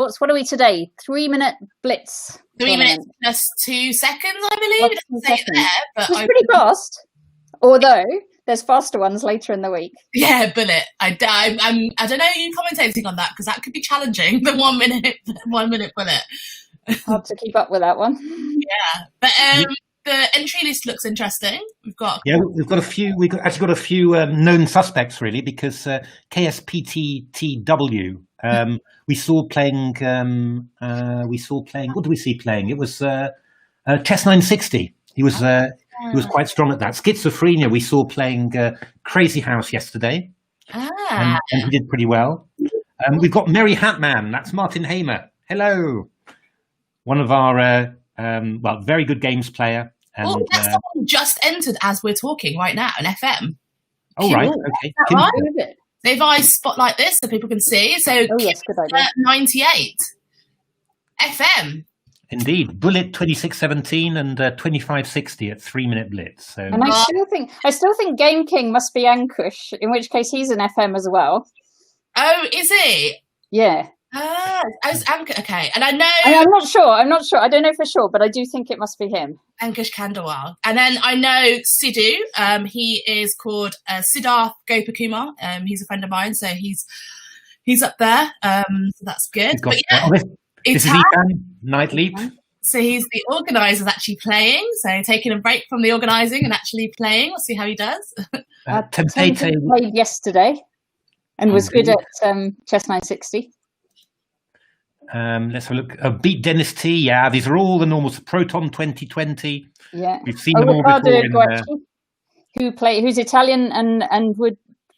What are we today? 3-minute Blitz. 3 minutes plus 2 seconds, I believe. It doesn't say there, but it's pretty fast. Although there's faster ones later in the week. Yeah, Bullet. I don't know you commentating on that because that could be challenging. The 1 minute Bullet. Hard to keep up with that one. Yeah, but the entry list looks interesting. We've got a few. We've actually got a few known suspects really, because KSPTTW we saw playing. What did we see playing? It was Chess 960. He was quite strong at that. Schizophrenia we saw playing Crazy House yesterday, and he did pretty well. We've got Merry Hatman. That's Martin Hamer. Hello, one of our very good games player. And that's someone just entered as we're talking right now, an FM. Oh, right. Okay. Right? So if I spotlight this so people can see. So yes, good idea. 98 FM. Indeed. Bullet 2617 and 2560 at 3-minute Blitz. So. And I still think Game King must be Ankush, in which case he's an FM as well. Oh, is he? Yeah. Okay, and I know I'm not sure. I don't know for sure, but I do think it must be him. Ankush Khandelwal. And then I know Sidhu. He is called Siddharth Gopakumar. He's a friend of mine, so he's up there. So that's good. But yeah, this is Ethan Nightleap. So he's the organizer actually playing. So taking a break from the organising and actually playing. We'll see how he does. Temptate played yesterday and was good at Chess 960. Let's have a look. Beat Dennis T. Yeah, these are all the normals. Proton 2020. Yeah, we've seen them all before. Who's Italian and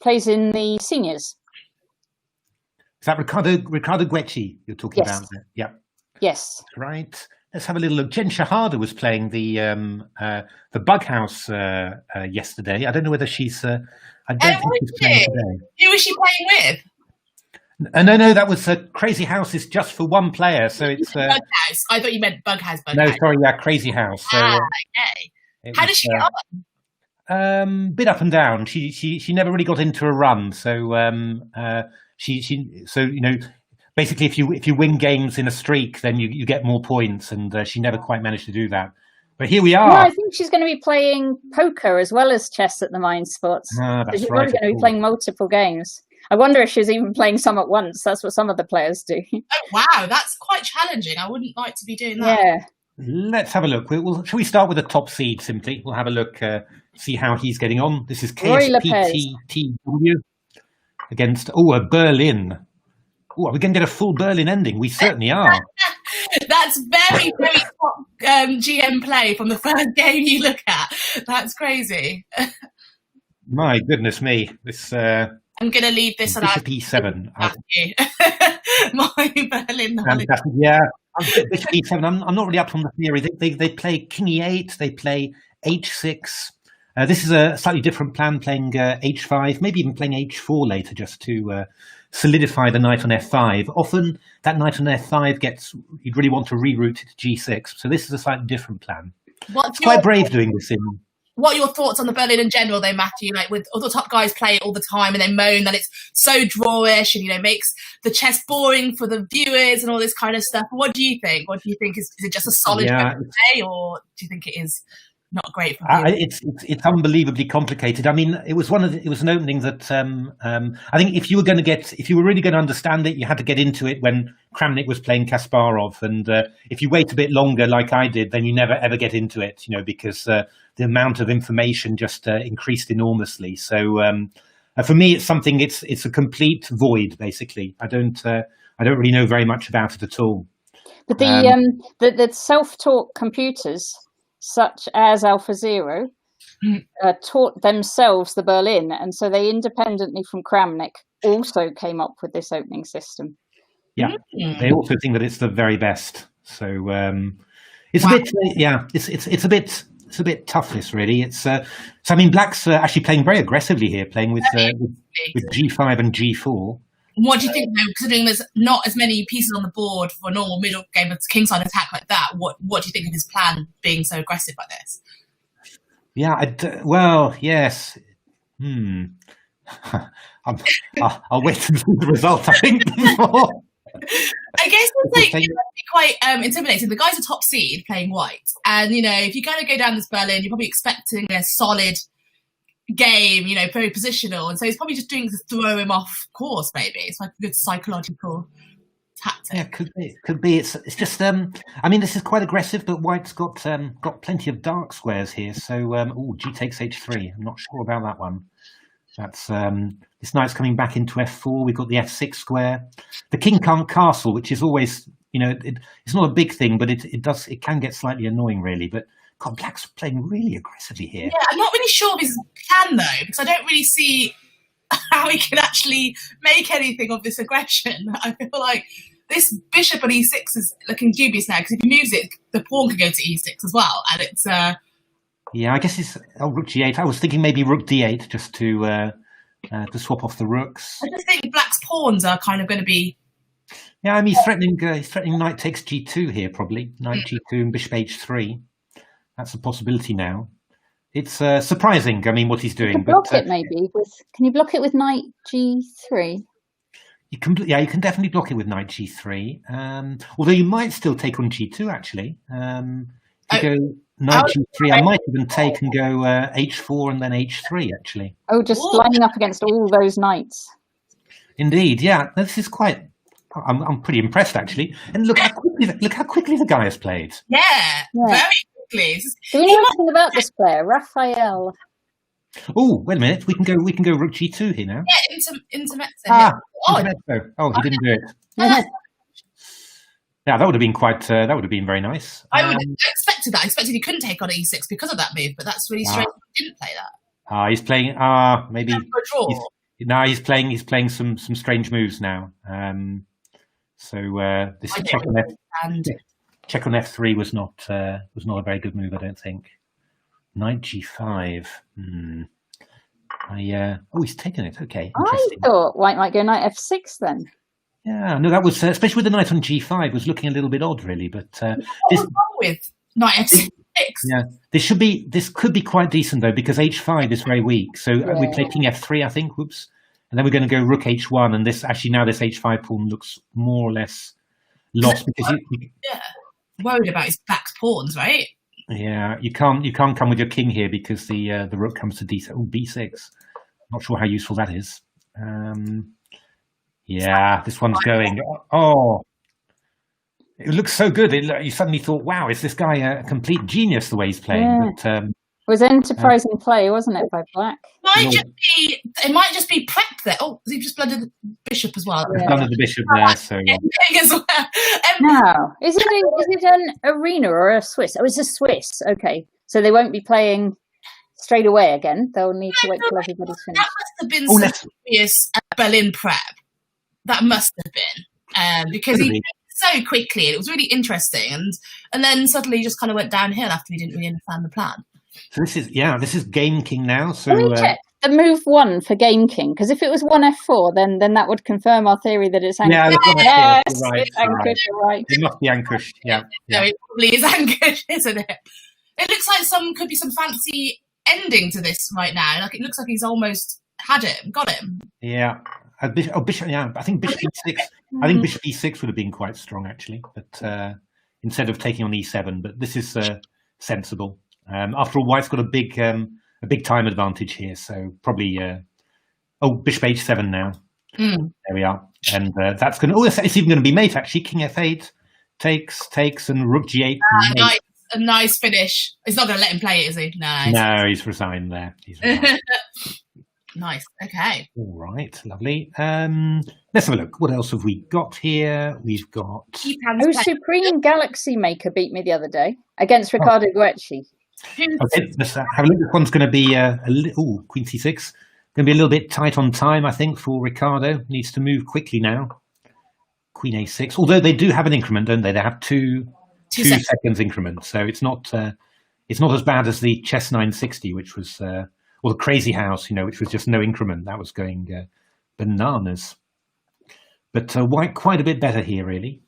plays in the seniors. Is that Riccardo Guecci you're talking about? Yeah. Yes. Right. Let's have a little look. Jen Shahada was playing the Bug House yesterday. I don't know whether she's. I don't think she's playing today. Who was she playing with? No, that was Crazy House is just for one player, so it's Bug House. I thought you meant Bug House. No, sorry, yeah, Crazy House. So, okay. How does she get on? Bit up and down. She never really got into a run, so basically, if you win games in a streak, then you get more points, and she never quite managed to do that. But here we are. No, I think she's going to be playing poker as well as chess at the Mind Sports. That's she's right. Probably going to be playing multiple games. I wonder if she's even playing some at once. That's what some of the players do. Oh, wow. That's quite challenging. I wouldn't like to be doing that. Yeah. Let's have a look. Shall we start with the top seed simply? We'll have a look, see how he's getting on. This is KSPTTW against, Berlin. Oh, are we going to get a full Berlin ending? We certainly are. That's very, very top GM play from the first game you look at. That's crazy. My goodness me. This... I'm going to leave this on Bishop E7. My Berlin knowledge. Yeah, Bishop E7. I'm not really up on the theory. They play King E8. They play H6. This is a slightly different plan, playing H5, maybe even playing H4 later, just to solidify the knight on F5. Often that knight on F5 you'd really want to reroute it to G6. So this is a slightly different plan. It's quite brave doing this in. What are your thoughts on the Berlin in general, though, Matthew? Like, with all the top guys play it all the time and they moan that it's so drawish and, makes the chess boring for the viewers and all this kind of stuff. What do you think? What do you think? Is it just a solid play, or do you think it is not great for viewers? It's unbelievably complicated. I mean, it was an opening that I think if you were really going to understand it, you had to get into it when Kramnik was playing Kasparov, and if you wait a bit longer, like I did, then you never ever get into it, because the amount of information just increased enormously. So for me, it's something. It's a complete void, basically. I don't really know very much about it at all. But the self-taught computers, such as AlphaZero, taught themselves the Berlin, and so they independently from Kramnik also came up with this opening system. Yeah, they also think that it's the very best. So it's a bit, it's a bit tough. This really, I mean, Black's actually playing very aggressively here, playing with G5 and G4. What do you think, though, considering there's not as many pieces on the board for a normal middle game of kingside attack like that? What do you think of his plan being so aggressive like this? Yeah, well, yes. I'll wait and see the result, I think, before. I guess it's like quite intimidating. The guy's a top seed playing white, and if you're going to go down this Berlin, you're probably expecting a solid game, very positional, and so he's probably just doing to throw him off course. Maybe it's like a good psychological tactic. Yeah, could be. It's just I mean, this is quite aggressive, but white's got plenty of dark squares here. So G takes H3. I'm not sure about that one. That's this knight's coming back into F4. We've got the F6 square. The king can't castle, which is always, it's not a big thing, but it can get slightly annoying, really. But God, black's playing really aggressively here. Yeah, I'm not really sure of his plan though, because I don't really see how he can actually make anything of this aggression. I feel like this bishop on E6 is looking dubious now, because if he moves it, the pawn can go to E6 as well, and it's. Yeah, I guess it's rook G8. I was thinking maybe rook D8 just to swap off the rooks. I just think black's pawns are kind of going to be. Yeah, I mean he's threatening knight takes G2 here probably. Knight G2 and bishop H3. That's a possibility now. It's surprising. I mean, what he's doing. You can block it maybe with. Can you block it with knight G3? You can. Yeah, you can definitely block it with knight G3. Although you might still take on G2 actually. If you go knight G3, I might even take and go H4 and then H3 actually. Oh, just lining up against all those knights. Indeed, yeah. This is quite. I'm pretty impressed actually. And look how quickly the guy has played. Yeah. Very quickly. Do we know anything about this player, Raphael? Oh, wait a minute. We can go rook G2 here now. Yeah, intermezzo. Intermezzo. Oh, he didn't do it. Yeah, that would have been that would have been very nice. I expected that. I expected he couldn't take on E6 because of that move, but that's really strange. He didn't play that. He's playing. Maybe. He's playing some strange moves now. This check on F3 was not a very good move, I don't think. Knight G5. He's taken it. Okay. I thought white might go knight F6 then. Yeah, no, that was especially with the knight on G5 was looking a little bit odd, really. But what's wrong with knight F6? Yeah, this could be quite decent though, because H5 is very weak. So we play King F3, I think. Whoops, and then we're going to go Rook H1, and this H5 pawn looks more or less lost because worried about his back's pawns, right? Yeah, you can't come with your king here because the rook comes to B6. Not sure how useful that is. Yeah, this one's going. Oh, it looks so good. You suddenly thought, wow, is this guy a complete genius the way he's playing? Yeah. But, it was enterprising play, wasn't it, by black? It might just be prep there. Oh, he just blundered the bishop as well. Blundered the bishop there, so as well. No, is it an arena or a Swiss? Oh, it's a Swiss. Okay, so they won't be playing straight away again. They'll need to wait till everybody's finished. That must have been serious Berlin prep. That must have been because he did so quickly. It was really interesting, and then suddenly he just kind of went downhill after we didn't really understand the plan. So this is Game King now. So let me check the move 1 for Game King, because if it was 1 F4, then that would confirm our theory that it's anchored. Yeah, yes, it's anchored. Right. It must be anchored. Yeah. No, it probably is anchored, isn't it? It looks like could be some fancy ending to this right now. Like it looks like he's almost got him. Yeah. Bishop. Yeah, I think bishop E6. I think bishop E6 would have been quite strong actually, but instead of taking on E7. But this is sensible. After all, white's got a big time advantage here, so probably. Bishop H7 now. There we are, and that's going. It's even going to be mate actually. King F8 takes, and Rook G8. A nice finish. He's not going to let him play it, is he? No, he's resigned there. Nice. Okay. All right. Lovely. Let's have a look. What else have we got here? We've got. Supreme Galaxy Maker beat me the other day against Riccardo Guecci. Okay, let's have a look. This one's going to be Queen C6. Going to be a little bit tight on time, I think, for Riccardo. Needs to move quickly now. Queen A6. Although they do have an increment, don't they? They have two seconds increment, so it's not as bad as the Chess 960, which was. Or the Crazy House, which was just no increment. That was going bananas. But white quite a bit better here, really.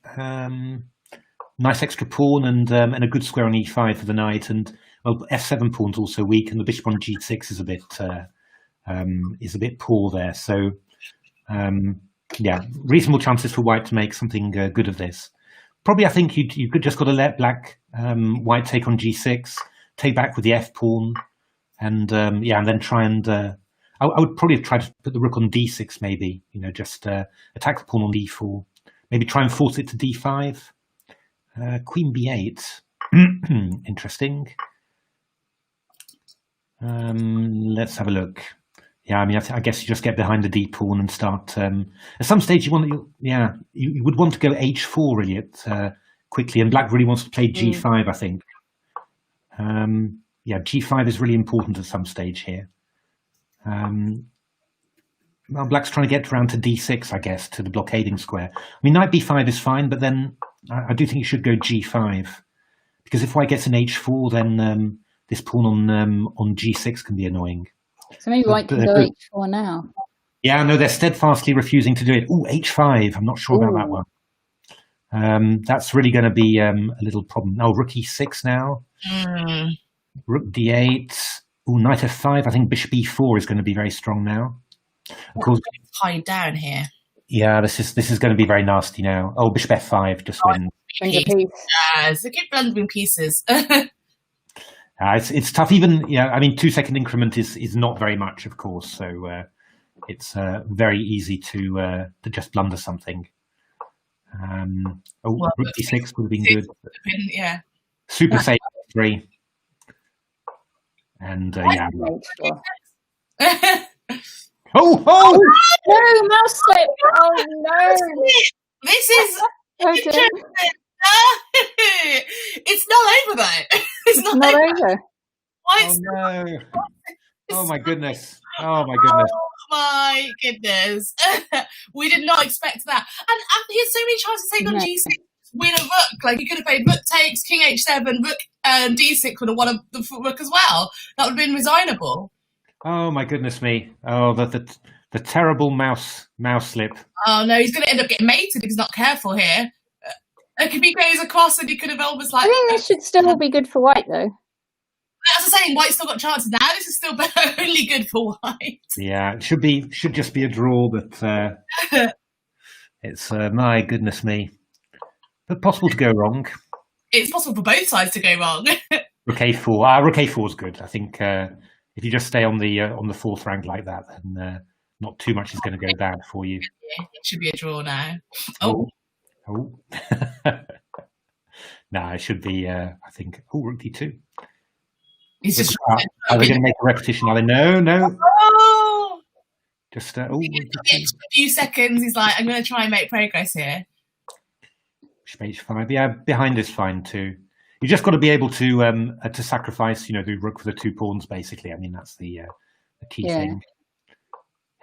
Nice extra pawn and a good square on E5 for the knight. And F7 pawn's also weak, and the bishop on G6 is a bit poor there. So Yeah, reasonable chances for white to make something good of this. Probably, I think you could just got to let white take on g6, take back with the f pawn, and and then try and. I would probably have tried to put the rook on d6, maybe. Just attack the pawn on d4. Maybe try and force it to d5. Queen b8. Interesting. Let's have a look. Yeah, I mean, I guess you just get behind the d pawn and start. At some stage, you would want to go h4 really quickly, and black really wants to play g5. I think. G5 is really important at some stage here. Well, black's trying to get around to d6, I guess, to the blockading square. I mean, knight b5 is fine, but then I do think you should go g5, because if white gets an h4, then this pawn on g6 can be annoying. So maybe white can go h4 now. Yeah, no, they're steadfastly refusing to do it. Oh, h5. I'm not sure about that one. That's really going to be a little problem. Oh, rook e6 now. Rook d8. Oh, knight f5. I think bishop e4 is going to be very strong now. Of course, hide down here. Yeah, this is going to be very nasty now. Oh, bishop f5 just wins. It's a good blending pieces. It's tough. Even I mean, 2-second increment is not very much, of course. So it's very easy to just blunder something. Rook d6 would have been good. Yeah. Super safe 3. And Oh! No, mouse slip! Oh no! This is interesting. It's not over though. It's not over. Oh no! Oh my goodness! Oh my goodness! Oh my goodness! We did not expect that. And he had so many chances to take on g6, win a rook. Like he could have played rook takes, king h7, rook d6 would have won the rook as well. That would have been resignable. Oh my goodness me! Oh, the terrible mouse slip. Oh no, he's going to end up getting mated if he's not careful here. If he goes across, and he could have almost like. I think this should still be good for white, though. As I'm saying, white's still got chances now. This is still only good for white. Yeah, it should just be a draw, but it's my goodness me, but possible to go wrong. It's possible for both sides to go wrong. Rook a4. Rook a4 is good. I think if you just stay on the fourth rank like that, then not too much is going to go bad for you. Yeah, it should be a draw now. Oh. No, it should be. I think. Oh, rook d2. He's just. Are they going to make a repetition? Are they? No. Oh. Just. A few seconds. He's like, I'm going to try and make progress here. Bishop h5. Yeah, behind is fine too. You just got to be able to sacrifice, the rook for the 2 pawns. Basically, I mean that's the key thing.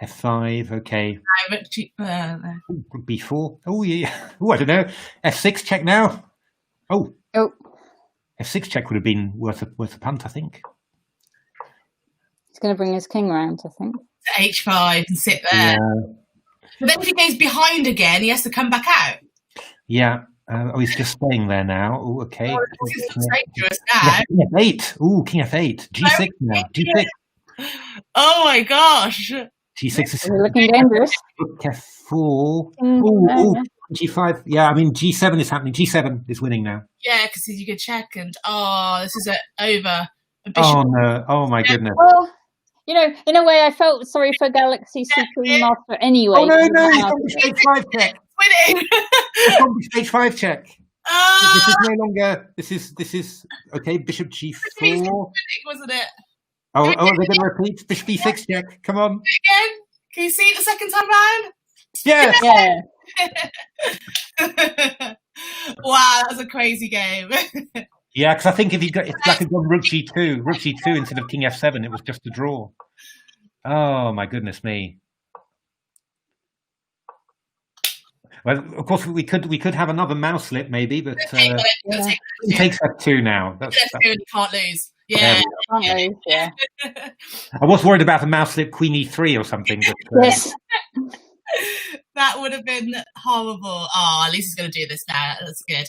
F5, okay. Rook b4. Oh yeah. Oh, I don't know. F6 check now. Oh. F6 check would have been worth a punt, I think. He's going to bring his king around, I think. H5 and sit there. Yeah. But then if he goes behind again, he has to come back out. Yeah. He's just staying there now. Oh, okay. This is dangerous now. King f8. Oh, king f8. G6 now. G6. Oh my gosh. G6 is looking dangerous. F4. Oh, G5. Yeah, I mean G7 is happening. G7 is winning now. Yeah, because you could check and this is over. Oh no! Oh my goodness! Well, in a way, I felt sorry for Galaxy Supreme Master anyway. Oh no! He's on stage 5 check. Winning. He's on stage 5 check. This is no longer. This is okay. Bishop G4. Winning, wasn't it? Oh, they're going to repeat. Bishop E6 check. Come on. Again? Can you see it the second time round? Yes. Yeah. Wow, that was a crazy game. Yeah, because I think if Black had gone Rook G2 instead of King F7, it was just a draw. Oh my goodness me. Well, of course we could have another mouse slip maybe, but it takes F2 now. That's F2 can't lose. Yeah. Yeah. I was worried about a mouse slip Queen E3 or something. But, yes. That would have been horrible. Oh, at least he's going to do this now. That's good.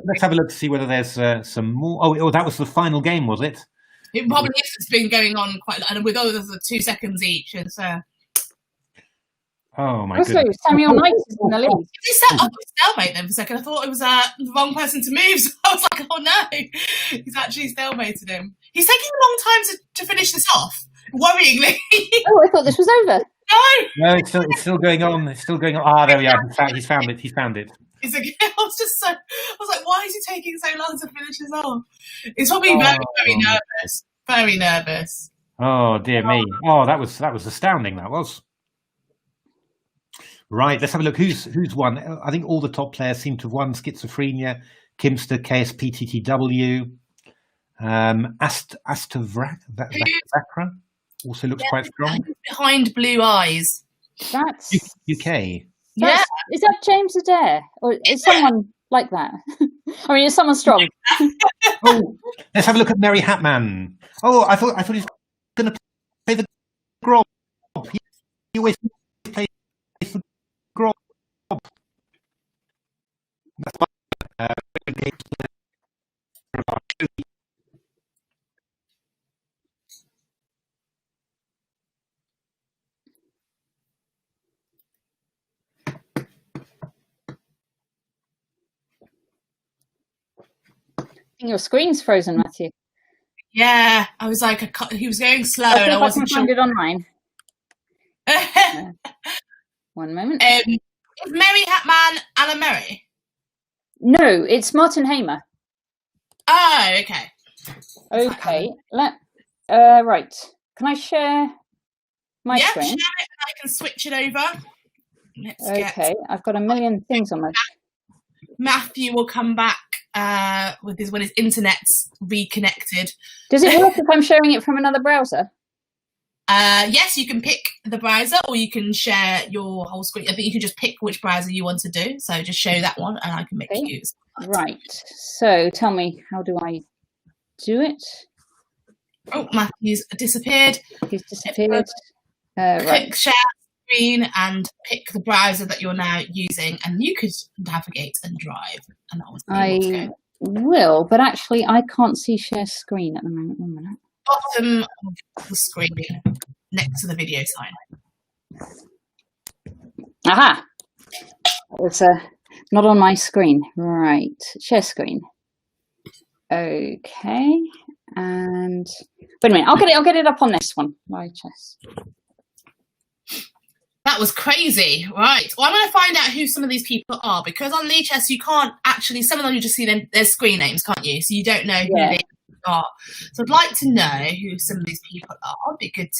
Let's have a look to see whether there's some more. Oh, that was the final game, was it? It probably is. It's been going on quite, and with over 2 seconds each. It's Oh my Also, goodness. Samuel Knight is in the lead. He set up a stalemate then for a second. I thought it was the wrong person to move. So I was like, oh no, he's actually stalemated him. He's taking a long time to finish this off, worryingly. Oh, I thought this was over. No, it's still going on. It's still going on. Ah, there we are. He's found it. He's found it. I was like, why is he taking so long to finish this off? He's probably very, very nervous. Very nervous. Oh dear me. Oh, that was astounding. That was. Right, let's have a look. Who's won? I think all the top players seem to have won. Schizophrenia, Kimster, KSPTTW, Astavakra also looks quite strong. Behind Blue Eyes. That's UK. Yeah. Is that James Adair? Or is someone like that? I mean, is someone strong? Oh, let's have a look at Mary Hatman. Oh, I thought he was going to play the Grob. He always plays the Grob. Your screen's frozen, Matthew. Yeah, I was like, he was going slow, I and I wasn't can find sure. it online. One moment. Is Mary Hatman Anna Murray? No, it's Martin Hamer. Oh, okay. Okay. Right. Can I share my Yeah, screen? share it and I can switch it over. Okay. I've got a million things on my. Matthew will come back when his internet's reconnected. Does it work if I'm sharing it from another browser? Yes, you can pick the browser, or you can share your whole screen. I think you can just pick which browser you want to do. So just show that one, and I can make you use. Right. So tell me, how do I do it? Oh, Matthew's disappeared. He's disappeared. Click Right. share screen and pick the browser that you're now using, and you could navigate and drive. And I will, but actually, I can't see share screen at the moment. 1 minute. Bottom of the screen next to the video sign. Aha! It's not on my screen. Right. Share screen. Okay. And wait a minute. I'll get it up on this one. My chess. That was crazy. Right. Well, I'm going to find out who some of these people are, because on Lichess you can't actually, some of them you just see their screen names, can't you? So you don't know who they are. So I'd like to know who some of these people are. It'd be good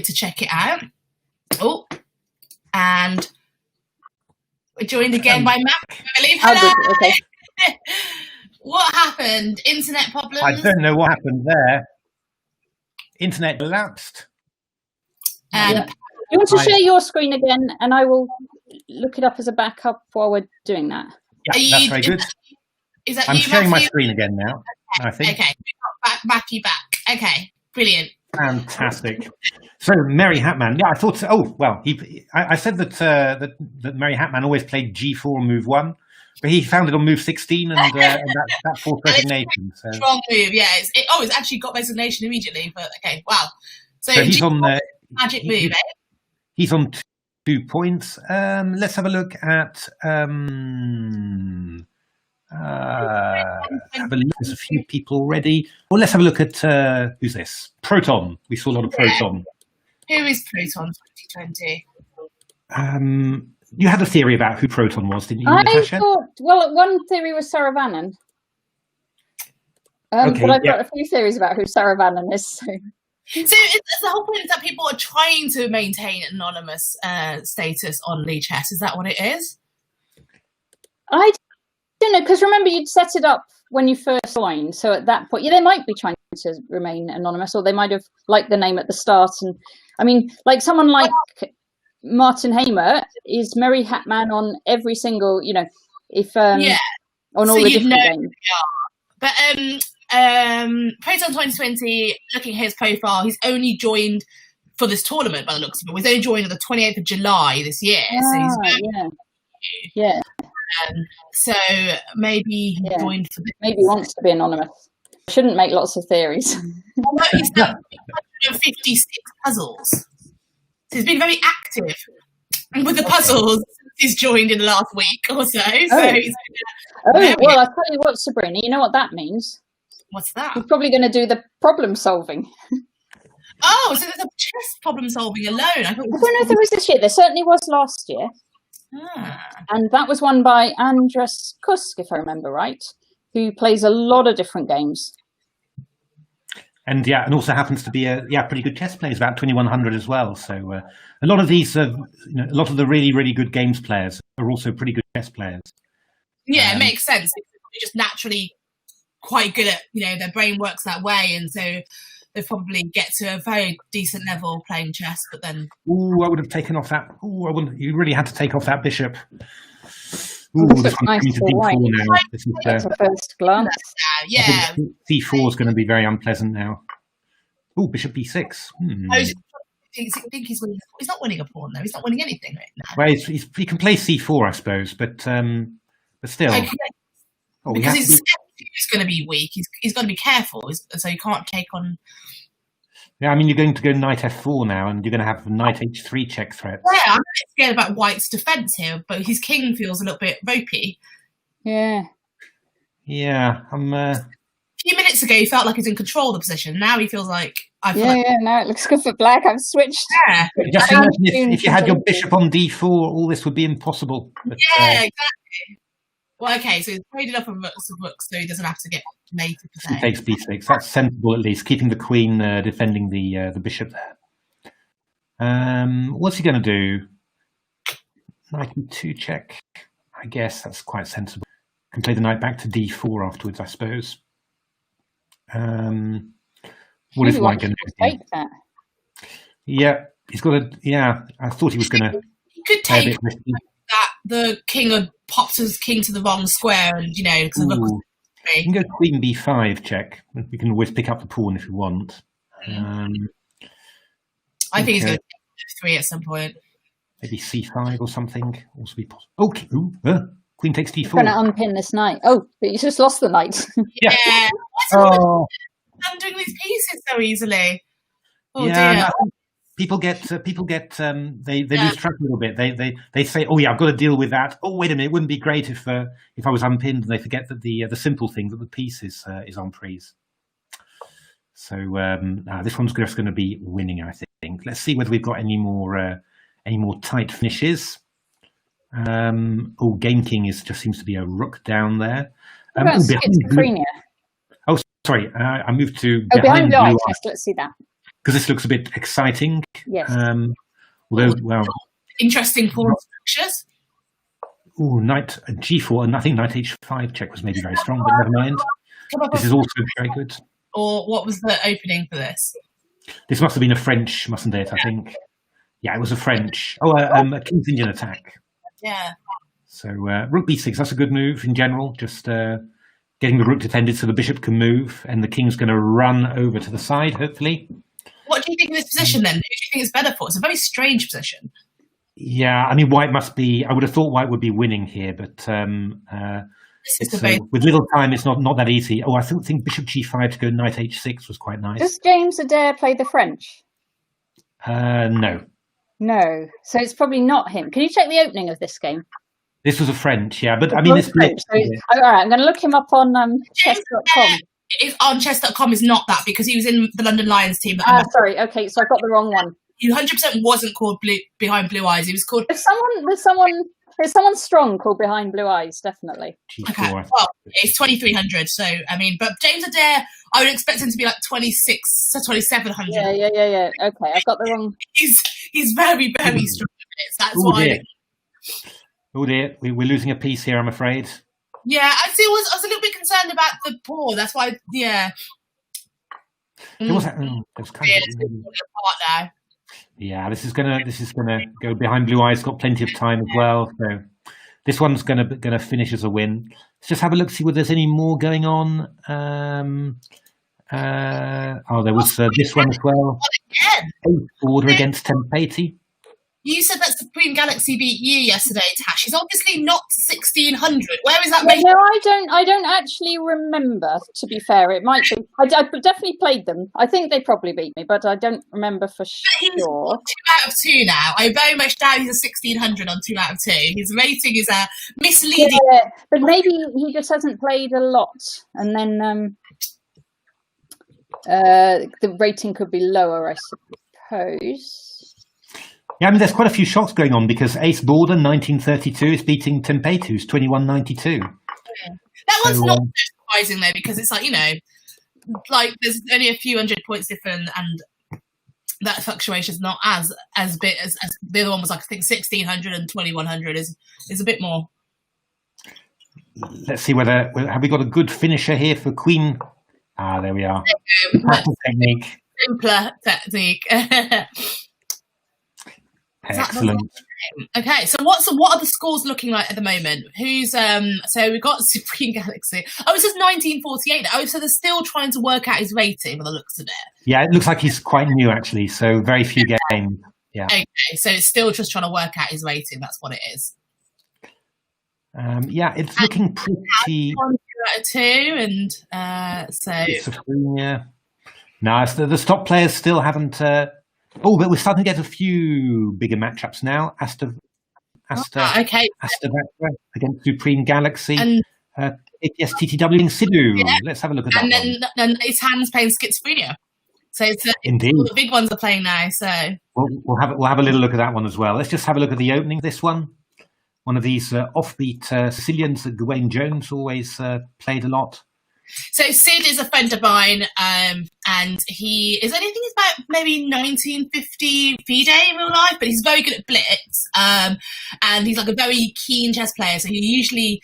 to check it out. Oh, and we're joined again by Matt, I believe. Hello. Okay. What happened? Internet problems? I don't know what happened there. Internet collapsed. You want to share your screen again, and I will look it up as a backup while we're doing that. Yeah, that's very good. Is that I'm you, sharing Matthew? my screen again now. I think. Okay, we've got Matthew back. Okay, brilliant. Fantastic. So Mary Hatman, yeah, I thought. So. Oh well, I said that that Mary Hatman always played G4 move 1, but he found it on move 16, and that forced resignation. So. Strong move, yeah. It's actually got resignation immediately. But okay, wow. So he's on magic move. He's on 2 points. Let's have a look at. There's a few people already. Well, let's have a look at who's this? Proton. We saw a lot of Proton. Who is Proton 2020? You had a theory about who Proton was, didn't you, I Natasha? thought. Well, one theory was Sarah Vannon. Okay, but I've got a few theories about who Sarah Vannon is. So the whole point is that people are trying to maintain anonymous status on Lichess. Is that what it is? I don't know, because remember you'd set it up when you first joined. So at that point, they might be trying to remain anonymous, or they might have liked the name at the start. And I mean, like someone like Martin Hamer is Mary Hatman on every single, if on all so the different games. But Proton 2020, looking at his profile, he's only joined for this tournament by the looks of it. He's only joined on the 28th of July this year. So he's yeah. So maybe he joined for this. Maybe he wants to be anonymous. Shouldn't make lots of theories. He's done 156 puzzles. So he's been very active And with the puzzles, he's joined in the last week or so. Well, I'll tell you what, Sabrina, you know what that means? What's that? He's probably going to do the problem solving. Oh, so there's a chess problem solving alone. I don't know if there was this year. There certainly was last year. And that was won by Andres Kusk, if I remember right, who plays a lot of different games. And and also happens to be a pretty good chess player. He's about 2100 as well. So a lot of these, a lot of the really, really good games players are also pretty good chess players. Yeah, it makes sense. They're just naturally quite good at, their brain works that way, and so they probably get to a very decent level playing chess. But then, I would have taken off that. I wouldn't. You really had to take off that bishop. This one's nice to D4 now. This is at a first glance. Yeah. C4 is going to be very unpleasant now. Bishop B6. I think he's winning. He's not winning a pawn though. He's not winning anything right now. Well, he can play C4, I suppose, but still. Because he's going to be weak. He's got to be careful, so you can't take on. Yeah, I mean, you're going to go knight F4 now, and you're going to have knight H3 check threats. Yeah, I'm scared about White's defence here, but his king feels a little bit ropey. Yeah. Yeah, I'm. A few minutes ago, he felt like he's in control of the position. Now he feels like now it looks good for black. I've switched. Yeah. Just imagine if you had your bishop on D4, all this would be impossible. But, exactly. Well, okay, so he's traded up a rooks, so he doesn't have to get made to play. He takes B6. That's sensible, at least, keeping the queen defending the bishop there. What's he going to do? Knight E2 check. I guess that's quite sensible. Can play the knight back to D4 afterwards, I suppose. What is White going to do? That. Yeah, he's got a. Yeah, I thought he was going to. He could take that the king had popped his king to the wrong square, and you can go queen B5 check. We can always pick up the pawn if we want. I think he's going to take F3 at some point. Maybe C5 or something. Also be possible. Okay. Queen takes D4. You're going to unpin this knight. Oh, but you just lost the knight. Yeah. I'm doing these pieces so easily. Oh dear. No, people get they lose track a little bit. They say, I've got to deal with that. Oh, wait a minute, it wouldn't be great if I was unpinned, and they forget that the simple thing that the piece is en prise. So this one's just going to be winning, I think. Let's see whether we've got any more tight finishes. Game king just seems to be a rook down there. Schizophrenia. Sorry, I moved to behind blue eyes. Let's see that. Because this looks a bit exciting. Yes. Interesting pawn structures. Knight G4, and I think knight H5 check was maybe very strong, but never mind. This is also very good. Or what was the opening for this? This must have been a French, mustn't it? I think. Yeah, it was a French. A King's Indian attack. Yeah. So rook B6, that's a good move in general. Just getting the rook defended so the bishop can move, and the king's going to run over to the side, hopefully. What do you think of this position then? Who do you think it's better for? It's a very strange position. Yeah, I mean, White must be. I would have thought White would be winning here, but with little time, it's not that easy. I think Bishop G5 to go knight H6 was quite nice. Does James Adair play the French? No. No, so it's probably not him. Can you check the opening of this game? This was a French, yeah, but I mean, this Blitz. All right, I'm going to look him up on chess.com. On chess.com is not that, because he was in the London Lions team. Sorry, okay, so I got the wrong one. He 100% wasn't called Behind Blue Eyes. He was called. There's someone strong called Behind Blue Eyes, definitely. Okay, well, it's 2300. So I mean, but James Adair, I would expect him to be like 26 to 2700. Yeah. Okay, I've got the wrong. He's very, very strong. That's why. Oh dear, we're losing a piece here, I'm afraid. Yeah, I was a little bit concerned about the pawn. That's why, yeah. It was kind of now. Yeah, this is gonna go Behind Blue Eyes. Got plenty of time as well, so this one's gonna finish as a win. Let's just have a look, see whether there's any more going on. There was this one as well. Eighth order against Tempati. You said that Supreme Galaxy beat you yesterday, Tash. She's obviously not 1600. Where is that rating? No, I don't actually remember, to be fair. It might be. I definitely played them. I think they probably beat me, but I don't remember for He's sure. 2 out of 2 now. I very much doubt he's a 1600 on 2 out of 2. His rating is misleading. Yeah, but maybe he just hasn't played a lot, and then the rating could be lower, I suppose. Yeah, I mean, there's quite a few shocks going on because Ace Borden, 1932, is beating Tempetu, who's 2192. That one's not surprising, though, because it's like, you know, like there's only a few hundred points different, and that fluctuation is not as big as the other one was. Like, I think 1600 and 2100 is a bit more. Let's see whether have we got a good finisher here for Queen. Ah, there we are. Technique. Simpler technique. Excellent. Okay, so what are the scores looking like at the moment? Who's so we've got Supreme Galaxy. Oh, it says 1948. Oh, so they're still trying to work out his rating by the looks of it. Yeah, it looks like he's quite new actually, so very few games. Yeah. Okay, so it's still just trying to work out his rating. That's what it is. Yeah, it's looking pretty. 1, 2 out of 2, and so. Yeah. No, the top players still haven't. Oh, but we're starting to get a few bigger matchups now. Asta okay. Vectra against Supreme Galaxy. And APS TTW in Sidu. Yeah. Let's have a look at that. And then it's Hans playing Schizophrenia. So it's indeed all the big ones are playing now. So we'll have a little look at that one as well. Let's just have a look at the opening of this one. One of these offbeat Sicilians that Gawain Jones always played a lot. So Sid is a friend of mine, and he is, I think he's about maybe 1950 V-Day in real life, but he's very good at Blitz, and he's like a very keen chess player, so he usually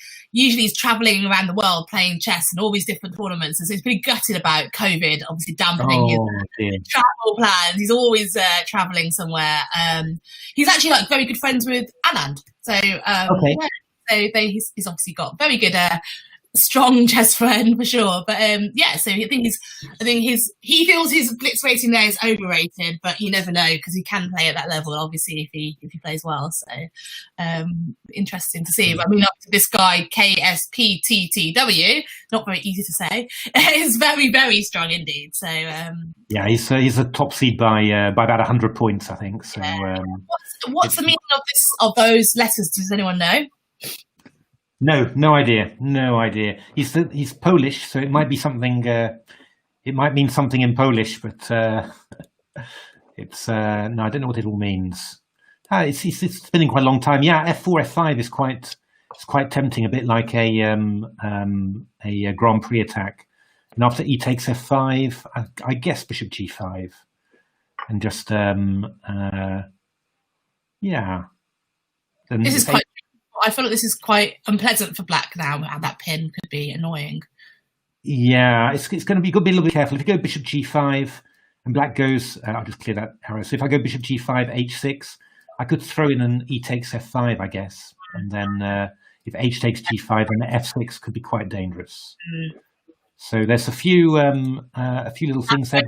is travelling around the world playing chess and all these different tournaments, and so he's pretty gutted about COVID, obviously dampening his travel plans. He's always travelling somewhere. He's actually like very good friends with Anand, so okay. Yeah, so he's obviously got very good strong chess friend for sure, but yeah. So I think he feels his Blitz rating there is overrated, but you never know because he can play at that level. Obviously, if he plays well, so interesting to see. But I mean, up to this guy KSPTTW, not very easy to say, is very very strong indeed. So yeah, he's a top seed by about 100 points, I think. So what's the meaning of those letters? Does anyone know? No idea. He's Polish, so it might be something. It might mean something in Polish, but it's no. I don't know what it all means. It's been quite a long time. Yeah, F4, F5 is quite tempting. A bit like a Grand Prix attack. And after E takes F5, I guess Bishop G5, and just yeah. Then this is quite. I feel like this is quite unpleasant for black now. That pin could be annoying. Yeah, it's going to be. You've got to be a little bit careful. If you go Bishop G5 and black goes, I'll just clear that arrow. So if I go Bishop G5, H6, I could throw in an E takes F5, I guess, and then if H takes G5, then F6 could be quite dangerous. So there's a few little things there.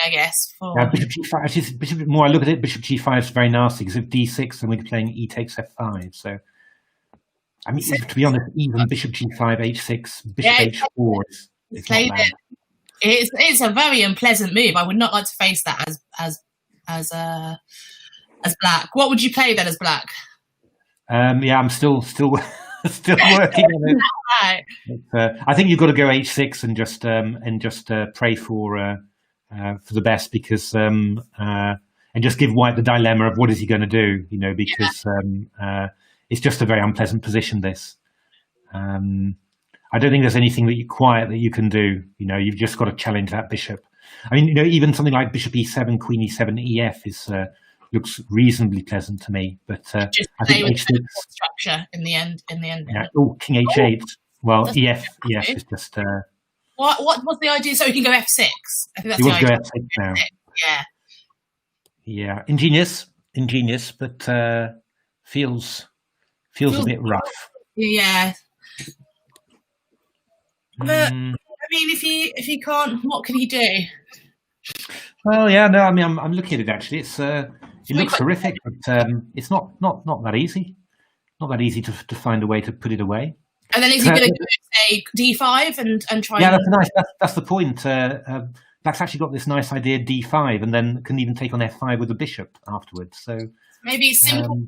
I guess for Bishop G5. Actually, more I look at it, Bishop G5 is very nasty because if D6, then we're playing E takes F5. So. I mean, to be honest, even Bishop G5, H6, Bishop H4 is not bad. It's a very unpleasant move. I would not like to face that as black. What would you play then as black? Yeah, I'm still working on it. Right. I think you've got to go H6 and just pray for the best because and just give White the dilemma of what is he going to do, because. It's just a very unpleasant position, this. I don't think there's anything that you can do. You've just got to challenge that bishop. I mean, even something like Bishop E7, Queen E7, EF looks reasonably pleasant to me. But I think H6 structure in the end. Yeah. Oh, King H8. Well, EF is just. What's the idea? So we can go F6. I think that's you the want to idea. go F6 now. Yeah. Yeah, ingenious, but feels a bit rough. Yeah. But I mean, if he can't, what can he do? Well, yeah, no. I mean, I'm looking at it actually. It's it looks horrific, but it's not that easy. Not that easy to find a way to put it away. And then is he going to go say d5 and try? Yeah, that's nice. That's the point. Black's actually got this nice idea d5, and then can even take on f5 with the bishop afterwards. So maybe it's simple.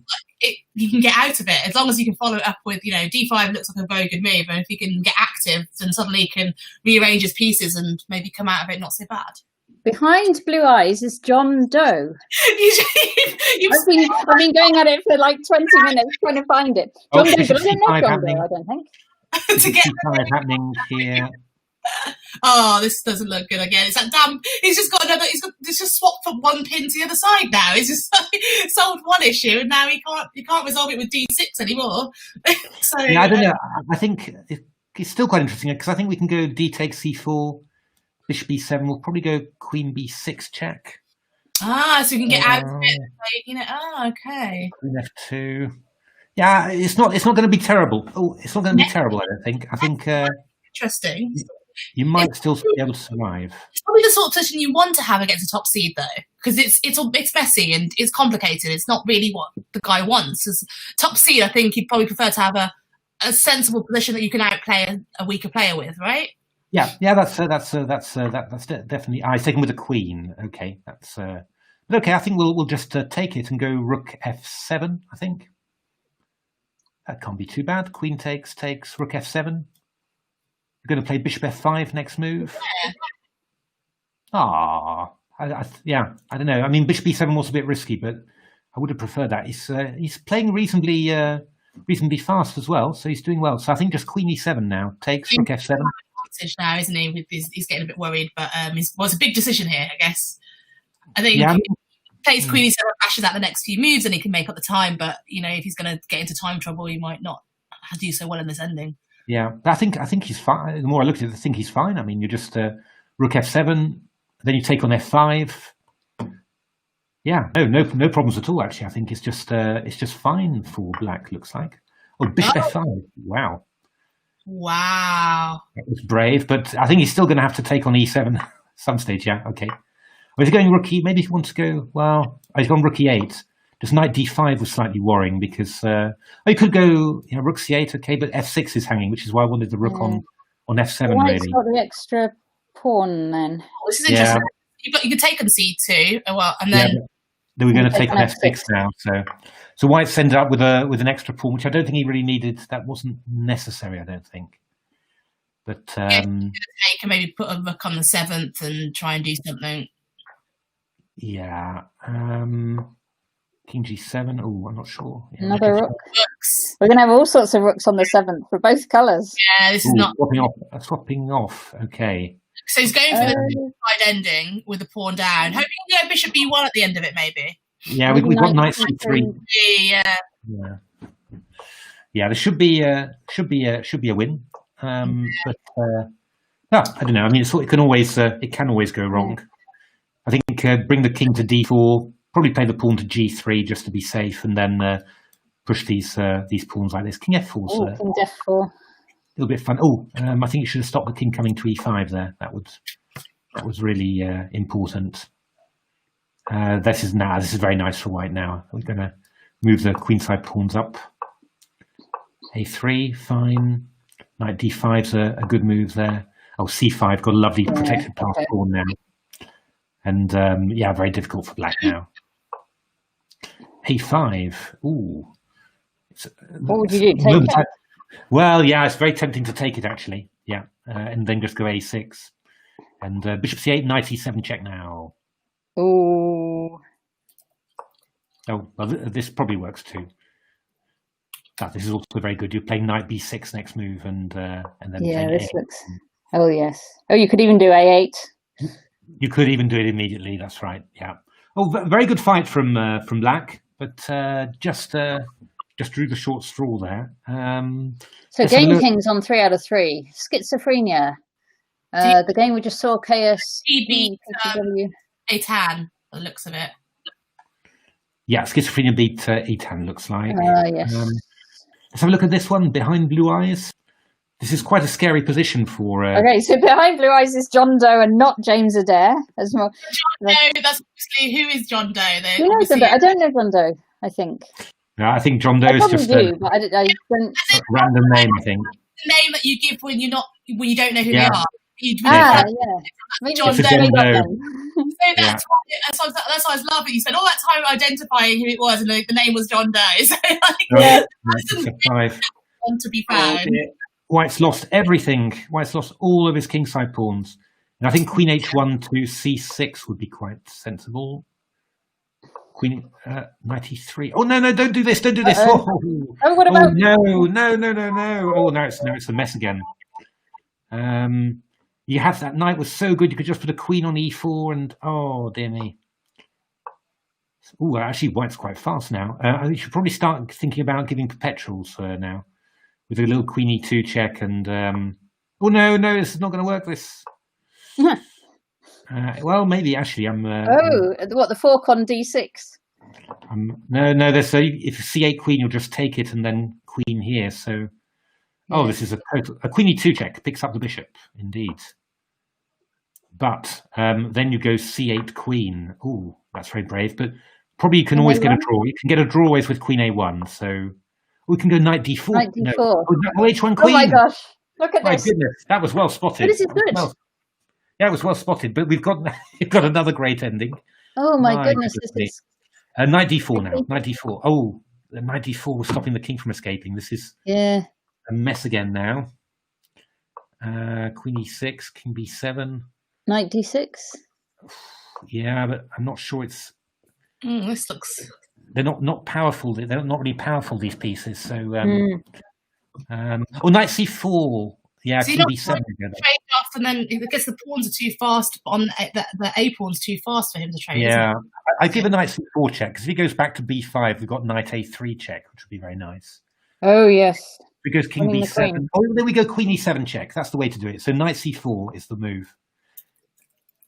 You can get out of it as long as you can follow it up with, d5 looks like a very good move, and if he can get active, then suddenly he can rearrange his pieces and maybe come out of it not so bad. Behind Blue Eyes is John Doe. I've been going at it for like 20 minutes trying to find it. John Doe, but I don't know John Doe, I don't think. To get happening here. Oh, this doesn't look good again. It's that damn. He's just swapped from one pin to the other side now. He's just solved one issue, and now he can't resolve it with d6 anymore. So yeah, I don't know. I think it's still quite interesting because I think we can go d takes c4, bishop b7. We'll probably go queen b6 check. Ah, so we can get out of it. Okay. Queen f2. Yeah, it's not going to be terrible. Oh, it's not going to be terrible. I don't think. I think. Interesting. You might still be able to survive. It's probably the sort of position you want to have against a top seed, though, because it's messy and it's complicated. It's not really what the guy wants. As top seed, I think you'd probably prefer to have a sensible position that you can outplay a weaker player with, right? Yeah. That's definitely. I taken with a queen. Okay, that's. But okay, I think we'll just take it and go rook f7. I think that can't be too bad. Queen takes rook f7. We're going to play bishop f5 next move. I don't know. I mean, bishop b7 was a bit risky, but I would have preferred that. He's playing reasonably fast as well, so he's doing well. So I think just queen e7 now takes rook f7. Now, isn't he? He's getting a bit worried, but it's a big decision here, I guess. I think if he plays queen e7, bashes out the next few moves, and he can make up the time. But if he's going to get into time trouble, he might not do so well in this ending. Yeah, I think he's fine. The more I look at it, I think he's fine. I mean, you just rook f7, then you take on f5. Yeah, no problems at all. Actually, I think it's just fine for black. Looks like. Oh, bishop f5. Wow. That was brave, but I think he's still going to have to take on e7 at some stage. Yeah, okay. Or is he going rook e? Maybe he wants to go. Well, he's gone rook e8. Just knight d5 was slightly worrying because he could go rook c8, okay, but f6 is hanging, which is why I wanted the rook on f7. White's really got the extra pawn then. This is interesting. You could take on c2, and then we're going to take on f6 now. So White's ended up with an extra pawn, which I don't think he really needed. That wasn't necessary, I don't think. But take and maybe put a rook on the 7th and try and do something. Yeah. King g7. Oh, I'm not sure. Yeah, another rook. We're going to have all sorts of rooks on the 7th for both colours. Yeah, this is not swapping off. Okay. So he's going for the side ending with the pawn down. Hoping to get bishop b1 at the end of it, maybe. Yeah, we've got knight c3. Yeah. There should be a win. But I don't know. I mean, it can always go wrong. I think bring the king to d4. Probably play the pawn to g3 just to be safe, and then push these pawns like this. King f4. King f4. A little bit fun. Oh, I think you should have stopped the king coming to e5 there. That was really important. This is very nice for white now. We're going to move the queenside pawns up. a3, fine. Knight d5's a good move there. Oh, c5 got a lovely protected pass pawn now. And very difficult for black now. a5. Ooh. What would you do? Take it? Well, yeah, it's very tempting to take it actually. Yeah, and then just go a6 and bishop c8, knight e7 check now. Ooh. Oh, well, this probably works too. This is also very good. You're playing knight b6 next move, and then this looks. Oh yes. Oh, you could even do a8. You could even do it immediately. That's right. Yeah. Oh, very good fight from black, but just drew the short straw there. So Game King's on 3 out of 3. Schizophrenia. The game we just saw, KS. He beat Eitan, by the looks of it. Yeah, Schizophrenia beat Eitan, looks like. Yes. Let's have a look at this one, Behind Blue Eyes. This is quite a scary position for. Okay, so behind Blue Eyes is John Doe and not James Adair. As more. John Doe, that's obviously who is John Doe? Who knows John Doe? I don't know John Doe. I think. No, I think John Doe is just but I don't. A random name. I think the name that you give when you don't know who they are. Maybe John Doe. So that's why I was laughing. You spent all that time identifying who it was, and the name was John Doe. So to be found. White's lost everything. White's lost all of his kingside pawns. And I think Queen H1 to C6 would be quite sensible. Queen Knight E3. Oh no, don't do this! Don't do this! What about? No! Oh, now it's a mess again. You have that knight was so good. You could just put a queen on E4, and oh dear me. Oh, actually, White's quite fast now. You should probably start thinking about giving perpetuals now, with a little Queen E2 check. And oh no, this is not going to work. This. Well, maybe actually I'm. What, the fork on D6? No. There's if C8 queen, you'll just take it and then queen here. So, this is a Queen E2 check picks up the bishop. Indeed. But then you go C8 queen. Oh, that's very brave. But probably you can always get a draw. You can get a draw always with Queen A1. So we can go Knight D4. Knight D4. No. H1 queen. Oh my gosh! Look at my this. Goodness, that was well spotted. This is good. Yeah, it was well spotted, but we've got another great ending. Oh my goodness, this is Knight D4 now. Knight D4. Oh, the Knight D4 was stopping the king from escaping. This is a mess again now. Queen E6, King B7. Knight D6. Yeah, but I'm not sure it's. This looks. They're not powerful. They're not really powerful, these pieces. So. Knight C4. Yeah, so King B7 again. Trade off, and then I guess the pawns are too fast on the A pawn's too fast for him to trade. Yeah, I give a Knight C4 check because if he goes back to B5, we've got Knight A3 check, which would be very nice. Oh yes. If he goes King B7. Oh, then we go Queen E7 check. That's the way to do it. So Knight C4 is the move.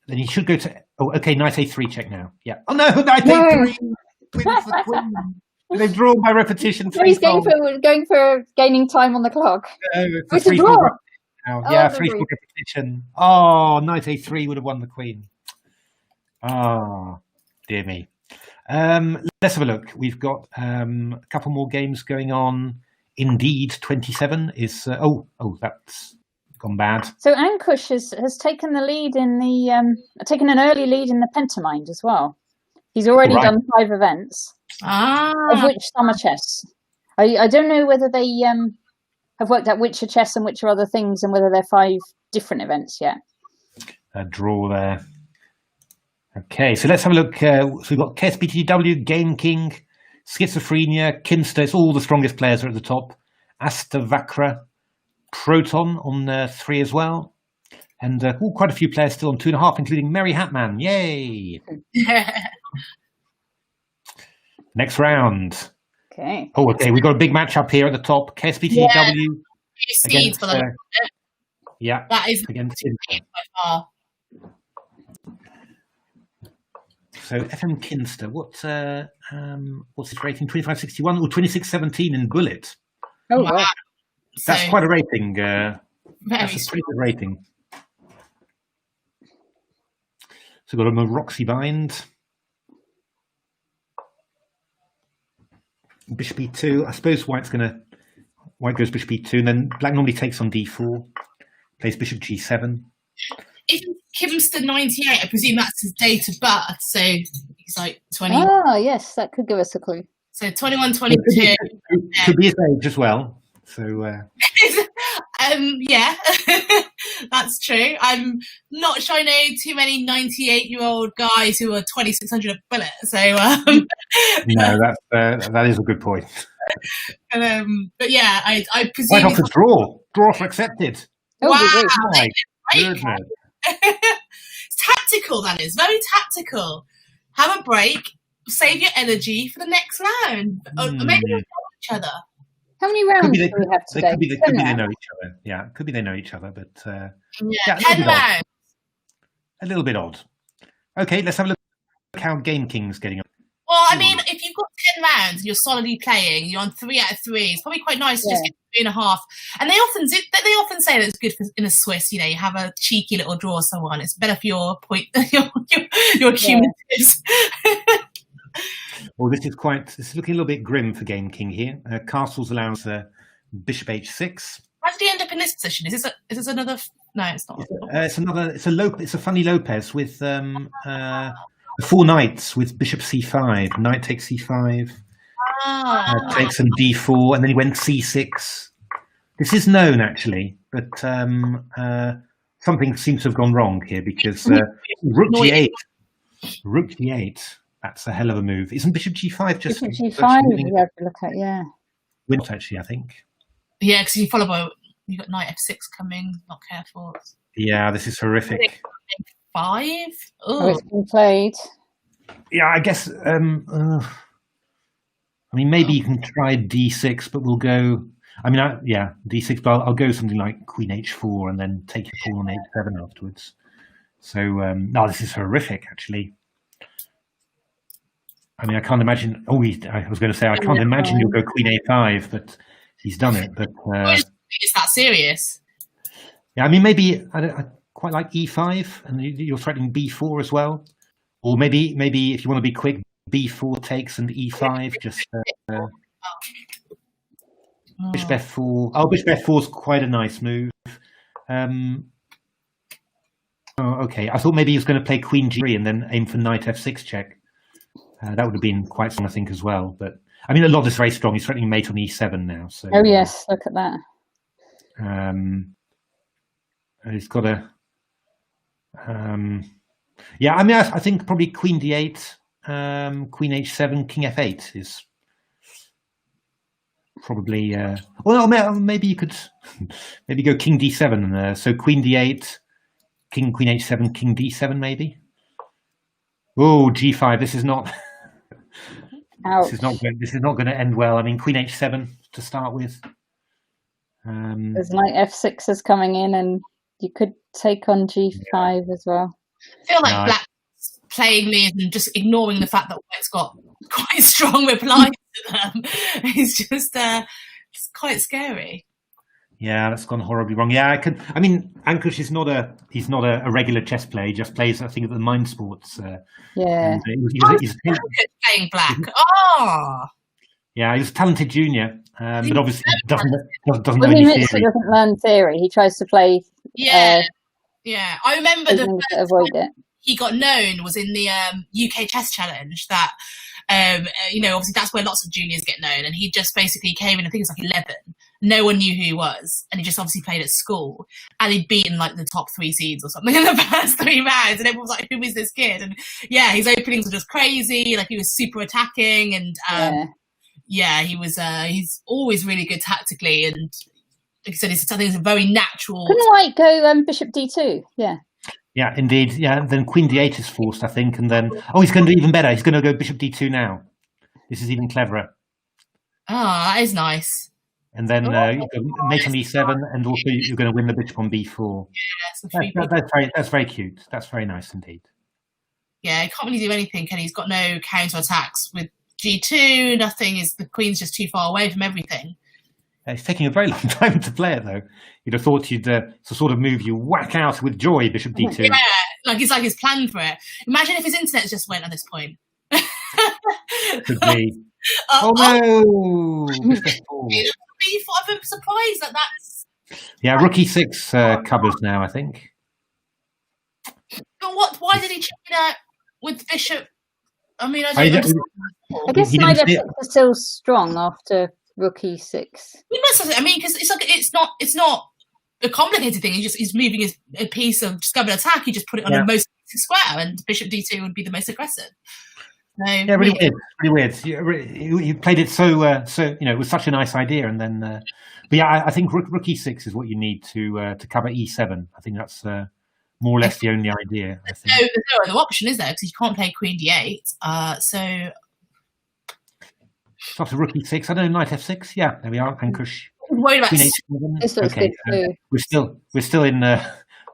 Then he should go to. Oh, okay, Knight A3 check now. Yeah. Oh no, Knight A3. The queen. They've drawn by repetition. So he's going for gaining time on the clock. It's a draw. Yeah, 3-4 repetition. Oh, Knight A3 would have won the queen. Oh, dear me. Let's have a look. We've got a couple more games going on. Indeed, 27 is. That's gone bad. So Ankush has taken the lead in taken an early lead in the Pentamind as well. He's already done 5 events, of which some are chess. I don't know whether they have worked out which are chess and which are other things, and whether they're 5 different events yet. A draw there. Okay, so let's have a look. So we've got KSBTW, Game King, Schizophrenia, Kinster. It's all the strongest players are at the top. Astavakra, Proton on 3 as well. And quite a few players still on 2.5, including Merry Hatman. Yay! Next round. Okay. Oh, okay. We've got a big match up here at the top. KSBTW. Against, yeah. That is against by far. So FM Kinster, what's his rating? 2561 or 2617 in Bullet? Oh wow. That's quite a rating. That's a pretty good rating. So we've got a Maroxy bind. Bishop E2. I suppose White goes Bishop E2, and then Black normally takes on D4, plays Bishop G7. If Kimster 98, I presume that's his date of birth, so he's like 20. Oh yes, that could give us a clue. So 21, 22. Could be his age as well. So yeah, that's true. I'm not sure I know too many 98-year-old guys who are 2600 a bullet. So no, that is a good point. But yeah, I presume. White offers draw for accepted. Oh, wow, my goodness. It's tactical. That is very tactical. Have a break, save your energy for the next round. Or maybe they'll help each other. How many rounds do we have today? Could be they know each other. Yeah, could be they know each other, but 10 rounds. A little bit odd. Okay, let's have a look at how Game King's getting on. Well, Well, I mean, if you've got 10 rounds and you're solidly playing, you're on 3 out of 3. It's probably quite nice to just get 3.5. And they often say that it's good in the Swiss. You know, you have a cheeky little draw or so on. It's better for your point, your cumulatives. Well, this is looking a little bit grim for Game King here. Castles allows Bishop H6. How did he end up in this position? Is this another? No, it's not. It's a funny Lopez with 4 knights with Bishop C5. Knight takes C5. Takes some D4, and then he went C6. This is known actually, but something seems to have gone wrong here because Rook G8. Rook G8. That's a hell of a move. Isn't Bishop G5 just? Bishop G5 you have to look at, Wins actually, I think. Yeah, because you follow by you got Knight F6 coming. Not careful. Yeah, this is horrific. 5. Oh, it's been played. Yeah, I guess. I mean, maybe you can try D6, but we'll go. I mean, D6, but I'll go something like Queen H4 and then take your pawn on H7 afterwards. So, no, this is horrific, actually. I mean, I can't imagine. I was going to say I can't imagine you'll go Queen A5, but he's done it. But is that serious? Yeah, I mean, maybe I quite like E5, and you're threatening B4 as well, or maybe if you want to be quick, B4 takes and E5 just. Bishop F4. Oh, Bishop F4 is quite a nice move. Okay. I thought maybe he was going to play Queen G3 and then aim for Knight F6 check. That would have been quite strong, I think, as well. But I mean, a lot is very strong. He's threatening mate on E7 now. So. Oh yes, look at that. He's got a. Yeah, I mean, I think probably Queen D8, Queen H7, King F8 is probably. Well, maybe you could maybe go King D7. So Queen D8, Queen H7, King D7, maybe. Oh, G5. This is not. Ouch. This is not going to end well. I mean, Queen H7 to start with. There's Knight F6 is coming in, and you could take on G5 as well. I feel like Black's playing these and just ignoring the fact that White's got quite strong replies to them. It's just it's quite scary. Yeah, that's gone horribly wrong. Yeah, I mean, Ankush is not a regular chess player. He just plays, I think, at the Mind Sports. Yeah. He's playing Black. Yeah, he's a talented junior, but obviously doesn't know Well, any theory. He doesn't learn theory. He tries to play. Yeah. I remember avoid it. He got known was in the UK Chess Challenge that, obviously that's where lots of juniors get known. And he just basically came in, I think it's like 11. No one knew who he was. And he just obviously played at school. And he'd beaten like the top 3 seeds or something in the first 3 rounds. And everyone was like, who is this kid? And yeah, his openings were just crazy. Like he was super attacking. And he was, he's always really good tactically. And like I said, I think it's a very natural. Couldn't White go Bishop D2? Yeah. Yeah, indeed. Yeah, then Queen D8 is forced, I think, and then he's going to do even better. He's going to go Bishop D2 now. This is even cleverer. That is nice. And then mate on E7, and also you're going to win the bishop on B4. Yeah, that's very cute. That's very nice indeed. Yeah, he can't really do anything, can he? He's got no counter attacks with G2. Nothing is the queen's just too far away from everything. It's taking a very long time to play it, though. You'd have thought it's the sort of move you whack out with joy, Bishop D2. Yeah, like he's planned for it. Imagine if his internet just went at this point. Could be. No! I'm surprised that that's. Yeah, Rook E6 covers now, I think. But why did he check it out with Bishop? I mean, I guess Knight F6 is still strong after Rook E6. I mean, because it's not a complicated thing. He's moving a piece of discovered attack. He just put it on the most square, and Bishop D2 would be the most aggressive. So, yeah, really weird. You played it so it was such a nice idea, and then but yeah, I think Rook E6 is what you need to cover E7. I think that's more or less the only idea. I think. There's no other option, is there? Because you can't play Queen D8. So. After Rook E6, I don't know, Knight F6. Yeah, there we are. Ankush. Worried about this looks good too. We're still in.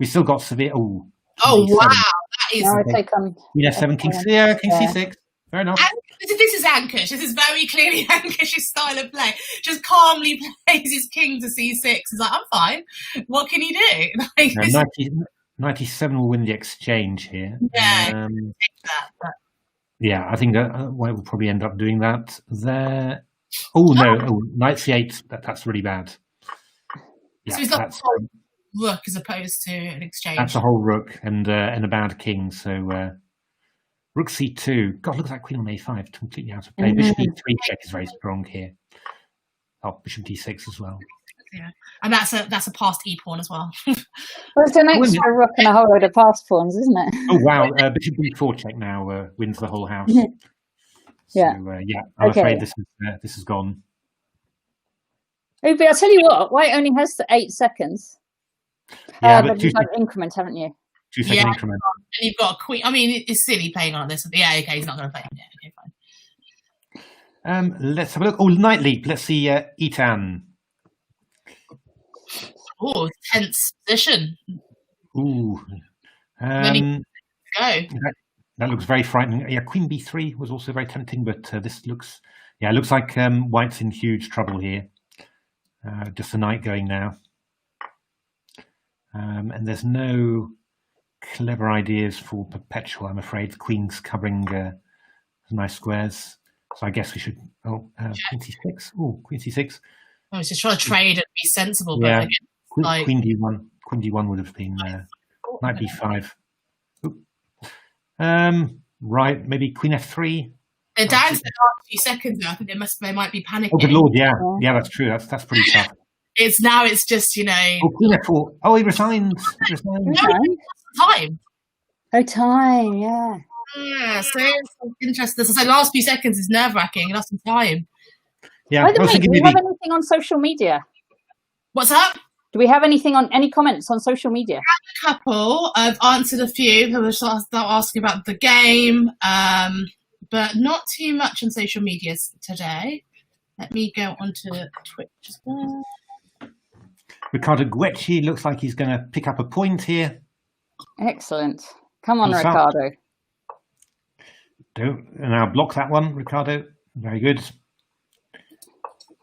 We still got severe. Oh wow, that is. Now I take on Queen F7, King C6. Fair enough. This is Ankush. This is very clearly Ankush's style of play. Just calmly plays his king to c6. He's like, I'm fine. What can he do? Like, 97 will win the exchange here. Yeah, yeah, I think White will probably end up doing that there. Oh no! Oh, knight c8. That's really bad. Yeah, so he's got a whole rook as opposed to an exchange. That's a whole rook and a bad king. So rook c2. God, look at that queen on a5. Completely out of play. Bishop e3 check is very strong here. Oh, bishop d6 as well. Yeah, and that's a passed e pawn as well. Well, it's an extra rook and a whole load of passed pawns, isn't it? Oh wow! Bishop b4 check now wins the whole house. Yeah. So, yeah. I'm afraid this is gone. Oh, but I'll tell you what. White only has 8 seconds. Yeah, but you've got an increment, haven't you? 2-second increment. And you've got a queen. I mean, it's silly playing on this. Yeah, okay, he's not going to play. Yeah, okay, fine. Let's have a look. Oh, knight leap. Let's see Etan. Oh, tense position. Ooh. Go. That looks very frightening. Yeah, queen b3 was also very tempting, but this looks, it looks like White's in huge trouble here. Just the knight going now. And there's no clever ideas for perpetual, I'm afraid. The queen's covering nice squares. So I guess we should, queen c6. Oh, queen c6. I was just trying to trade and be sensible. Yeah, but like, queen d1. Queen d1 would have been knight b5. Right, maybe queen f3. They're down to the last few seconds now. I think they might be panicking. Oh, good lord, yeah, that's true. That's pretty tough. It's just, you know. Oh, queen f4. Oh, he resigns. Time. Oh, time, yeah. Yeah, so it's interesting. So last few seconds is nerve wracking. Lost some time. Yeah. By the way, do we have anything on social media? What's up? Do we have anything on any comments on social media? A couple. I've answered a few who were asking about the game, but not too much on social media today. Let me go onto Twitch as well. Ricardo Guecci looks like he's going to pick up a point here. Excellent. Come on, Ricardo. Don't now block that one, Ricardo. Very good.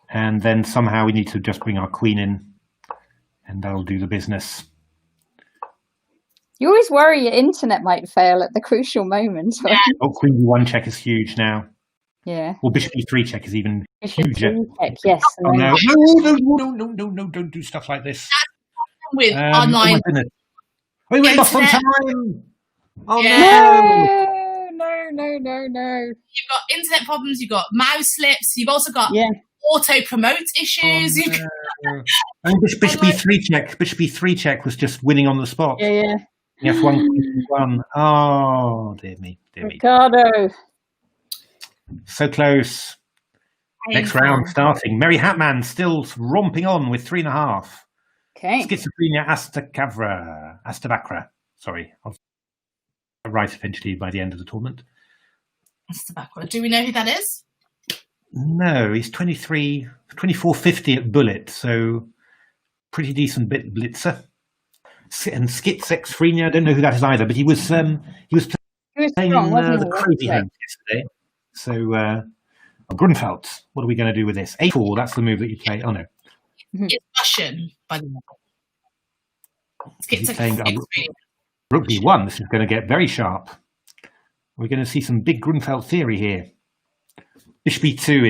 And then somehow we need to just bring our queen in, and that'll do the business. You always worry your internet might fail at the crucial moment. Yeah. Oh, queen d1 check is huge now. Yeah. Well, bishop e3 check is even huger. Check, yes. Oh, no, don't do stuff like this. With online. Oh, we went off on time. Oh, yeah. No. You've got internet problems, you've got mouse slips, you've also got auto-promote issues. And bishop e3 check was just winning on the spot. Yeah. F1, Q1. Oh, dear me. Ricardo. So close. Next round starting. Merry Hatman still romping on with 3.5. Okay. Schizophrenia Astabacra. Sorry. I'll right eventually by the end of the tournament. Astabacra. Do we know who that is? No, he's 2450 at Bullet, so pretty decent blitzer. And Schizophrenia, I don't know who that is either, but he was playing the Crazy Homes yesterday. So Grunfeld, what are we going to do with this? A4, that's the move that you play. Oh no. It's Russian, by the way. He's playing Rook b1. This is going to get very sharp. We're going to see some big Grunfeld theory here. Bishop b2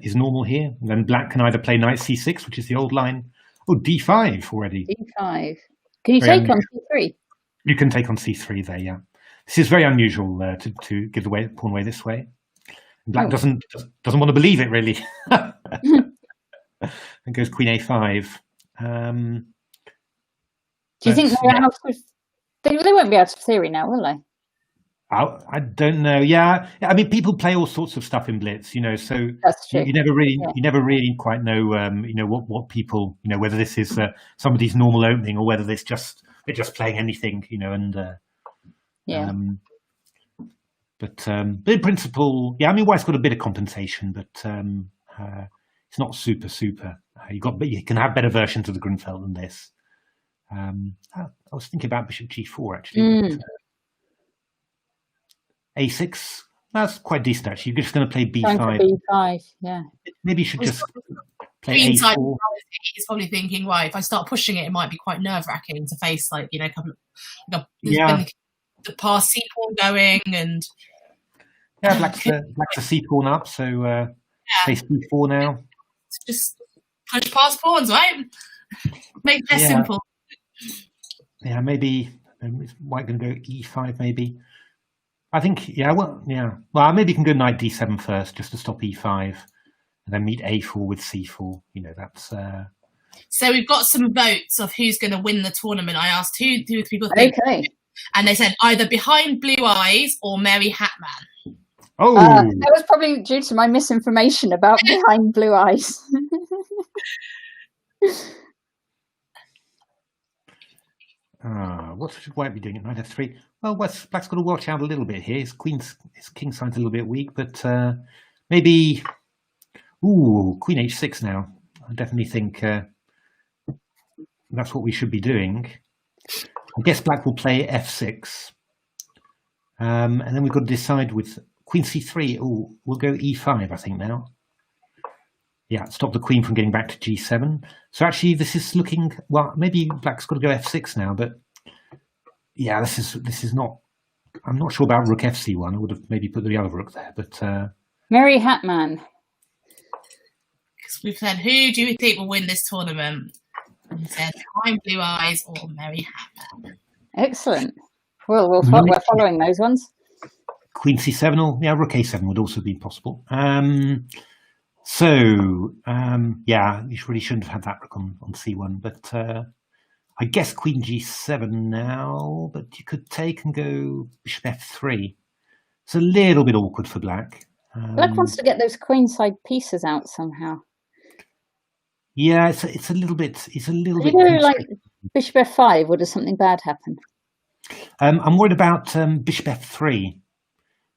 is normal here. And then black can either play knight c6, which is the old line. Oh, d5 already. d5. Can you take on c3? You can take on c3 there, yeah. This is very unusual to give the pawn away this way. Black doesn't want to believe it, really. And goes queen a5. Do you think they won't be out of theory now, will they? I don't know. Yeah, I mean, people play all sorts of stuff in Blitz, you know. So that's true. You never really quite know, you know, what people, you know, whether this is somebody's normal opening or whether they're just playing anything, you know. And but in principle, yeah. I mean, White's got a bit of compensation, but it's not super. But you can have better versions of the Grunfeld than this. I was thinking about bishop g4 actually. A6. That's quite decent, actually. You're just going to play Time for b5. b5, yeah. Maybe you should just play Green side a4. is probably thinking, right, if I start pushing it, it might be quite nerve-wracking to face, like, you know, there's been the pass C pawn going, and yeah, black's a C pawn up, so play C4 now. Just push past pawns, right? Make it simple. Yeah, maybe white going to go E5, maybe. I think, well, maybe you can go knight D7 first, just to stop E5, and then meet A4 with C4. You know, that's. So we've got some votes of who's going to win the tournament. I asked who do people think, and they said either Behind Blue Eyes or Mary Hatman. Oh, that was probably due to my misinformation about Behind Blue Eyes. What should white be doing at knight F3? Well, black's got to watch out a little bit here. His king side's a little bit weak, but maybe. Ooh, Queen H6 now. I definitely think that's what we should be doing. I guess black will play F6, and then we've got to decide with Queen C3. Oh, we'll go E5, I think now. Yeah, stop the queen from getting back to G7. So actually, this is looking well. Maybe black's got to go F6 now, but yeah, this is not. I'm not sure about Rook FC1. I would have maybe put the other rook there, but Mary Hatman. We've said, who do you think will win this tournament? And we said Behind Blue Eyes or Mary Hatman. Excellent. Well, we're following those ones. Queen C7 or Rook A7 would also be possible. You really shouldn't have had that rook on C1, but I guess Queen G7 now, but you could take and go Bishop F3. It's a little bit awkward for black. Black wants to get those queenside pieces out somehow. Yeah, it's a little bit. It's a little bit. Like Bishop F5, or does something bad happen? I'm worried about Bishop F3,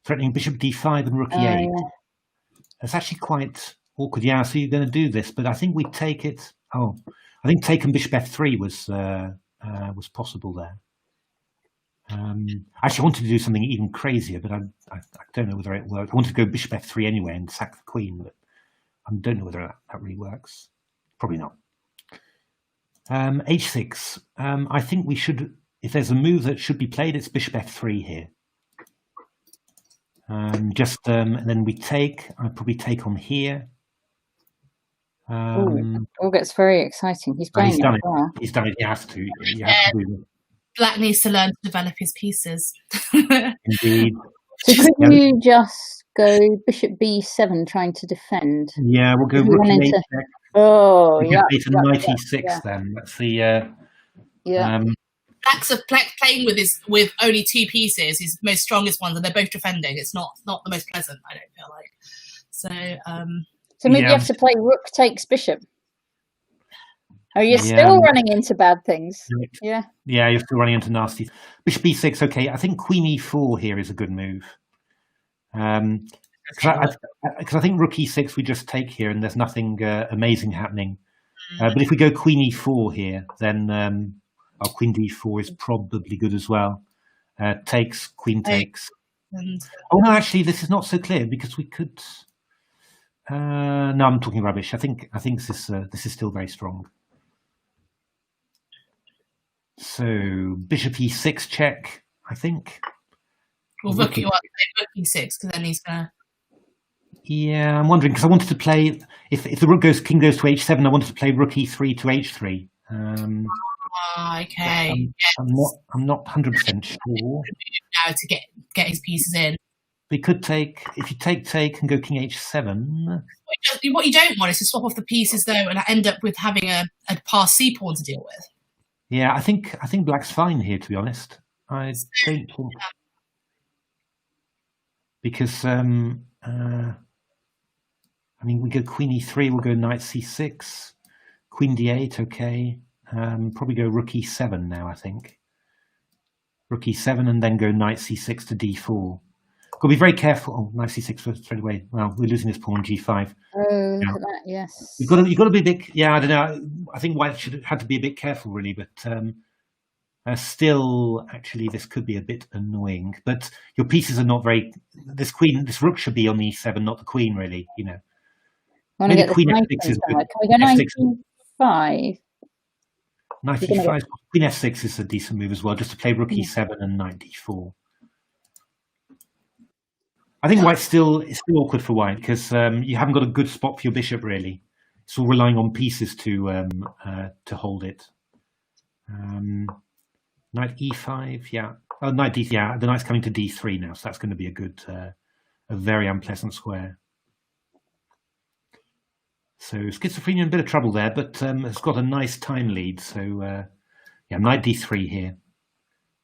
threatening Bishop D5 and Rook E8. Yeah. It's actually quite awkward. Yeah, so you're going to do this, but I think we take it. Oh, I think taking Bishop F3 was possible there. Actually, I wanted to do something even crazier, but I don't know whether it worked. I wanted to go Bishop F3 anyway and sack the queen, but I don't know whether that really works. Probably not. H6. I think we should, if there's a move that should be played, it's Bishop F3 here. And then we take. I probably take on here. All gets very exciting. He's playing. He's done it. Well. He's done it. He has to. He has to do it. Black needs to learn to develop his pieces. Indeed. So could you just go Bishop B7 trying to defend? Yeah, we'll go Rook E8 check. Oh, yeah. Knight E6 then. That's the. Black's playing with only two pieces, his most strongest ones, and they're both defending. It's not the most pleasant, I don't feel like. So maybe you have to play Rook takes Bishop. Oh, you're still running into bad things. Yeah. Yeah, you're still running into nasty. Bishop B6, okay. I think Queen E4 here is a good move. Because I think Rook E6 we just take here and there's nothing amazing happening. But if we go Queen E4 here, then Queen D4 is probably good as well. Takes, Queen takes. Oh no, actually, this is not so clear because we could. No, I'm talking rubbish. I think this is still very strong. So Bishop E6 check, I think. Well, Rook E6 because then he's gonna. Yeah, I'm wondering because I wanted to play if the king goes to H7, I wanted to play Rook E3 to H3. Okay. I'm not 100% sure. Now to get his pieces in. We could take if you take and go King H7. What you don't want is to swap off the pieces though, and end up with having a pass C pawn to deal with. Yeah, I think black's fine here, to be honest. I don't think because we go Queen E3, we'll go Knight C6, Queen D8, okay. Probably go Rook E7 now, I think. Rook E7 and then go Knight C6 to D4. Got to be very careful. Oh, Knight C6 straight away. Well, we're losing this pawn G5. Oh, look at that, yes. You've got to be big. Yeah, I don't know. I think white had to be a bit careful, really. But Still, actually, this could be a bit annoying, but your pieces are not very. This rook should be on the e7, not the queen, really. You know, maybe queen f6 is good. Can we go knight e5? Knight e5, queen f6 is a decent move as well, just to play rook e7 and knight d4. I think it's still awkward for white because you haven't got a good spot for your bishop, really. It's all relying on pieces to hold it. Knight e5, yeah. Oh, knight d, yeah. The knight's coming to d3 now, so that's going to be a good, a very unpleasant square. So Schizophrenia in a bit of trouble there, but it's got a nice time lead. So yeah, knight d3 here.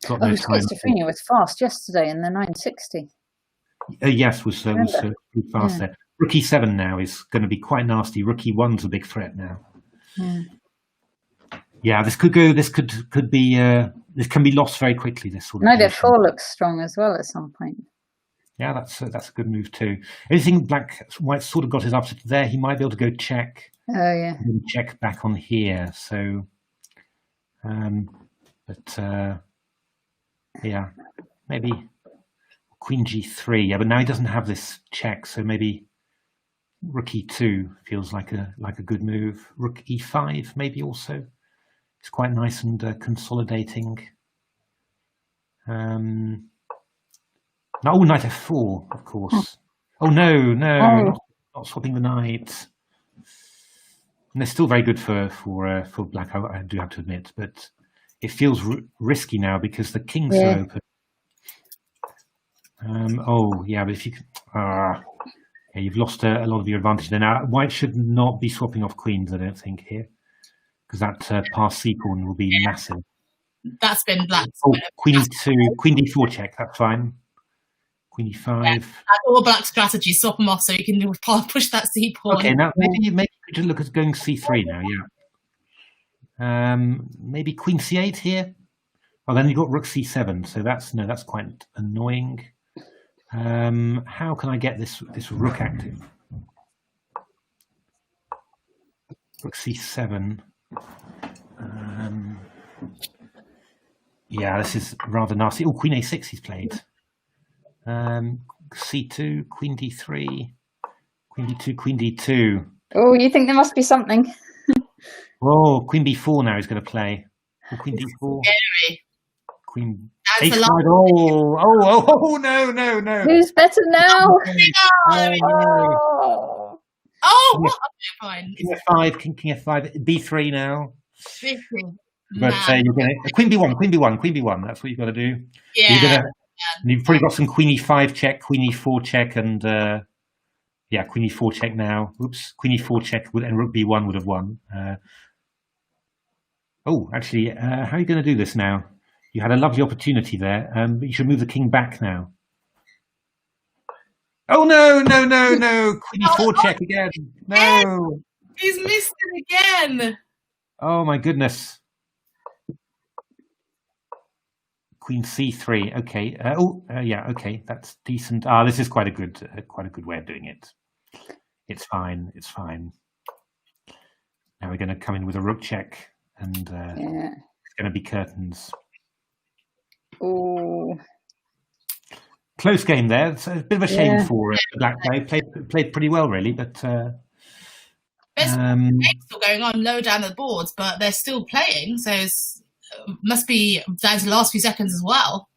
Got no time. Schizophrenia was fast yesterday in the 960. Yes, was pretty fast there. Rook e7 now is going to be quite nasty. Rook e1's a big threat now. Yeah, this could go. This could be. This can be lost very quickly. This sort of. Knight f4 looks strong as well at some point. Yeah, that's a good move too. Anything white sort of got his upset there. He might be able to go check. Oh yeah. And check back on here. So, yeah, maybe queen g3. Yeah, but now he doesn't have this check, so maybe rook e2 feels like a good move. Rook e5 maybe also. It's quite nice and consolidating. No, knight f4, of course. Oh no, not swapping the knight. And they're still very good for black, I do have to admit, but it feels risky now because the kings are open. Oh yeah, but if you yeah, you've lost a lot of your advantage there. Now white should not be swapping off queens, I don't think, here, because that pass c pawn will be massive. That's been black. Oh, queen e2, queen d4 check. That's fine. Queen e5. Yeah, that's all black strategy. Swap them off so you can push that c pawn. Okay, now maybe you could look at going c3 now. Yeah. Maybe queen c8 here. Oh, then you've got rook c7. So that's quite annoying. How can I get this rook active? Rook c7. Yeah, this is rather nasty. Oh, queen a6 he's played. c2, queen d3, queen d2, queen d2. Oh, you think there must be something? Oh, queen b4 now he's going to play. Oh, queen d4. Scary. Queen That's a5. Oh, no. Who's better now? Oh, what? Okay, fine. King f5, king f5, b3 now. 50. But you're going to queen b1. That's what you've got to do. Yeah. You've probably got some queen e5 check, queen e4 check, and yeah, queen e4 check now. Oops, queen e4 check and rook b1 would have won. Oh, actually, how are you going to do this now? You had a lovely opportunity there, but you should move the king back now. Oh no! Queen e4 check again. No. He's missed it again. Oh my goodness. Queen c3. Okay. Yeah. Okay. That's decent. This is quite a good way of doing it. It's fine. Now we're going to come in with a rook check, and it's going to be curtains. Oh. Close game there. It's a bit of a shame for the black guy. Played pretty well, really, but there's games still going on low down the boards, but they're still playing, so it must be down to the last few seconds as well.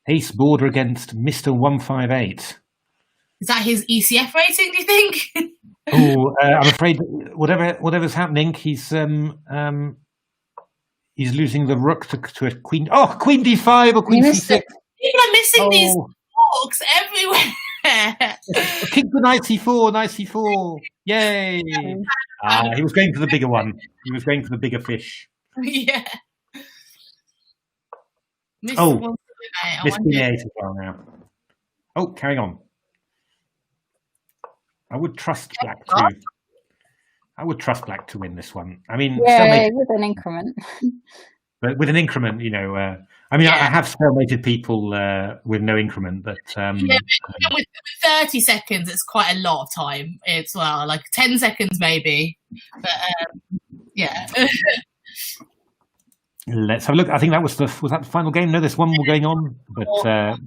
Ace border against Mr. 158. Is that his ECF rating, do you think? Oh, I'm afraid whatever's happening, he's losing the rook to a queen. Oh, queen d5 or queen c6. People are missing these hawks everywhere. King to knight c4, Yay! He was going for the bigger one. He was going for the bigger fish. Yeah. Miss queen a8 as well now. Oh, carrying on. I would trust black too. I would trust black to win this one. I mean, with an increment. But with an increment, you know, I mean, I have stalemated people with no increment, but with 30 seconds, it's quite a lot of time as well, like 10 seconds maybe. But yeah. Let's have a look. I think that was that the final game? No, there's one more going on, but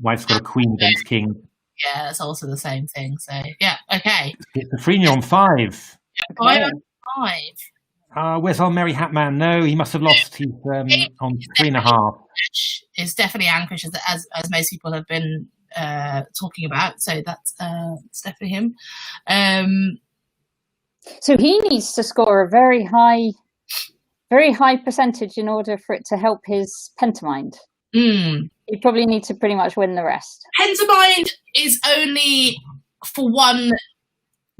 White's got a queen against king. Yeah, that's also the same thing. So yeah, okay. Schizophrenia on 5. 5 out of 5. Where's our merry hat man? No, he must have lost. He's on 3.5. It's definitely Anchorage, as most people have been talking about. So that's it's definitely him. So he needs to score a very high percentage in order for it to help his Pentamind. You probably need to pretty much win the rest. Pentamind is only for one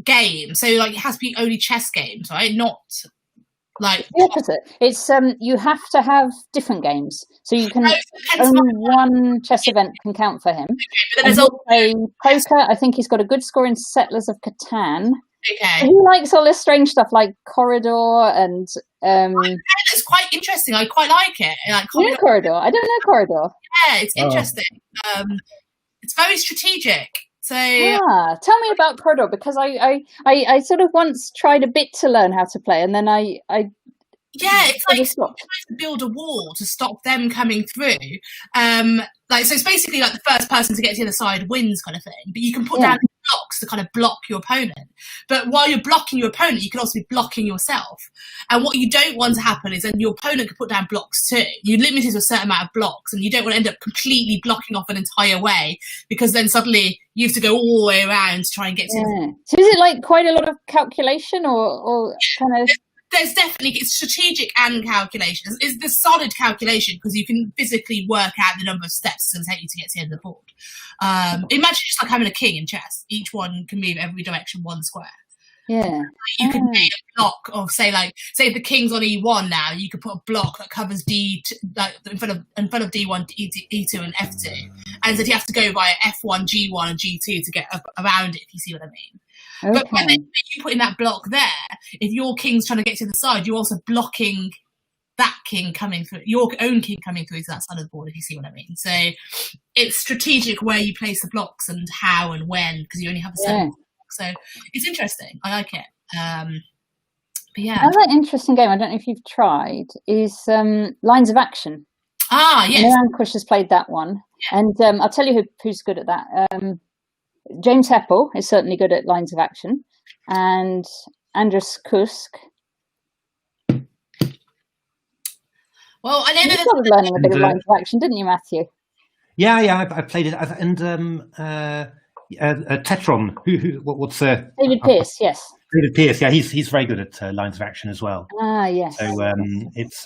game, so like it has to be only chess games, right? Not like the opposite. It's you have to have different games, so you can only one chess event can count for him. But there's also poker. I think he's got a good score in Settlers of Catan. Okay. He likes all this strange stuff like Corridor and. It's quite interesting. I quite like it. Like Corridor. I don't know Corridor. Yeah, it's interesting. It's very strategic. So tell me about Corridor, because I sort of once tried a bit to learn how to play, and then I it's like trying to build a wall to stop them coming through. So it's basically like the first person to get to the other side wins kind of thing. But you can put down blocks to kind of block your opponent. But while you're blocking your opponent, you can also be blocking yourself. And what you don't want to happen is then your opponent can put down blocks too. You're limited to a certain amount of blocks, and you don't want to end up completely blocking off an entire way, because then suddenly you have to go all the way around to try and get to So is it like quite a lot of calculation or kind of... There's definitely, it's strategic and calculation. It's the solid calculation, because you can physically work out the number of steps it's going to take you to get to the end of the board. Imagine just like having a king in chess. Each one can move every direction 1 square. Yeah. You can make a block of, say if the king's on E1 now, you could put a block that covers D, like in front of D1, E2, and F2, and then you have to go via F1, G1, and G2 to get around it. If you see what I mean. Okay. But when you put in that block there, if your king's trying to get to the side, you're also blocking that king coming through, your own king coming through to that side of the board, if you see what I mean. So it's strategic where you place the blocks and how and when, because you only have a certain block. So it's interesting. I like it. But yeah. Another interesting game, I don't know if you've tried, is Lines of Action. Yes. Anchorage has played that one. Yeah. And I'll tell you who's good at that. James Heppel is certainly good at Lines of Action, and Andrus Kusk. Well, I know you started learning a bit of Lines of Action, didn't you, Matthew? Yeah, I played it, and Tetron. What's David Pearce? Yes, David Pearce. Yeah, he's very good at Lines of Action as well. Yes. So it's.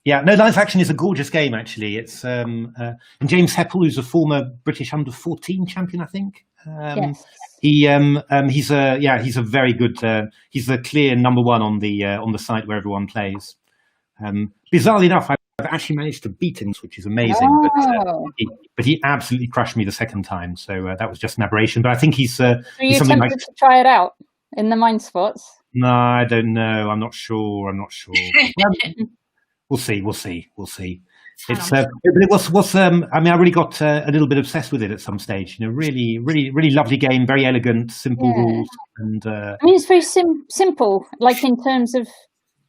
Lines of Action is a gorgeous game, actually. It's and James Heppel, who's a former British under-14 champion, I think. Yes. He's a very good. He's the clear number 1 on the site where everyone plays. Bizarrely enough, I've actually managed to beat him, which is amazing. But he absolutely crushed me the second time, so that was just an aberration. But I think he's. Were you tempted to try it out in the Mind Spots? No, I don't know. I'm not sure. We'll see. It's but it was. I really got a little bit obsessed with it at some stage. Really, really, really lovely game. Very elegant, simple rules, and. It's very simple, like in terms of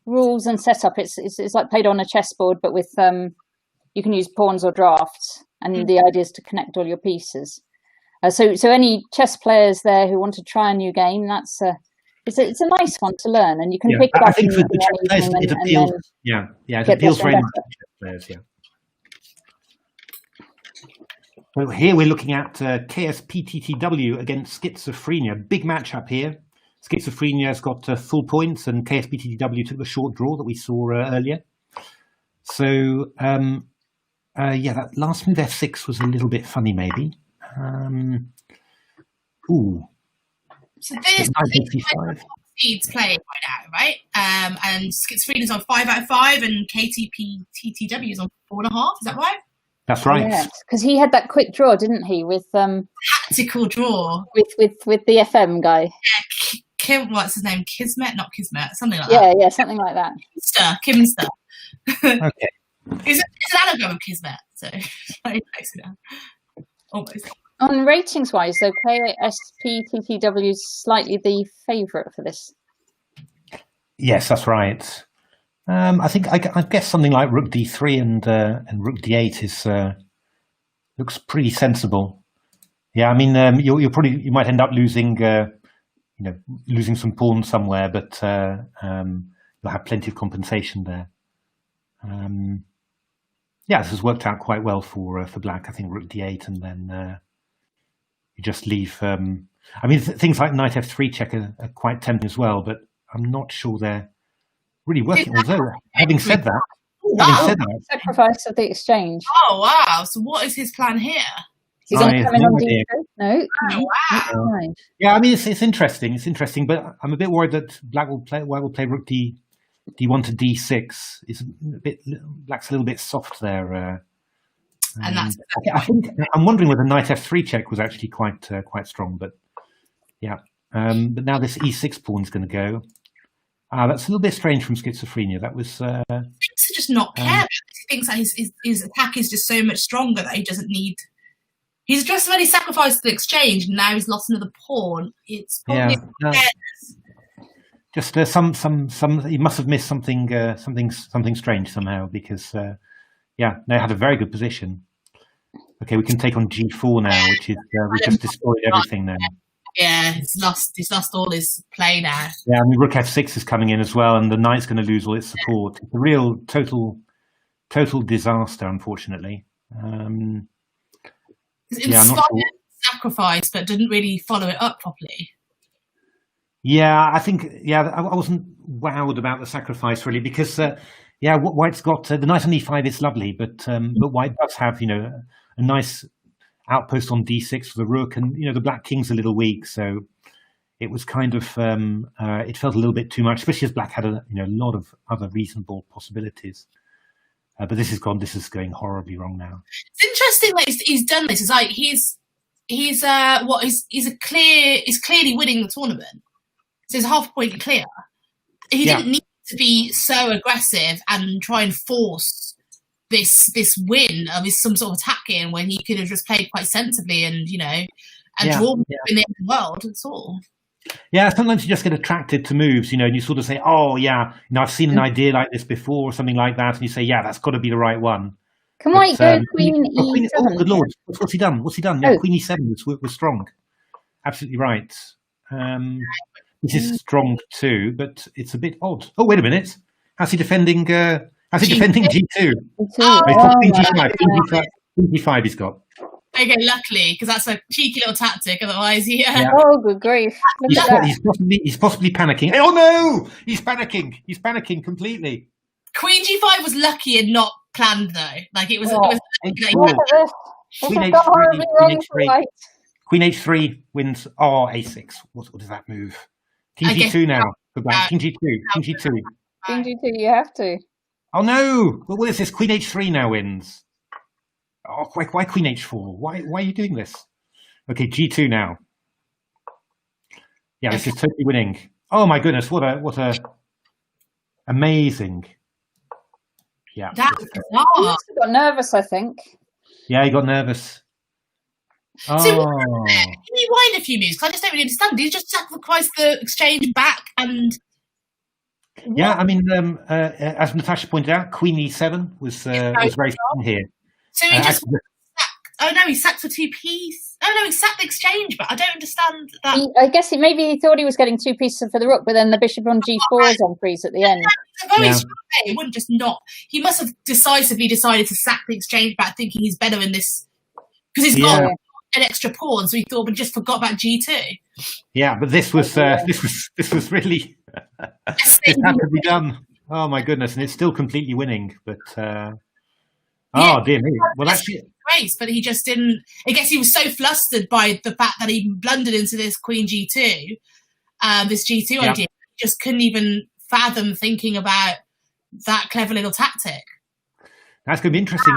rules and setup. It's like played on a chessboard, but with you can use pawns or drafts, and the idea is to connect all your pieces. So any chess players there who want to try a new game, that's. It's a nice one to learn, and you can pick it up. I think for the chess players, it appeals. It appeals very much to chess players. Yeah. Well, here we're looking at KSPTTW against Schizophrenia. Big matchup here. Schizophrenia's got full points, and KSPTTW took the short draw that we saw earlier. So that last move F6 was a little bit funny, maybe. So this seeds playing right now, right? And Schizophrenia's on 5 out of 5, and KTPTTW is on 4.5. Is that right? That's right. Yes, because he had that quick draw, didn't he? With tactical draw with the FM guy. Yeah, what's his name? Kismet, not Kismet, something like that. Yeah, something like that. Kimster. Okay. It's an anagram of Kismet, so almost. On ratings wise, though, KSPTTW is slightly the favourite for this. Yes, that's right. I think I guess something like Rook D3 and Rook D8 is looks pretty sensible. Yeah, I mean, you might end up losing losing some pawns somewhere, but you'll have plenty of compensation there. Yeah, this has worked out quite well for black. I think Rook D8, and then you just leave. I mean, things like Knight F3 check are quite tempting as well, but I'm not sure they're really working. Although, having said that, sacrifice of the exchange. Oh wow! So what is his plan here? He's going to come in on D2? No. Oh, wow. Yeah, I mean it's interesting. It's interesting, but I'm a bit worried that black will play Rook D1 to D6. It's black's a little bit soft there. And that's I think I'm wondering whether Knight F3 check was actually quite strong, but yeah. But now this E6 pawn is going to go. That's a little bit strange from Schizophrenia. That was. He thinks to just not care. About this. He thinks that his attack is just so much stronger that he doesn't need. He's just already sacrificed the exchange, and now he's lost another pawn. It's probably just some. He must have missed something strange somehow, because they had a very good position. Okay, we can take on G4 now, which is we just destroyed everything now. Yeah, he's lost all his play now. Yeah, I mean Rook F6 is coming in as well, and the knight's going to lose all its support. It's a real total disaster, unfortunately. Sacrifice, but didn't really follow it up properly. Yeah, I think I wasn't wowed about the sacrifice really, because what White's got the knight on E5 is lovely, but White does have a nice outpost on D6 for the rook, and the black king's a little weak, so it was kind of it felt a little bit too much, especially as black had a lot of other reasonable possibilities. But this is going horribly wrong now. It's interesting that he's done this. It's like he's clearly winning the tournament. So he's half a point clear. He didn't need to be so aggressive and try and force this win of some sort of attacking, when he could have just played quite sensibly and drawn in the world at all. Yeah, sometimes you just get attracted to moves, and you sort of say, oh, yeah, I've seen an idea like this before or something like that. And you say, yeah, that's got to be the right one. Can White go Queen E7? Oh, good Lord. What's he done? Yeah, Queen E7 was strong. Absolutely right. This is strong too, but it's a bit odd. Oh, wait a minute. How's he defending G2? He's got Queen G5. Queen G5 he's got. Okay, luckily, because that's a cheeky little tactic. Otherwise, Oh, good grief! He's possibly panicking. Oh no! He's panicking completely. Queen G5 was lucky and not planned, though. Like it was. Queen H3 wins. Oh, A6. What does that move? King G2 now for black. King G2. King G2. You have to. Oh no! What is this? Queen H3 now wins. Oh, why Queen H4? Why are you doing this? Okay, G2 now. Yeah, this is totally winning. Oh my goodness, what a amazing. Yeah. That was bizarre. He must have got nervous, I think. Yeah, he got nervous. So did he wind a few moves? Because I just don't really understand. Did he just sacrifice the exchange back and? Yeah, I mean, as Natasha pointed out, Queen E7 was very strong here. So he just sacked. Oh no, he sacked for 2 pieces. Oh no, he sacked the exchange, but I don't understand that. I guess maybe he thought he was getting 2 pieces for the rook, but then the bishop on G4 is on freeze at the end. It's a very strong play. He wouldn't just not. He must have decisively decided to sack the exchange back, thinking he's better in this because he's got an extra pawn. So he thought, but just forgot about G2. Yeah, but this was really this had to be done. Oh my goodness, and it's still completely winning, but. Oh dear me! Well, actually, race, but he just didn't. I guess he was so flustered by the fact that he blundered into this Queen G2, this G2 idea. He just couldn't even fathom thinking about that clever little tactic. That's going to be interesting.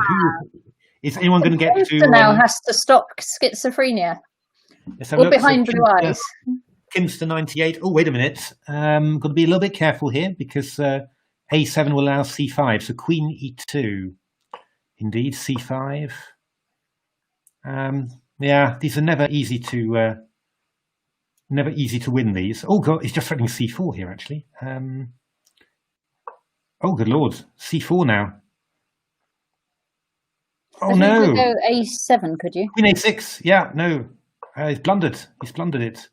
Is anyone going to get to? Now has to stop Schizophrenia. Or behind blue eyes. Kimster 98. Oh, wait a minute. Got to be a little bit careful here, because A7 will allow C5. So Queen E2. Indeed, C5. Yeah, these are never easy to win these. Oh God, he's just threatening C4 here actually. Oh, good lord. C4 now. Oh, I think no. you go A7, could you? Queen A6. Yeah, no. He's blundered. He's blundered it.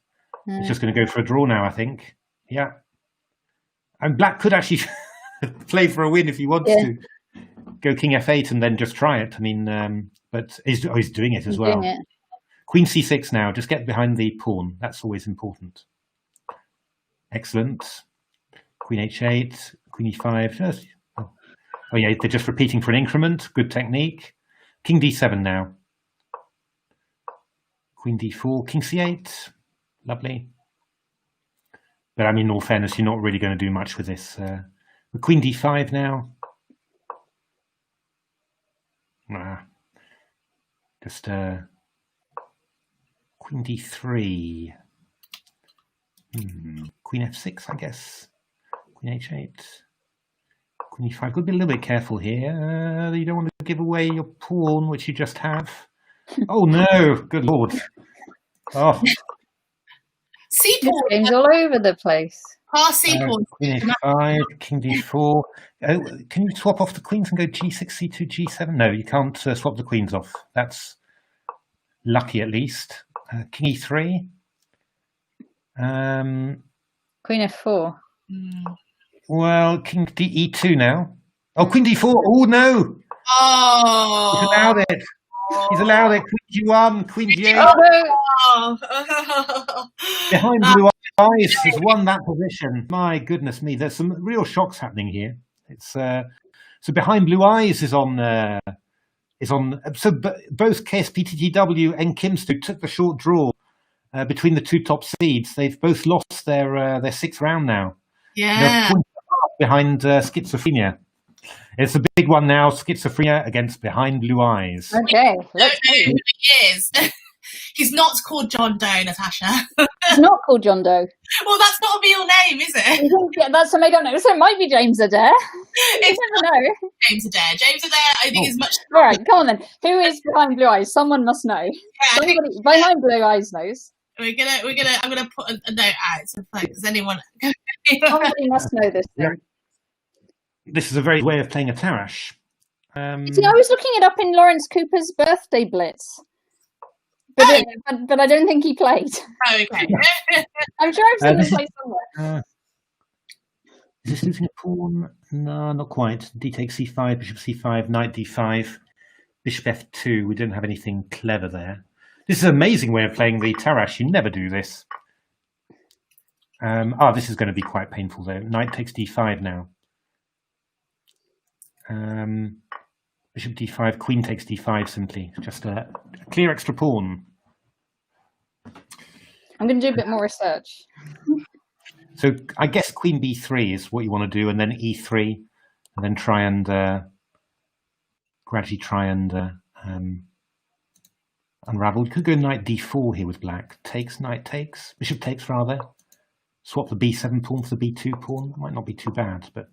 He's Mm. just going to go for a draw now, I think. Yeah. And black could actually play for a win if he wants to. Go King F8 and then just try it. I mean, but he's doing it as well. Doing it. Queen C6 now. Just get behind the pawn. That's always important. Excellent. Queen H8. Queen E5. Oh yeah, they're just repeating for an increment. Good technique. King D7 now. Queen D4. King C8. Lovely. But I mean, in all fairness, you're not really going to do much with this. Queen D5 now. Just Queen D3. Queen F6, I guess. Queen H8. Queen E5. Got to be a little bit careful here. You don't want to give away your pawn, which you just have. Oh no! Good lord! Oh. C-pawn. Game's all over the place. Pass C-pawn. Queen A5, King D4. Oh, can you swap off the queens and go G6, C2, G7? No, you can't swap the queens off. That's lucky, at least. King E3. Queen F4. Well, King E2 now. Oh, Queen D4. Oh no! Oh, He's allowed it. He's allowed it. Queen G1, Queen G8. Oh, oh. Behind blue eyes has won that position. My goodness me, there's some real shocks happening here. It's so behind blue eyes is on. So both KSPTTW and Kimstu took the short draw between the two top seeds. They've both lost their sixth round now. Yeah. Behind Schizophrenia. It's a big one now. Schizophrenia against Behind Blue Eyes. okay. I don't know who he is. He's not called John Doe, Natasha. It's not called John Doe. Well, that's not a real name, is it? Yeah, that's something I don't know. So it might be James Adair. You never know. James Adair. James Adair, I think, is much. All right, come on then. Who is Behind Blue Eyes? Someone must know. Yeah, I think Somebody Behind Blue Eyes knows. I'm gonna put a note out to folks. Does anyone? Somebody must know this thing. This is a very way of playing a Tarash. See, I was looking it up in Lawrence Cooper's birthday blitz, but I don't think he played. Oh, okay. I'm sure I've seen him play somewhere. Is this losing a pawn? No, not quite. D takes C5, Bishop C5, Knight D5, Bishop F2. We don't have anything clever there. This is an amazing way of playing the Tarash. You never do this. This is going to be quite painful though. Knight takes D5 now. Bishop D5, Queen takes D5 simply. Just a clear extra pawn. I'm going to do a bit more research. So I guess Queen B3 is what you want to do, and then E3, and then try and gradually try and unravel. You could go Knight D4 here with black. Takes, Knight takes, Bishop takes rather. Swap the B7 pawn for the B2 pawn. Might not be too bad, but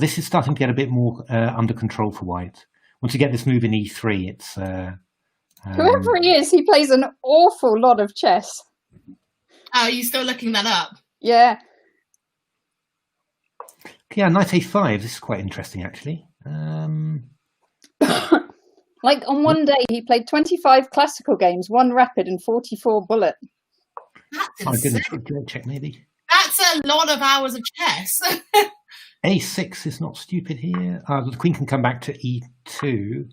this is starting to get a bit more under control for white. Once you get this move in E3, it's... Whoever he is, he plays an awful lot of chess. Oh, are you still looking that up? Yeah. Yeah, Knight A5. This is quite interesting, actually. Like on one day, he played 25 classical games, 1 rapid and 44 bullet. That's insane. Goodness, check maybe. That's a lot of hours of chess. A6 is not stupid here. The queen can come back to E2.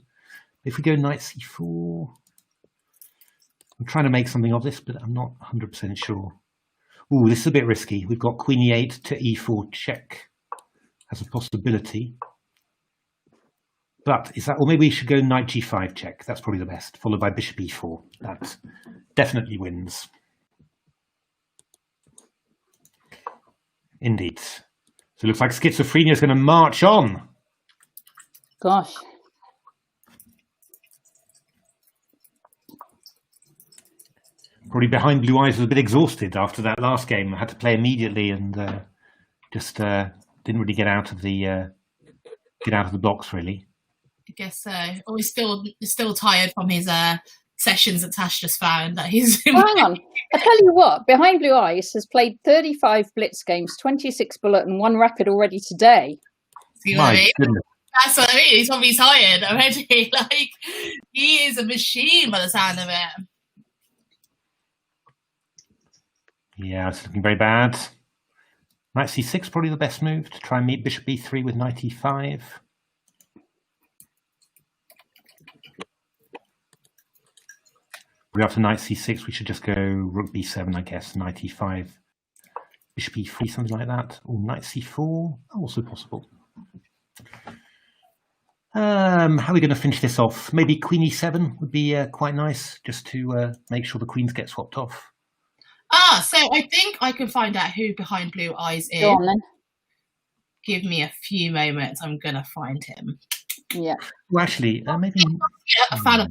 If we go Knight C4, I'm trying to make something of this, but I'm not 100% sure. Ooh, this is a bit risky. We've got Queen E8 to E4 check as a possibility. But is that, or maybe we should go Knight G5 check. That's probably the best, followed by Bishop E4. That definitely wins. Indeed. So it looks like Schizophrenia is going to march on. Gosh. Probably Behind Blue Eyes was a bit exhausted after that last game. I had to play immediately and just didn't really get out of the blocks really. I guess so. Or he's still tired from his sessions that Tash just found that he's. Well, hang on. I tell you what, Behind Blue Eyes has played 35 blitz games, 26 bullet and 1 rapid already today. you know what I mean? Goodness. That's what I mean. He's probably tired already. Like, he is a machine by the sound of it. Yeah, it's looking very bad. Knight c6, probably the best move to try and meet bishop b3 with knight e5. After knight c6, we should just go rook b7, I guess, knight e5, bishop e3, something like that. Or knight c4, also possible. How are we going to finish this off? Maybe queen e7 would be quite nice, just to make sure the queens get swapped off. So I think I can find out who behind blue eyes is. Go on then. Give me a few moments. I'm going to find him. Yeah. Well, actually, maybe... Yeah, a fan of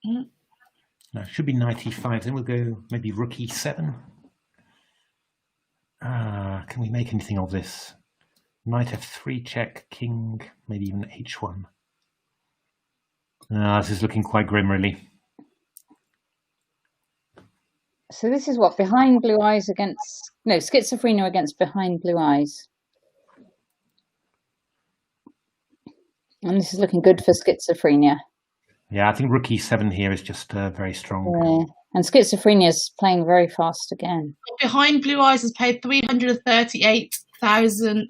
No, it should be knight e5. Then we'll go maybe rook e7. Can we make anything of this? Knight f3 check, king, maybe even h1. This is looking quite grim, really. So this is what, behind blue eyes against... No, schizophrenia against behind blue eyes. And this is looking good for schizophrenia. Yeah, I think rook e7 here is just very strong. Yeah. And schizophrenia is playing very fast again. Behind blue eyes has paid 338,000.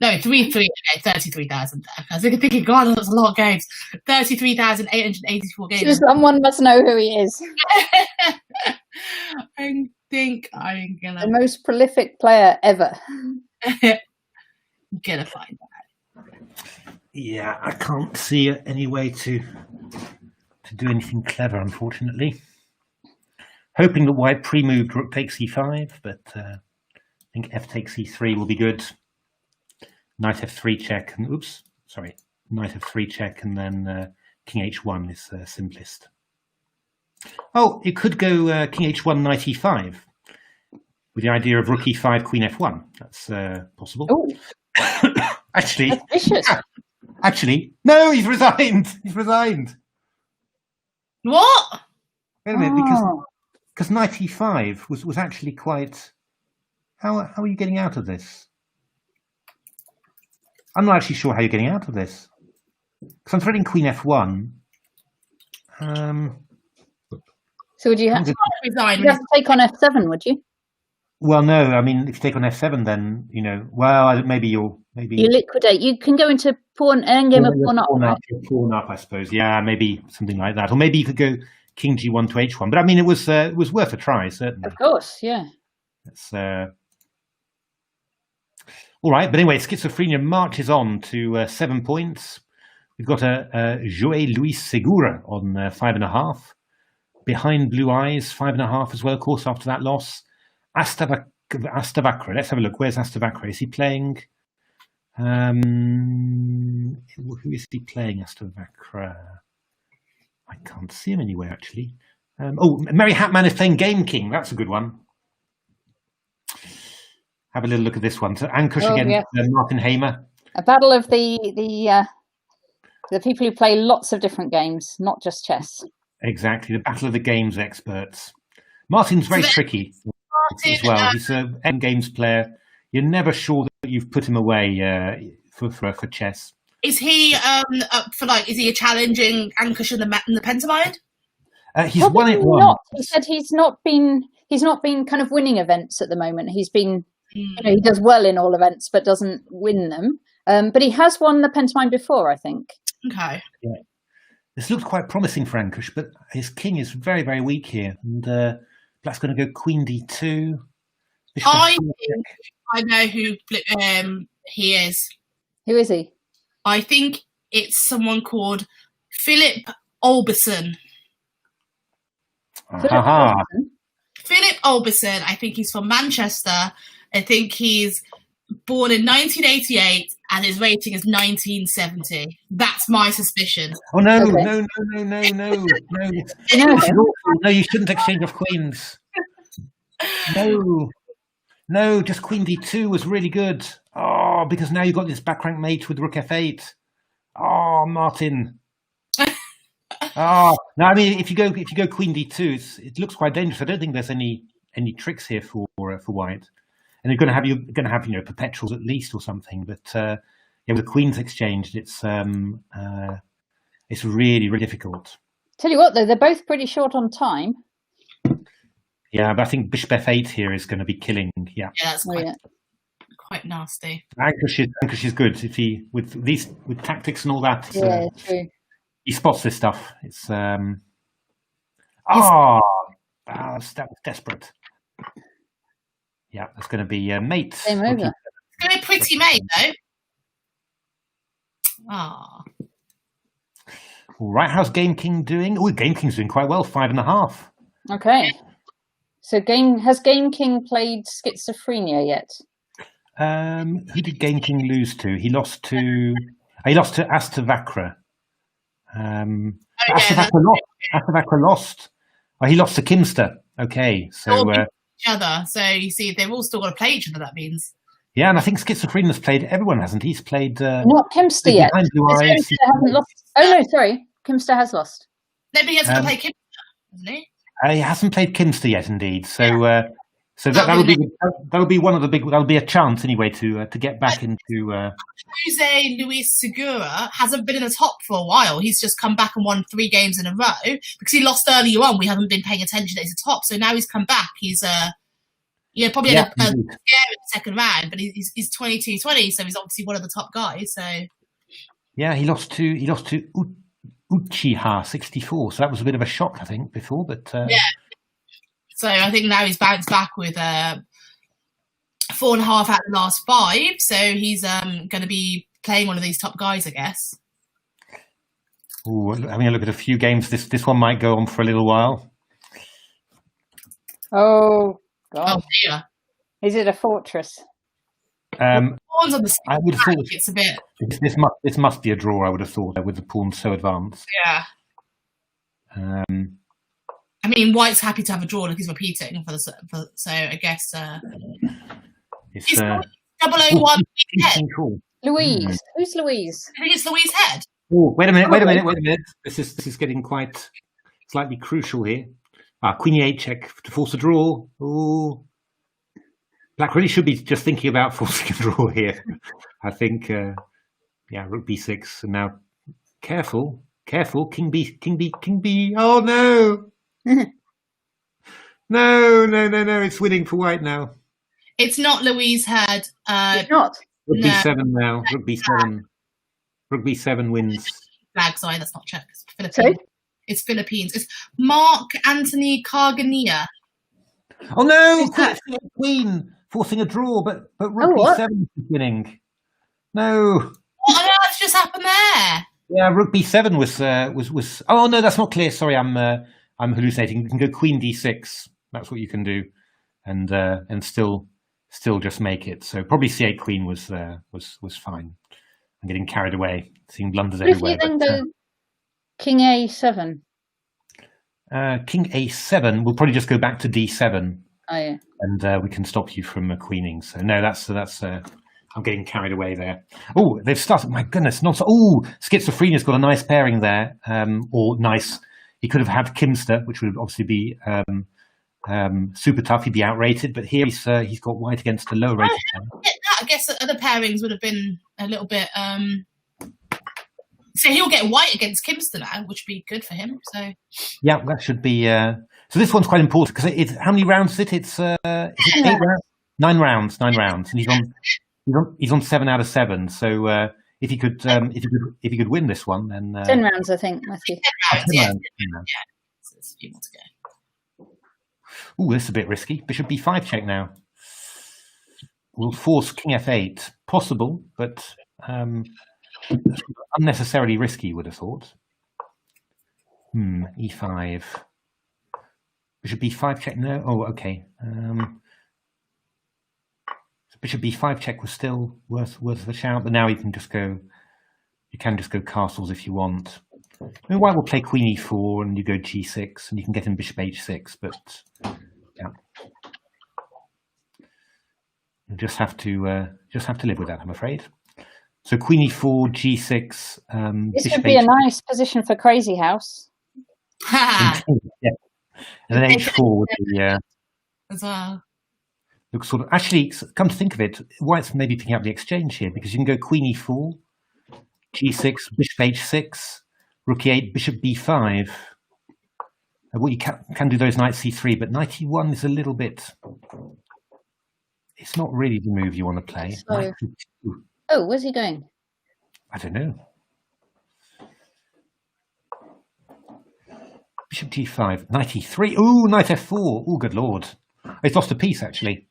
No, 33,000. I was thinking, God, that's a lot of games. 33,884 games. Someone must know who he is. I think I'm gonna The most prolific player ever. gonna find that. Yeah, I can't see any way to do anything clever, unfortunately. Hoping that white pre-moved rook takes e5, but I think f takes e3 will be good. Knight f3 check, and knight f3 check, and then king h1 is simplest. Oh, it could go king h1, knight e5, with the idea of rook e5, queen f1. That's possible. Actually, that's vicious. Actually, no, he's resigned. He's resigned. What? Wait a minute, because knight e5 was actually quite. How are you getting out of this? I'm not actually sure how you're getting out of this. Because I'm threading queen f1. So would you have to take on f7? Would you? Well, no. I mean, if you take on f7, then maybe you liquidate. You can go into pawn endgame of pawn up. Pawn up, I suppose. Yeah, maybe something like that, or maybe you could go king g1 to h1. But I mean, it was worth a try, certainly. Of course, yeah. It's all right. But anyway, schizophrenia marches on to 7 points. We've got a Joé Luis Segura on 5.5. Behind blue eyes, 5.5 as well, of course, after that loss. Astavakra. Let's have a look. Where's Astavakra? Is he playing? Who is he playing, Astavakra? I can't see him anywhere, actually. Mary Hatman is playing Game King. That's a good one. Have a little look at this one. So Ankush against Martin Hamer. A battle of the people who play lots of different games, not just chess. Exactly, the battle of the games experts. Martin's very tricky as well. He's an end games player. You're never sure that you've put him away for chess. Is he up for is he challenging Ankush in the Pentamind? He's won it once. He said he's not been kind of winning events at the moment. He's been he does well in all events but doesn't win them. But he has won the Pentamind before, I think. Okay. Yeah. This looks quite promising for Ankush, but his king is very, very weak here. And Black's going to go queen d2. I know who he is. Who is he? I think it's someone called Philip Olberson. Philip Olberson. I think he's from Manchester. I think he's born in 1988 and his rating is 1970. That's my suspicion. Oh, no, okay. No. No, you shouldn't exchange off queens. No, just queen d2 was really good. Oh, because now you've got this back rank mate with rook f8. Oh, Martin. No, I mean, if you go queen d2, it looks quite dangerous. I don't think there's any tricks here for white. and you're going to have perpetuals at least or something. But with the queens exchanged, it's really, really difficult. Tell you what, though, they're both pretty short on time. Yeah, but I think bishop f8 here is going to be killing. Yeah, that's quite nasty. Ankush is good if he with tactics and all that. True. He spots this stuff. It's that was desperate. Yeah, that's going to be mate. Game over. It's going to be a pretty mate, though. All right, how's Game King doing? Oh, Game King's doing quite well, 5.5. Okay. So has Game King played Schizophrenia yet? Who did Game King lose to? He lost to Astavakra. Astavakra lost. Oh, he lost to Kimster. Okay, so each other. So you see, they've all still got to play each other. That means. Yeah, and I think Schizophrenia's played. Everyone hasn't. He's played. Not Kimster yet. Kimster hasn't lost. Oh no, sorry, Kimster has lost. No, but he has to play Kimster, hasn't he? He hasn't played Kimster yet, indeed. So, that'll be one of the big. That'll be a chance anyway to get back into. Jose Luis Segura hasn't been in the top for a while. He's just come back and won 3 games in a row because he lost earlier on. We haven't been paying attention that he's a top, so now he's come back. He's probably had a scare in the second round, but he's 22-20, so he's obviously one of the top guys. So yeah, he lost to Uchiha 64, so that was a bit of a shock, I think, before. But yeah, so I think now he's bounced back with 4.5 out of the last 5, so he's going to be playing one of these top guys, I guess. Oh, I mean, look at a few games. This one might go on for a little while. Oh God! Oh dear. Is it a fortress? On the I would have thought it's a bit. This must be a draw. I would have thought with the pawns so advanced. Yeah. I mean, White's happy to have a draw. Like he's repeating so I guess. It's 001. Cool. Louise, who's Louise? I think it's Louise Head. Oh, wait a minute. This is getting quite slightly crucial here. Queen e8 check to force a draw. Oh, Black really should be just thinking about forcing a draw here. I think, rook b6, and now careful, king b. Oh no, no! It's winning for White now. It's not Louise Head. It's not. Rook b7 now. Rook b7. Rook b7 wins. Flag, sorry, that's not Czech. It's Philippines. It's Philippines. It's Mark Anthony Cargania. Oh no! Queen forcing a draw, but Rook b7 is winning. No. What on earth just happened there? Yeah, Rook b7 was. Oh no, that's not clear. Sorry, I'm hallucinating. You can go Queen d6. That's what you can do, and still just make it. So probably c8 Queen was fine. I'm getting carried away, seeing blunders everywhere. If you then go King a7. King a7. We'll probably just go back to d7. Oh yeah. And we can stop you from queening. So no, that's. I'm getting carried away there. Oh, they've started. My goodness, Schizophrenia's got a nice pairing there. Or nice. He could have had Kimster, which would obviously be super tough. He'd be outrated. But here he's got White against a low rated. I guess other pairings would have been a little bit. So he'll get White against Kimster now, which would be good for him. So yeah, that should be. So this one's quite important because it's how many rounds is it? It's 8 rounds, 9 rounds, and he's on 7 out of 7. So if he could win this one, then 10 rounds, I think, Matthew. 10 rounds. So there's a few more to go. Oh, this is a bit risky. Bishop b5 check now. Will force King f8. Possible, but unnecessarily risky, you would have thought. E5. Bishop b5 check. No. Oh, okay. So Bishop b5 check was still worth a shout, but now you can just go. You can just go castles if you want. I mean, White will play Queen e4, and you go g6, and you can get in Bishop h6. But yeah, you just have to live with that, I'm afraid. So Queen e4, g6. This would be a nice position for Crazy House. Yeah. And then h4 would be as well. looks sort of, actually, come to think of it, White's maybe picking up the exchange here, because you can go queen e4, g6, bishop h6, rook e8, bishop b5. Well, you can do those knight c3, but knight e1 is a little bit, it's not really the move you want to play. So, oh, where's he going? I don't know. Bishop d5, knight e3. Oh, knight f4. Oh, good lord. He's lost a piece, actually.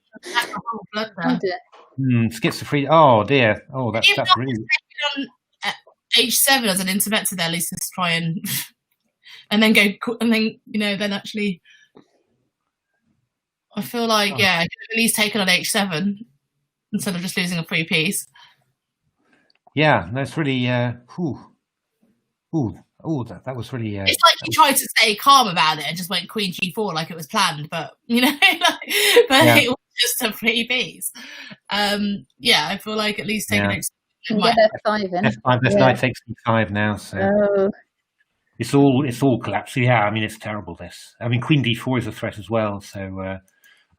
Schizophrenia. Oh, dear. Oh, that's really... On h7 as an intermezzo there, at least let's try and then go, and then, then actually... I feel like, yeah, I could at least taken on h7 instead of just losing a free piece. Yeah, that's really... that was really... it's like he tried to stay calm about it and just went queen g4 like it was planned, but, it was just a free piece. I feel like at least taking h7. F5 in. F5, there's knight takes e5 now, so... It's all collapsed. Yeah, I mean, it's terrible, this. I mean, queen d4 is a threat as well, so...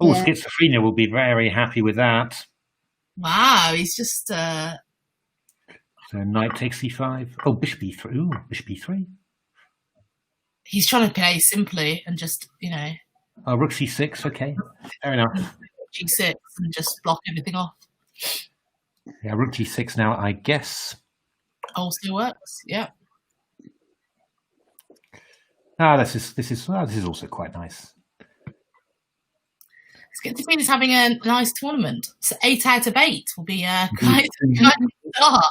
Schizophrenia will be very happy with that. Wow, he's just... So knight takes c5. Oh, bishop e3. Ooh, bishop e3. He's trying to play simply and just, Oh, rook c6. Okay, fair enough. g6 and just block everything off. Yeah, rook g6 now, I guess. Also works. Yeah. This is also quite nice. Schizophrenia is having a nice tournament. So 8 out of 8 will be quite bizarre.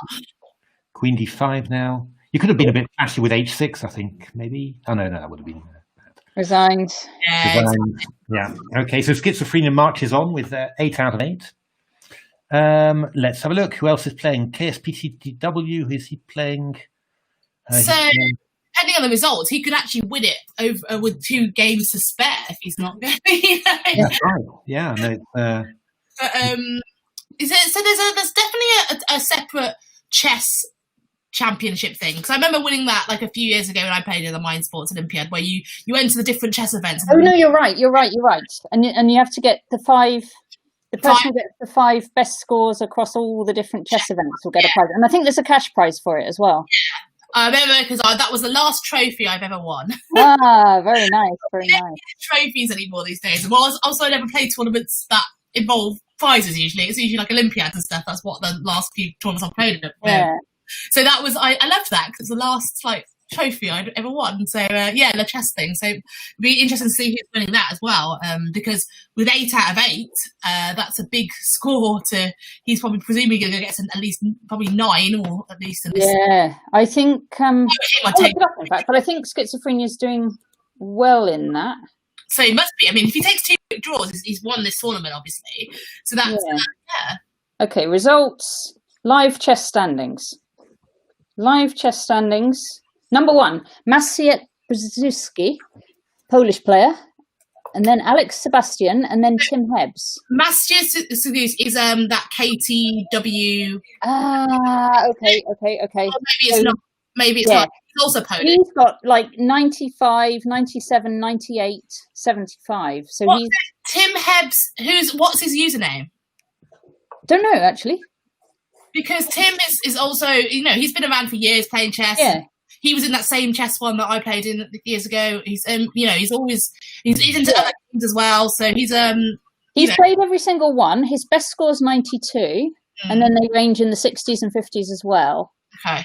Queen d5 now. You could have been a bit flashy with h6, I think, maybe. Oh, no, that would have been... Resigned. Yeah. Okay, so Schizophrenia marches on with 8 out of 8. Let's have a look. Who else is playing? KSPTW, who is he playing? Depending on the results, he could actually win it over with 2 games to spare if he's not going. That's right. Yeah. No, there's definitely a separate chess championship thing, because I remember winning that like a few years ago when I played in the Mind Sports Olympiad, where you enter the different chess events. Oh no, you're right, and you have to get the 5. The person who gets the 5 best scores across all the different chess events will get a prize, and I think there's a cash prize for it as well. Yeah. I remember because that was the last trophy I've ever won. Very nice, very nice. Trophies anymore these days. Well, also I never played tournaments that involve prizes. Usually, it's usually like Olympiads and stuff. That's what the last few tournaments I've played in. Yeah. So that was I loved that because it's the last trophy I'd ever won. So the chess thing. So it'd be interesting to see who's winning that as well. Because with 8 out of 8, that's a big score. He's probably presumably going to get at least probably 9 or at least. In this. Yeah, I think. But I think Schizophrenia is doing well in that. So he must be. I mean, if he takes 2 draws, he's won this tournament, obviously. So that's Okay, results. Live chess standings. Number 1, Maciej Brzezinski, Polish player, and then Alex Sebastian, and then Tim Hebbs. Maciej is that KTW. Okay. Or maybe it's not. Maybe it's not. He's also Polish. He's got 95, 97, 98, 75. So Tim Hebbs. What's his username? Don't know actually. Because Tim is also, he's been around for years playing chess. Yeah. He was in that same chess one that I played in years ago. He's, he's into other games as well. So he's played every single one. His best score is 92, and then they range in the 60s and 50s as well. Okay.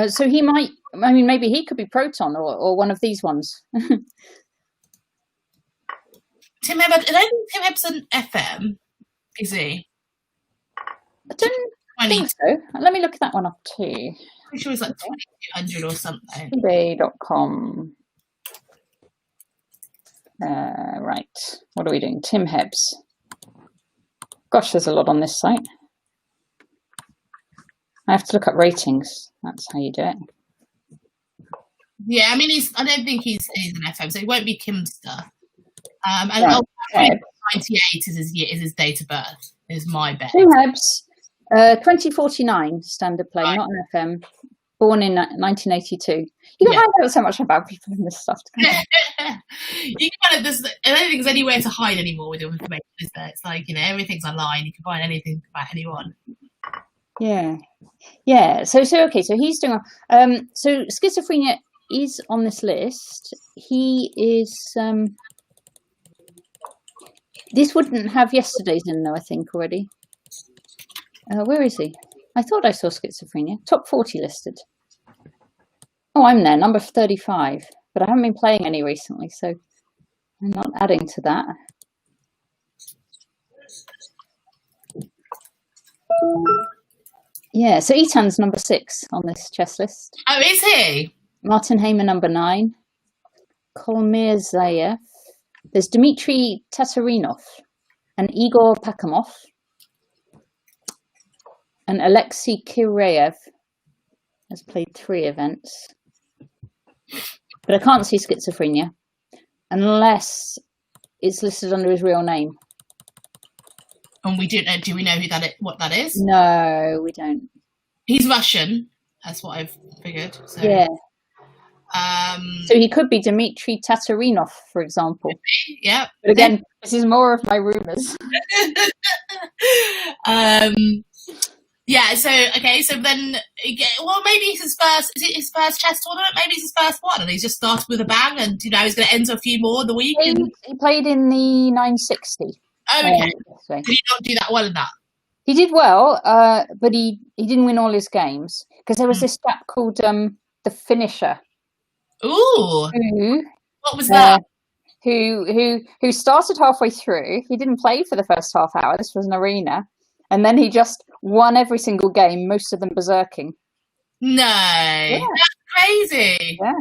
So he might. I mean, maybe he could be Proton or one of these ones. Tim Hebbs. I don't think Tim Hebbs an FM, is he? I don't think so. Let me look that one up too. I'm sure it's like 2200 or something. eBay.com. Right. What are we doing? Tim Hebbs. Gosh, there's a lot on this site. I have to look up ratings. That's how you do it. Yeah, I mean, I don't think he's an FM, so he won't be Kimster. And right. 98 is his date of birth, is my bet. Tim Hebbs, 2049 standard play, not an FM. Born in 1982. You can find out so much about people in this stuff. You can I don't think there's anywhere to hide anymore with your information, is there? It's like, everything's online. You can find anything about anyone. Yeah. So okay. So he's doing. So schizophrenia is on this list. He is. This wouldn't have yesterday's in though, I think already. Where is he? I thought I saw schizophrenia. Top 40 listed. Oh, I'm there, number 35. But I haven't been playing any recently, so I'm not adding to that. Yeah, so Etan's number 6 on this chess list. Oh, is he? Martin Hamer, number 9. Kolmir Zayev. There's Dmitry Tatarinov and Igor Pakamov and Alexei Kireyev has played 3 events. But I can't see schizophrenia unless it's listed under his real name. And we don't know. Do we know what that is? No, we don't. He's Russian. That's what I've figured. So. Yeah. So he could be Dmitry Tatarinov, for example. Yeah. But again, this is more of my rumours. Yeah. So okay. So then, well, maybe it's his first. Is it his first chess tournament? Maybe it's his first one, and he's just started with a bang, and he's going to enter a few more in the week. He played in the 960. Oh, okay. Did he not do that well in that? He did well, but he didn't win all his games because there was this chap called the Finisher. Ooh. What was that? Who started halfway through. He didn't play for the first half hour. This was an arena. And then he just won every single game, most of them berserking. No. Yeah. That's crazy. Yeah.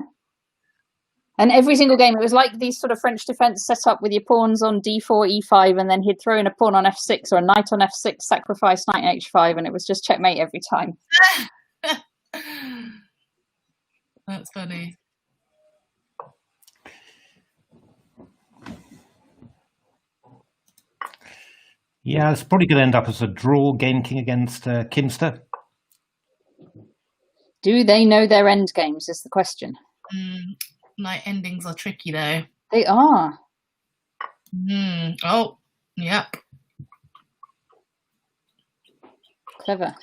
And every single game, it was like these sort of French defense set up with your pawns on d4, e5, and then he'd throw in a pawn on f6 or a knight on f6, sacrifice knight on h5, and it was just checkmate every time. That's funny. Yeah, it's probably going to end up as a draw, Game King against Kimster. Do they know their end games is the question. Night endings are tricky, though. They are. Oh, yep. Clever.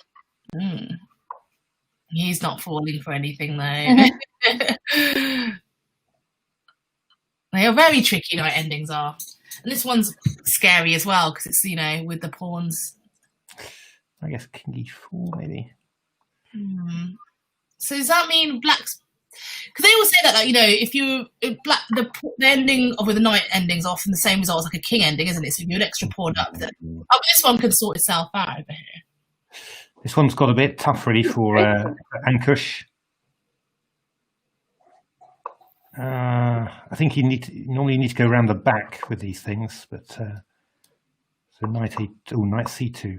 He's not falling for anything, though. They are very tricky, night endings are. And this one's scary as well, because it's, with the pawns. I guess King e4, maybe. So does that mean black's... Because they always say that, if the ending with the knight ending is often the same result as like a king ending, isn't it? So if you're an extra pawn up, then this one can sort itself out over here. This one's got a bit tough, really, for Ankush. I think you normally need to go around the back with these things, but so knight a, knight c2.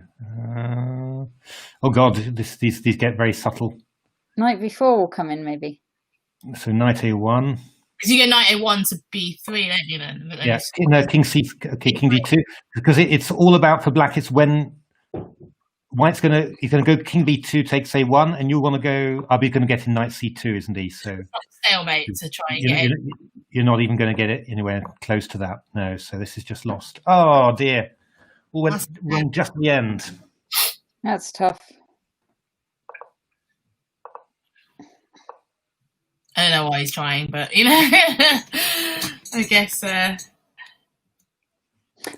Oh God, these get very subtle. Knight v4 will come in, maybe. So knight a1. Because you go knight a1 to b3, don't you? Then Yes, king c, king d2, because it's all about for black. It's when white's he's gonna go king b2 takes a1, and you want to go. I'll be going to get in knight c2, isn't he? So stalemate to try and get it. You're not even going to get it anywhere close to that. No, so this is just lost. Oh dear, all went wrong just at the end. That's tough. I don't know why he's trying, but I guess. But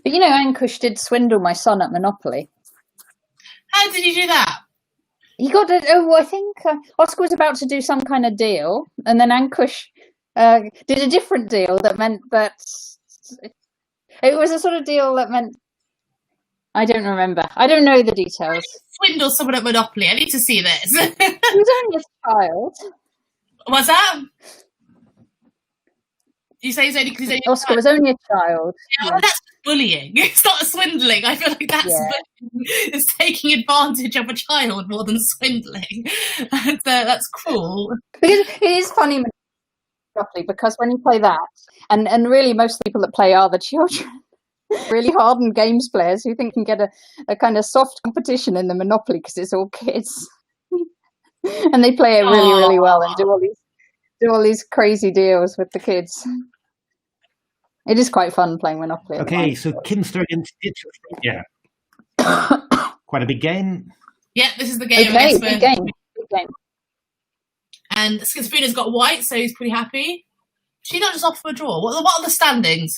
Ankush did swindle my son at Monopoly. How did you do that? He got I think Oscar was about to do some kind of deal, and then Ankush did a different deal that meant that it was a sort of deal that meant I don't remember. I don't know the details. Swindle someone at Monopoly. I need to see this. He was only a child. What's that? You say Oscar was only a child. Yeah, well, that's bullying. It's not swindling. I feel like that's it's taking advantage of a child more than swindling. That's cruel. Because it is funny, Monopoly, because when you play that, and really most people that play are the children, really hardened games players who think you can get a kind of soft competition in the Monopoly because it's all kids. And they play it really, really well and do all these crazy deals with the kids. It is quite fun playing Monopoly. Okay, so Kinster against Schizophrenia. Quite a big game. Yeah, this is the game. Okay, big game. And Schizophrenia's got white, so he's pretty happy. She not just off for a draw. What are the standings?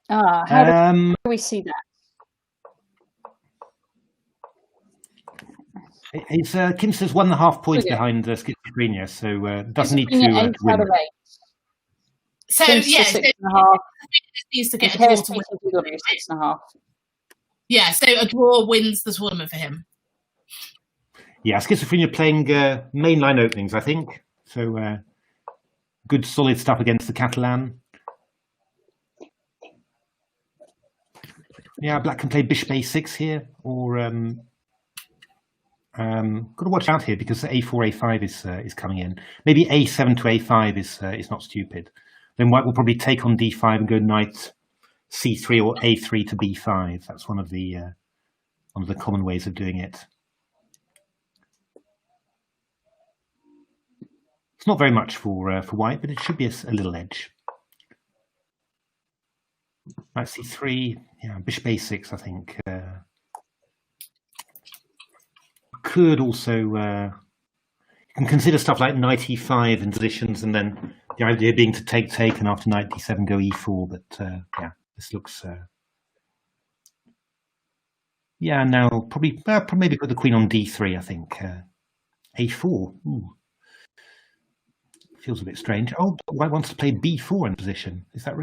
How do we see that? It's Kinster's 1.5 points behind Schizophrenia, so doesn't need to win. So Kinster, yeah, 6.5. Needs to get a draw to win. 6.5. Yeah, so a draw wins the tournament for him. Yeah, Schizophrenia playing mainline openings, I think. So good solid stuff against the Catalan. Yeah, Black can play Bishop A6 here, or got to watch out here because A4, A5 is coming in. Maybe A7 to A5 is not stupid. Then White will probably take on D5 and go Knight C3 or A3 to B5. That's one of the common ways of doing it. It's not very much for White, but it should be a little edge. Knight C3, yeah, Bishop A6. I think could also you can consider stuff like Knight E5 in positions, and then the idea being to take, and after Knight D7 go E4. But yeah, this looks yeah. Now probably maybe put the queen on D3. I think A4. Ooh. Feels a bit strange. Oh, White wants to play B4 in position. Is that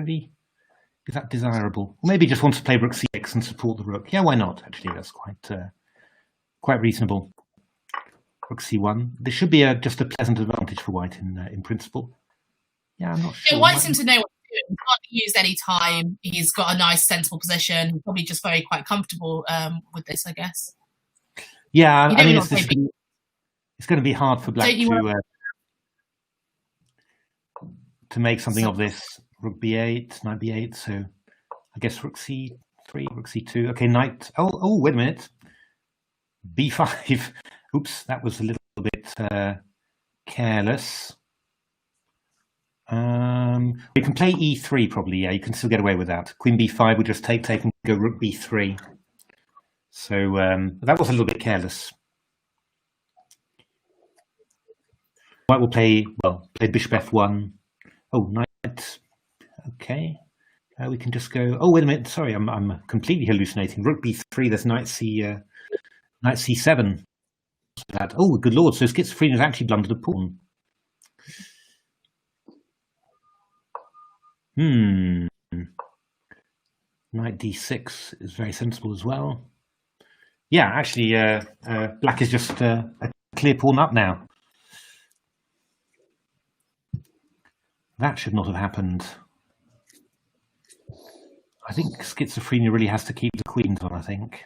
desirable? Or maybe just wants to play Rook C6 and support the Rook. Yeah, why not? Actually, that's quite reasonable. Rook C1. This should be just a pleasant advantage for White in principle. Yeah, I'm not sure. Yeah, White seems to know what to do. He can't be used any time. He's got a nice, sensible position. He's probably just quite comfortable with this, I guess. Yeah, I mean, it's going to be hard for Black to make something of this. Rook B8, Knight B8. So I guess Rook C3, Rook C2. Okay, Knight. Oh, wait a minute. B5. Oops, that was a little bit careless. We can play E3 probably. Yeah, you can still get away with that. Queen B5 would just take and go Rook B3. So that was a little bit careless. White will play Bishop F1. Oh, Knight. Okay. We can just go. Oh, wait a minute. Sorry, I'm completely hallucinating. Rook B3. There's Knight C7. That. Oh, good lord! So Schizophrenia has actually blundered a pawn. Knight D6 is very sensible as well. Yeah, actually, Black is just a clear pawn up now. That should not have happened. I think Schizophrenia really has to keep the queens on, I think.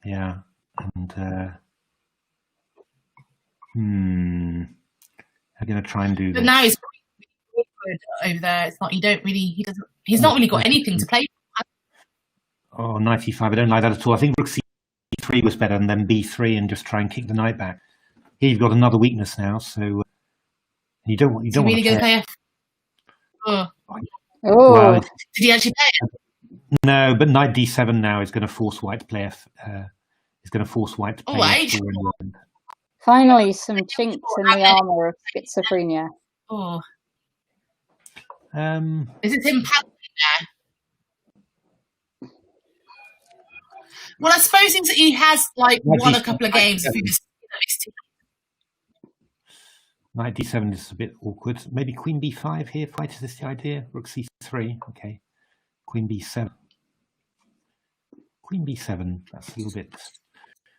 Yeah, and I'm going to try and do this. But now he's awkward over there. It's not. He's not really got anything to play. Oh, Knight E5. I don't like that at all. I think Rook C3 was better, and then B3, and just try and kick the knight back. Here you've got another weakness now, so you don't want to play F. Oh. Well, did he actually play it? No, but Knight D7 now is going to force White to play F. Is going to force White to play F4. Finally, some chinks in the armor of Schizophrenia. Oh. Is it him paddling there? Well, I suppose he has won a couple of games. Knight D7 is a bit awkward. Maybe Queen B5 here. Fight, is this the idea? Rook C3. Okay. Queen B7. Queen B7. That's a little bit.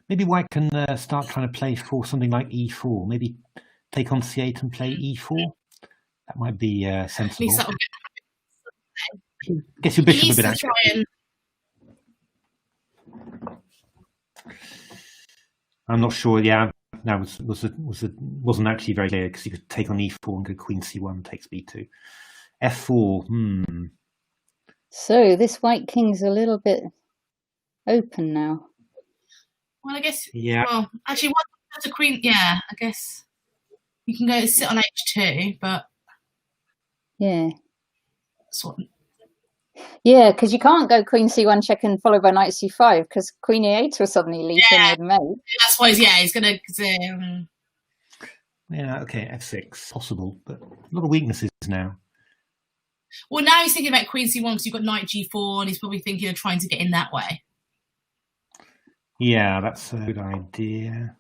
Maybe White can start trying to play for something like E4. Maybe take on C8 and play E4. That might be sensible. Guess your bishop a bit actually. I'm not sure. Yeah, that wasn't actually very clear because you could take on E4 and go Queen C1 takes B2. F4. So this White King's a little bit open now. Well, I guess. Yeah. Well, actually, what the Queen? Yeah, I guess you can go sit on H2, but yeah. Yeah, because you can't go Queen C1 check and followed by Knight C5 because Queen E8 will suddenly leap in with mate. That's why he's going to. Yeah, okay, F6 possible, but a lot of weaknesses now. Well, now he's thinking about Queen C1 because you've got Knight G4, and he's probably thinking of trying to get in that way. Yeah, that's a good idea.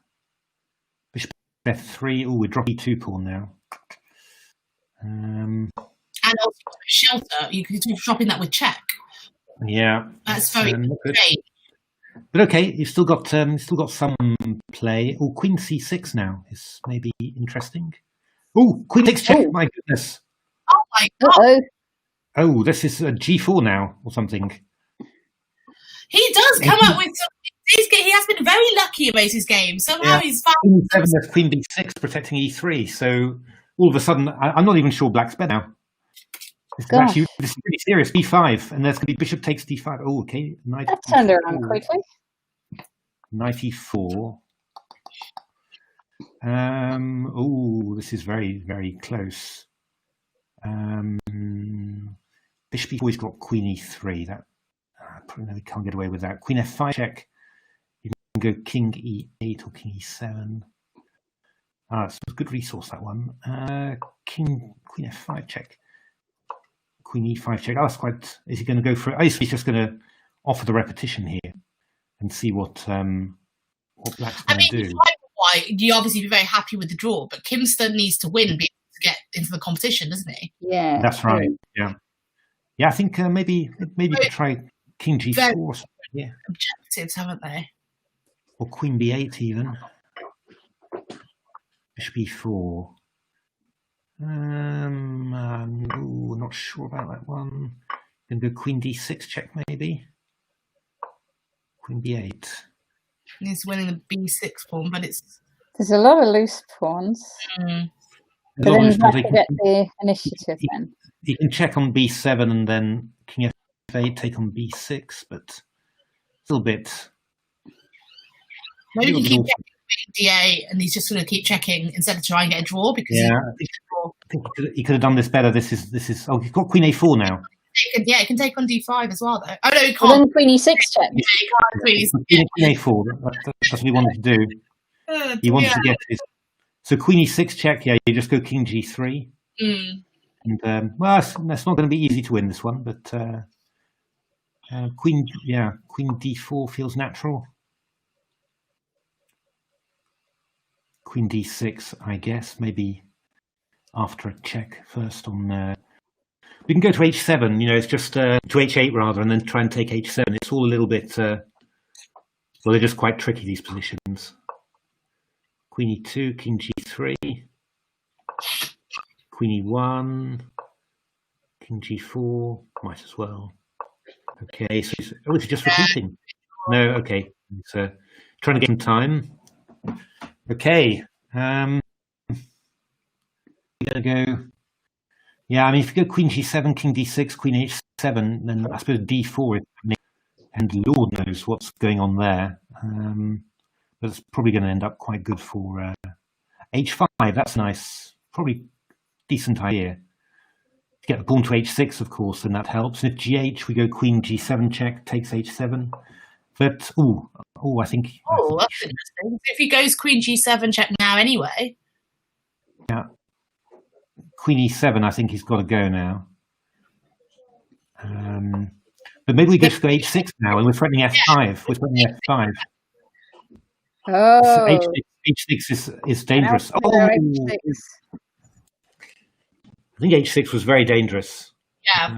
Bishop F3. Oh, we're dropping E2 pawn now. And also shelter. You could do dropping that with check. Yeah, that's very great. But okay, you've still got some play. Oh, Queen C6 now is maybe interesting. Oh, Queen takes check. My goodness. Oh my god. Oh, this is a G4 now or something. He does come up with some. He has been very lucky about his game. Somehow he's found Queen 7 has Queen B6 protecting E3. So all of a sudden, I'm not even sure black's better now. This is really serious. B5, and there's going to be Bishop takes D5. Oh, okay. Knight. That turned around quickly. Knight E4. Oh, this is very, very close. Bishop E4, he's got Queen E3. That probably we can't get away with that. Queen F5 check. You can go King E8 or King E7. It's a good resource, that one. Queen F5 check. Queen E5 check. That's quite. Is he going to go for it? Oh, he's just going to offer the repetition here and see what black's going to do. You obviously be very happy with the draw, but Kimster needs to win to get into the competition, doesn't he? Yeah, that's right. Yeah. I think maybe to try King G4 or something. Yeah. Objectives, haven't they? Or Queen B8 even. Bishop E4. Not sure about that one. Then go Queen D6 check maybe. Queen B8. He's winning the B6 pawn, but there's a lot of loose pawns. But then you have to get the initiative then. He can check on B7 and then King F8 take on B6, but still a bit. Maybe he can keep checking D8 and he's just going to keep checking instead of trying to get a draw because I think he could have done this better. This is. Oh, he's got Queen A4 now. He can take on D5 as well, though. Oh no, he can't. Well, then Queen E6 check. Yeah, he can't. Queen A4. That's what he wanted to do. He wanted to get his. So Queen E6 check. Yeah, you just go King G3. And well, that's not going to be easy to win this one, but Queen D4 feels natural. Queen D6, I guess, maybe after a check first on. We can go to H7. It's just to H8 rather, and then try and take H7. It's all a little bit. Well, they're just quite tricky, these positions. Queen E2, King G3, Queen E1, King G4. Might as well. Okay, so it's just repeating. No, okay. It's trying to get some time. Okay. We're gonna go. Yeah, I mean, if you go Queen G7, King D6, Queen H7, then I suppose D4 is happening, and Lord knows what's going on there. But it's probably going to end up quite good for H5. That's nice. Probably decent idea. To get the pawn to H6, of course, then that helps. And if GH, we go Queen G7 check, takes H7. But I think. Oh, that's interesting. If he goes Queen G7 check now, anyway. Yeah. Queen E7, I think he's got to go now. But maybe we just go H6 now, and we're threatening F5. We're threatening F5. Oh. So H6 is dangerous. H6. I think H6 was very dangerous. Yeah.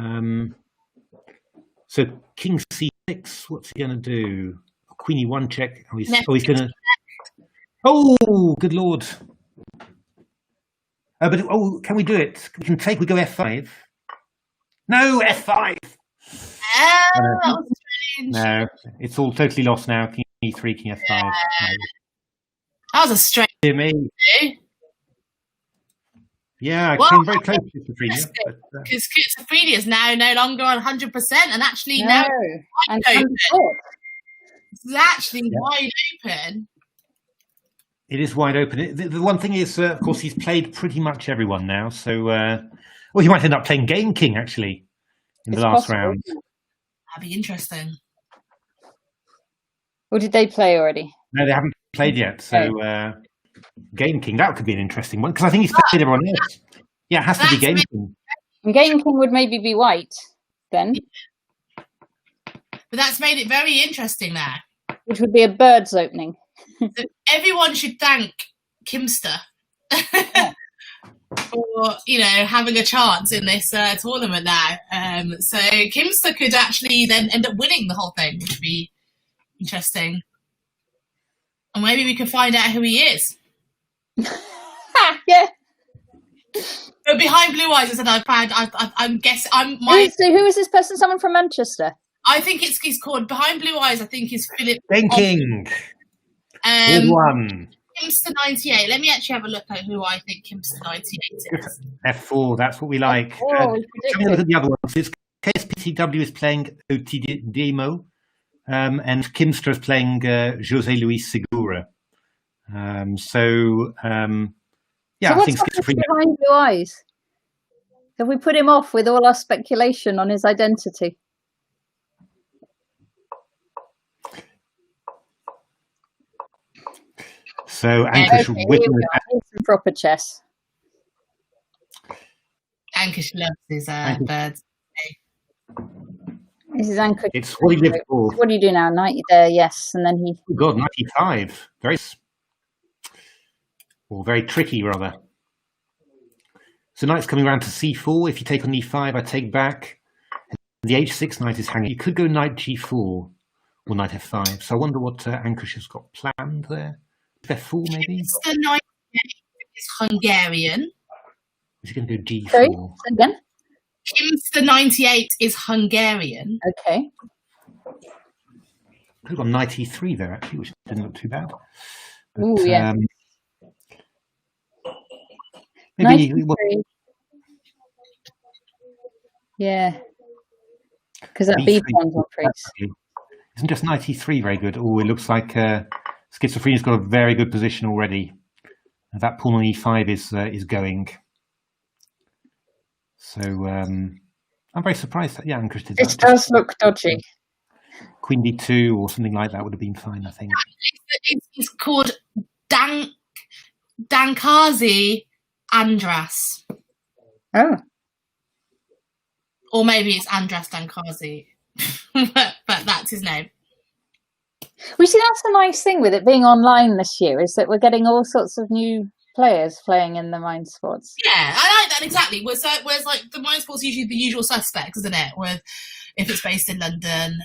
So King C6, what's he going to do? Queen E1 check. He's going to. Oh, good lord. But can we do it? We can take. We go F5. No, F5. Oh, that was strange. No, it's all totally lost now. King E3, King F5. Yeah. No. That was a strange. Dear me. Yeah, I came very close to schizophrenia. Because schizophrenia is now no longer 100%, and actually now it's wide open. It's actually wide open. It is wide open. The one thing is, of course, he's played pretty much everyone now. So, he might end up playing Game King, actually. in the last round. That'd be interesting. Or did they play already? No, they haven't played yet. So Game King, that could be an interesting one, because I think he's played everyone else. Yeah, it has to be Game King. And Game King would maybe be white then. But that's made it very interesting now. Which would be a Birds opening. So everyone should thank Kimster for, having a chance in this tournament now. So Kimster could actually then end up winning the whole thing, which would be interesting. And maybe we can find out who he is. Yeah. But behind blue eyes, as I found, I'm guessing who is this person? Someone from Manchester? I think he's called Behind Blue Eyes. I think is Philip. King. Good one. Kimster 98. Let me actually have a look at who I think Kimster 98 is. F4. That's what we like. Have a look at the other ones. It's KSPTW is playing Otidemo, and Kimster is playing José Luis Segura. So I think Behind Blue Eyes. Have we put him off with all our speculation on his identity? So Ankush will some proper chess. Ankush loves his birds. This is Ankush. It's what he lived for. What do you do now? 90 there, yes, and then he. Oh God, 95. Very tricky rather. So knight's coming around to c4. If you take on e5, I take back. And the h6 knight is hanging. You could go knight g4 or knight f5. So I wonder what Ankush has got planned there. F4 maybe? The knight is Hungarian. Is he going to go g4? Sorry, again? Kimster 98 is Hungarian. Okay. Could have gone knight e3 there actually, which didn't look too bad. Oh yeah. Maybe yeah, because that b pawn's on freeze. Isn't just knight e3 very good? Oh, it looks like Schizophrenia's got a very good position already. And that pawn on e5 is going. So I'm very surprised that Ankush did that. It does look dodgy. Queen d2 or something like that would have been fine, I think. It's called Dankazi Andras. Oh. Or maybe it's Andras Dankazi. but that's his name. We see that's the nice thing with it being online this year, is that we're getting all sorts of new players playing in the Mind Sports. Yeah, I like that exactly. Whereas like the Mind Sports usually the usual suspects, isn't it? With if it's based in London,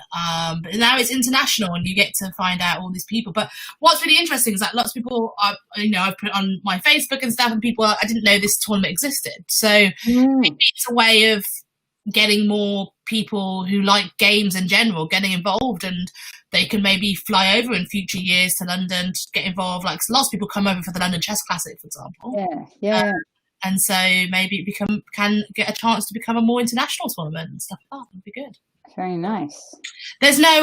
but now it's international and you get to find out all these people. But what's really interesting is that lots of people, I've put on my Facebook and stuff, and people I didn't know this tournament existed. So maybe it's a way of getting more people who like games in general getting involved, and they can maybe fly over in future years to London to get involved. Like lots of people come over for the London Chess Classic, for example. Yeah. And so maybe it can get a chance to become a more international tournament and stuff like that. Would be good. Very nice. There's no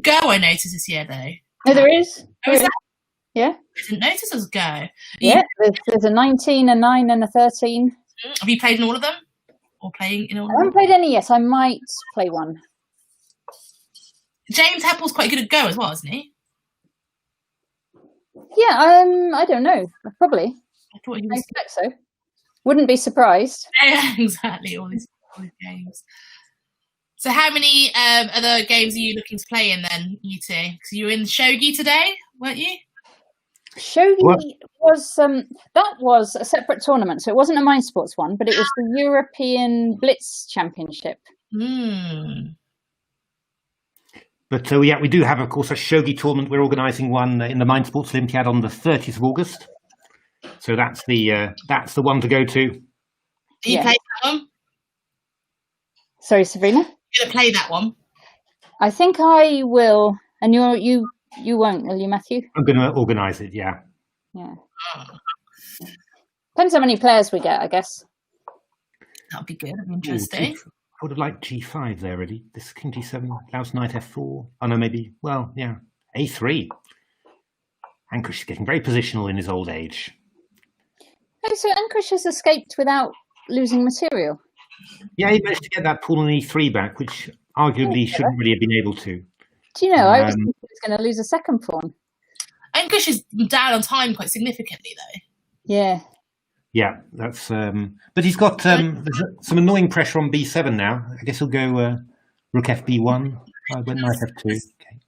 Go I noticed this year though. No, there is. Yeah. I didn't notice there's Go. Yeah, there's a 19, a 9 and a 13. Have you played in all of them? Or playing in all of them? I haven't played any yet. I might play one. James Heppel's quite good at Go as well, isn't he? Yeah, I don't know. Probably. I expect so. Wouldn't be surprised. Yeah, exactly. All these games. So how many other games are you looking to play in then, you two? Because you were in Shogi today, weren't you? Shogi was a separate tournament, so it wasn't a Mind Sports one, but it was the European Blitz Championship. But we do have, of course, a Shogi tournament. We're organising one in the Mind Sports Olympiad on the 30th of August. So that's the one to go to. Are you playing that one? Sorry, Sabrina? You're going to play that one? I think I will. And you won't, will you, Matthew? I'm going to organise it, yeah. Yeah. Depends how many players we get, I guess. That'll be good. That'll be interesting. I would have liked g5 there, really. This king g7 allows knight f4. Oh, no, maybe, well, yeah, a3. Ankush is getting very positional in his old age. Oh, so Ankush has escaped without losing material? Yeah, he managed to get that pawn on e3 back, which arguably shouldn't really have been able to. Do you know, I was thinking he was going to lose a second pawn. And Gush is down on time quite significantly, though. Yeah. Yeah, that's. But he's got there's some annoying pressure on b7 now. I guess he'll go rook fb1. I went knight f2. Okay.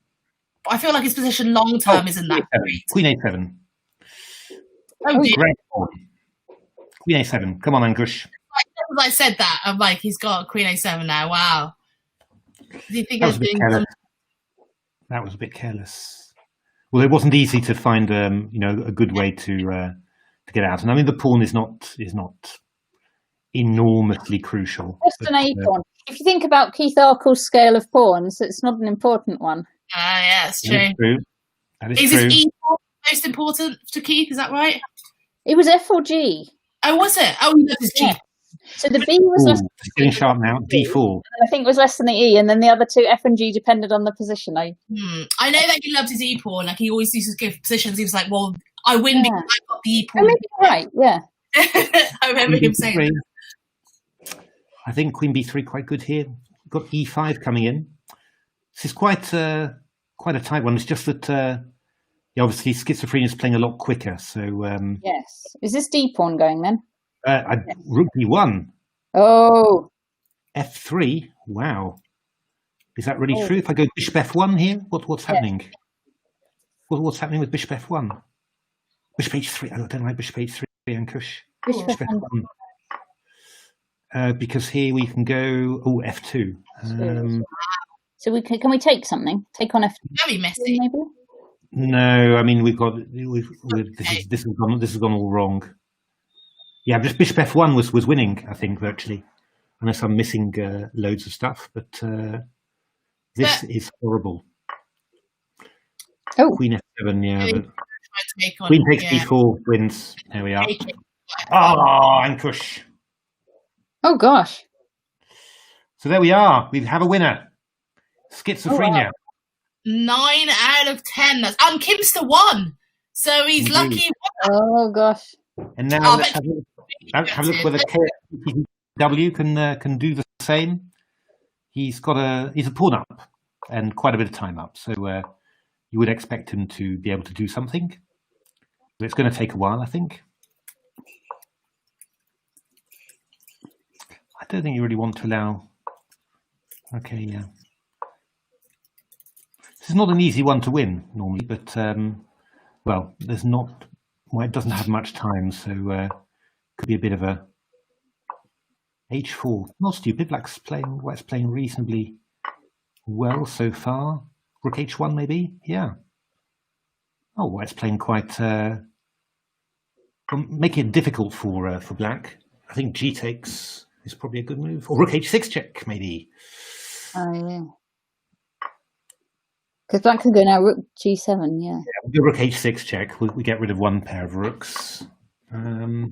I feel like his position long term isn't that great. Queen a7. Oh, dear. Great pawn. Queen a7. Come on, Angush. As I said that, I'm like, he's got Queen a7 now. Wow. Do you think That was a bit careless. That was a bit careless. Well, it wasn't easy to find, a good way to get out. And I mean, the pawn is not enormously crucial. Just an A pawn. If you think about Keith Arkell's scale of pawns, it's not an important one. Yeah, that's true. That is Is true. this E most important to Keith? Is that right? It was F or G. Oh, was it? Oh, he loves his G. Yeah. So the B was less. It's getting sharp now. D4. I think it was less than the E, and then the other two F and G depended on the position. I know that he loves his E pawn. Like he always used to give positions. He was like, "Well, I win because I got the E pawn." Oh, maybe you're right. Yeah. I remember him saying that. I think Queen b3 quite good here. Got e5 coming in. This is quite a tight one. It's just that obviously Schizophrenia is playing a lot quicker. So yes. Is this D pawn going then? Rook b1. Oh. F3. Wow. Is that really true? If I go bishop f1 here, what's happening? What's happening with bishop f1? Bishop h3. Oh, I don't like bishop h3, Ankush. Bishop f1. Because here we can go f2. So can we take something? Take on f2. Very messy. Maybe? No, I mean this has gone all wrong. Yeah, just bishop f1 was winning, I think, virtually, unless I'm missing loads of stuff. But this is horrible. Oh, Queen f7, yeah. But Queen takes d4 wins. There we are. Oh, Ankush. Oh gosh. So there we are. We have a winner. Schizophrenia. 9 out of 10. That's Kimster won. So he's lucky. Oh gosh. And now let's have a look whether KW can do the same. He's a pawn up and quite a bit of time up, so you would expect him to be able to do something. But it's going to take a while, I think. I don't think you really want to allow. Okay, yeah. This is not an easy one to win normally, but well, there's not. Well, it doesn't have much time, so could be a bit of a h4. Not stupid. White's playing reasonably well so far. Rook h1 maybe. Yeah. Oh, White's playing quite. Making it difficult for Black. I think g takes is probably a good move, or rook h6 check maybe. Oh yeah. Because Black can go now rook g7, yeah. We'll do rook h6 check. We get rid of one pair of rooks. How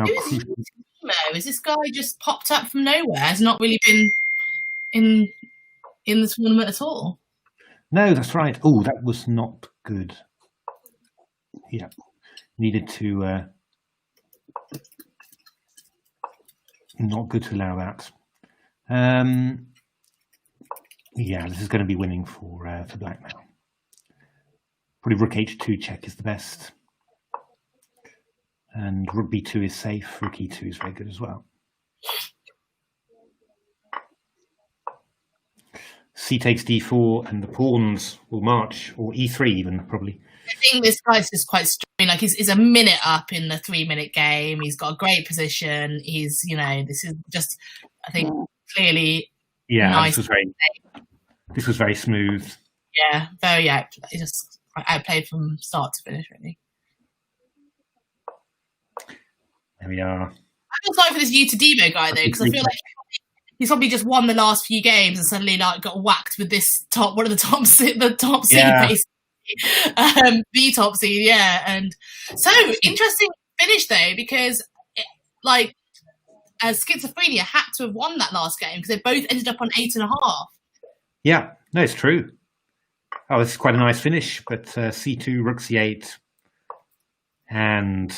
crucial. Is this guy just popped up from nowhere? Has not really been in the tournament at all? No, that's right. Oh, that was not good. Yeah, needed to. Not good to allow that. Yeah, this is going to be winning for Black now. Probably rook h2 check is the best. And rook b2 is safe. Rook e2 is very good as well. C takes d4 and the pawns will march, or e3 even, probably. I think this guy's just quite strange. Like he's a minute up in the 3-minute game. He's got a great position. He's, this is just, I think, clearly nice. This was very smooth. Yeah, very just outplayed from start to finish, really. There we are. I feel sorry for this Debo guy though, because I feel like he's probably just won the last few games and suddenly got whacked with this one of the top seed, basically. The top seed, yeah. And so interesting finish though, because Schizophrenia had to have won that last game because they both ended up on 8.5. Yeah, no, it's true. Oh, this is quite a nice finish, but c2, rook c8, and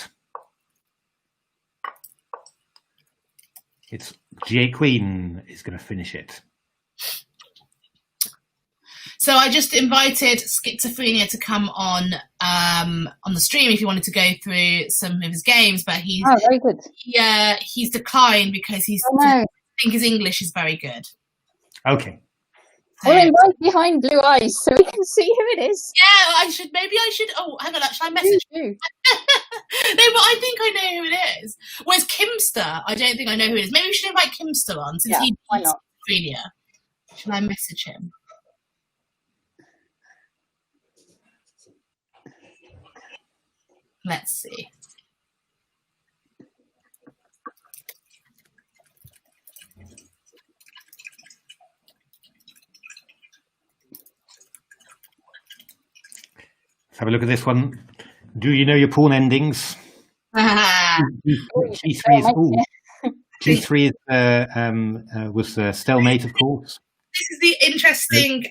It's G8 Queen is going to finish it. So I just invited Schizophrenia to come on the stream if he wanted to go through some of his games, but he's very good. He's declined because I think his English is very good. Okay. So, well, right behind blue eyes, so we can see who it is. Yeah, maybe I should. Oh, hang on, shall I message you? No, but I think I know who it is. Whereas Kimster, I don't think I know who it is. Maybe we should invite Kimster on since he why not? Schizophrenia. Shall I message him? Let's see. Let's have a look at this one. Do you know your pawn endings? G3 was stalemate, of course. This is the interesting,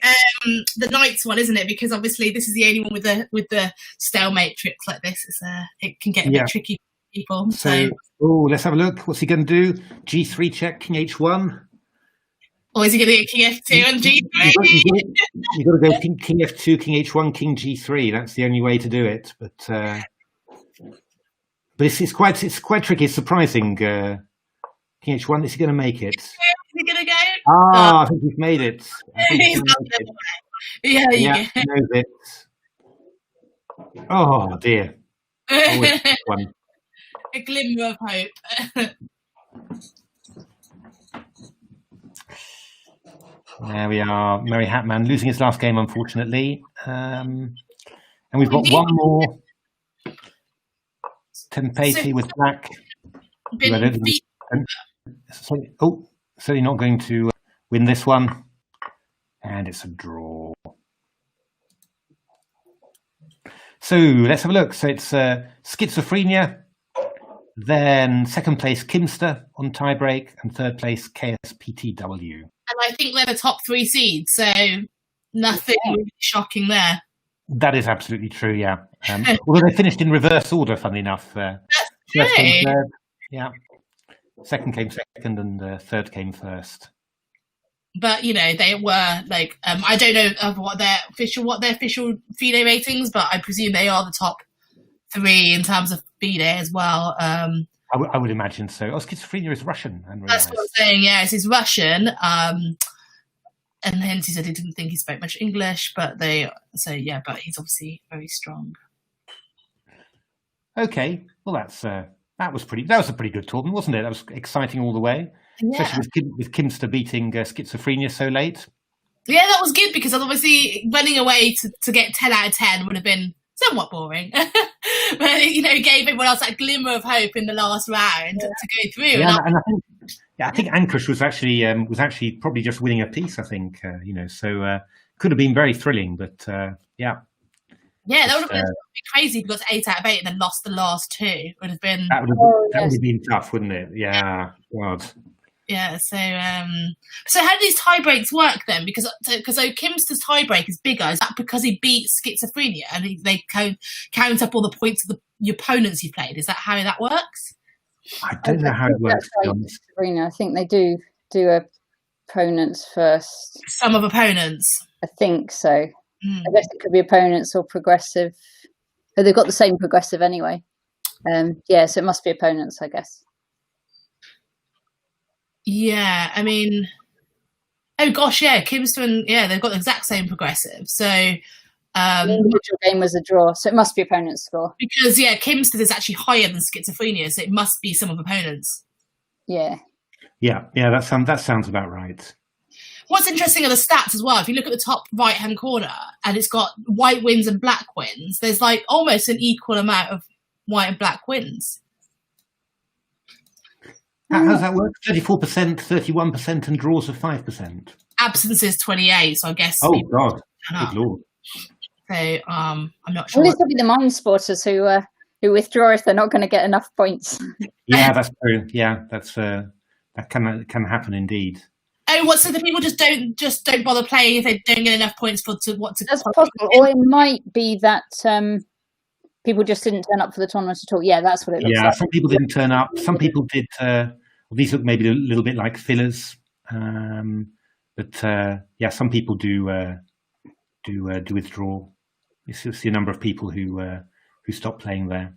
the Knights one, isn't it? Because obviously this is the only one with the stalemate tricks like this. It can get a bit tricky for people. So let's have a look. What's he going to do? G3 check, King H1. Or is he going to get King F2 and G3? You've got to go King F2, King H1, King G3. That's the only way to do it. But it's quite tricky. It's surprising. King H1. Is he going to make it? Is he going to go? I think he's made it. Yeah, he knows it. Oh dear. One. A glimmer of hope. There we are. Merry Hatman losing his last game, unfortunately. And we've got one more. Tempati with black. Certainly not going to win this one. And it's a draw. So let's have a look. So it's Schizophrenia, then second place Kimster on tiebreak, and third place KSPTW. And I think they're the top 3 seeds, so nothing really shocking there. That is absolutely true, yeah. Although they finished in reverse order, funnily enough. That's true. Yeah. Second came second, and third came first. But they were like, I don't know of what their official FIDE ratings, but I presume they are the top 3 in terms of FIDE as well. I would imagine so. Schizophrenia is Russian. That's what I'm saying. Yes, he's Russian. And hence he said he didn't think he spoke much English, but but he's obviously very strong. Okay, well that was a pretty good tournament, wasn't it? That was exciting all the way, especially with Kimster beating Schizophrenia so late. Yeah, that was good because obviously running away to get 10 out of 10 would have been somewhat boring, but it gave everyone else that glimmer of hope in the last round to go through. Yeah, and I think Ankush was actually probably just winning a piece. I think so could have been very thrilling, but yeah. Yeah, that would have been crazy if you got to 8 out of 8 and then lost the last 2. Would have been that would have been tough, wouldn't it? Yeah, God. Yeah. So how do these tie breaks work then? Because Kimster's tie break is bigger. Is that because he beat Schizophrenia and they count up all the points of the opponents he played? Is that how that works? I don't know how it works. I think they do opponents first. Some of opponents. I think so. I guess it could be opponents or progressive. But they've got the same progressive anyway. So it must be opponents, I guess. Yeah, I mean, oh gosh, yeah, Kimster and they've got the exact same progressive. So the individual game was a draw, so it must be opponent's score. Because Kimster is actually higher than Schizophrenia, so it must be some of opponents. Yeah. That sounds about right. What's interesting are the stats as well. If you look at the top right-hand corner, and it's got white wins and black wins, there's like almost an equal amount of white and black wins. How does that work? 34%, 31%, and draws of 5%. Absences 28, so I guess. Oh God, good Lord. So I'm not sure. Well, it's probably the mind sporters who withdraw if they're not going to get enough points. Yeah, that's true. Yeah, that can happen indeed. Oh, so the people just don't bother playing if they don't get enough points That's possible, or it might be that people just didn't turn up for the tournament at all. Yeah, that's what it looks like. Yeah, some people didn't turn up. Some people did these look maybe a little bit like fillers, but yeah, some people do withdraw. You see a number of people who stop playing there,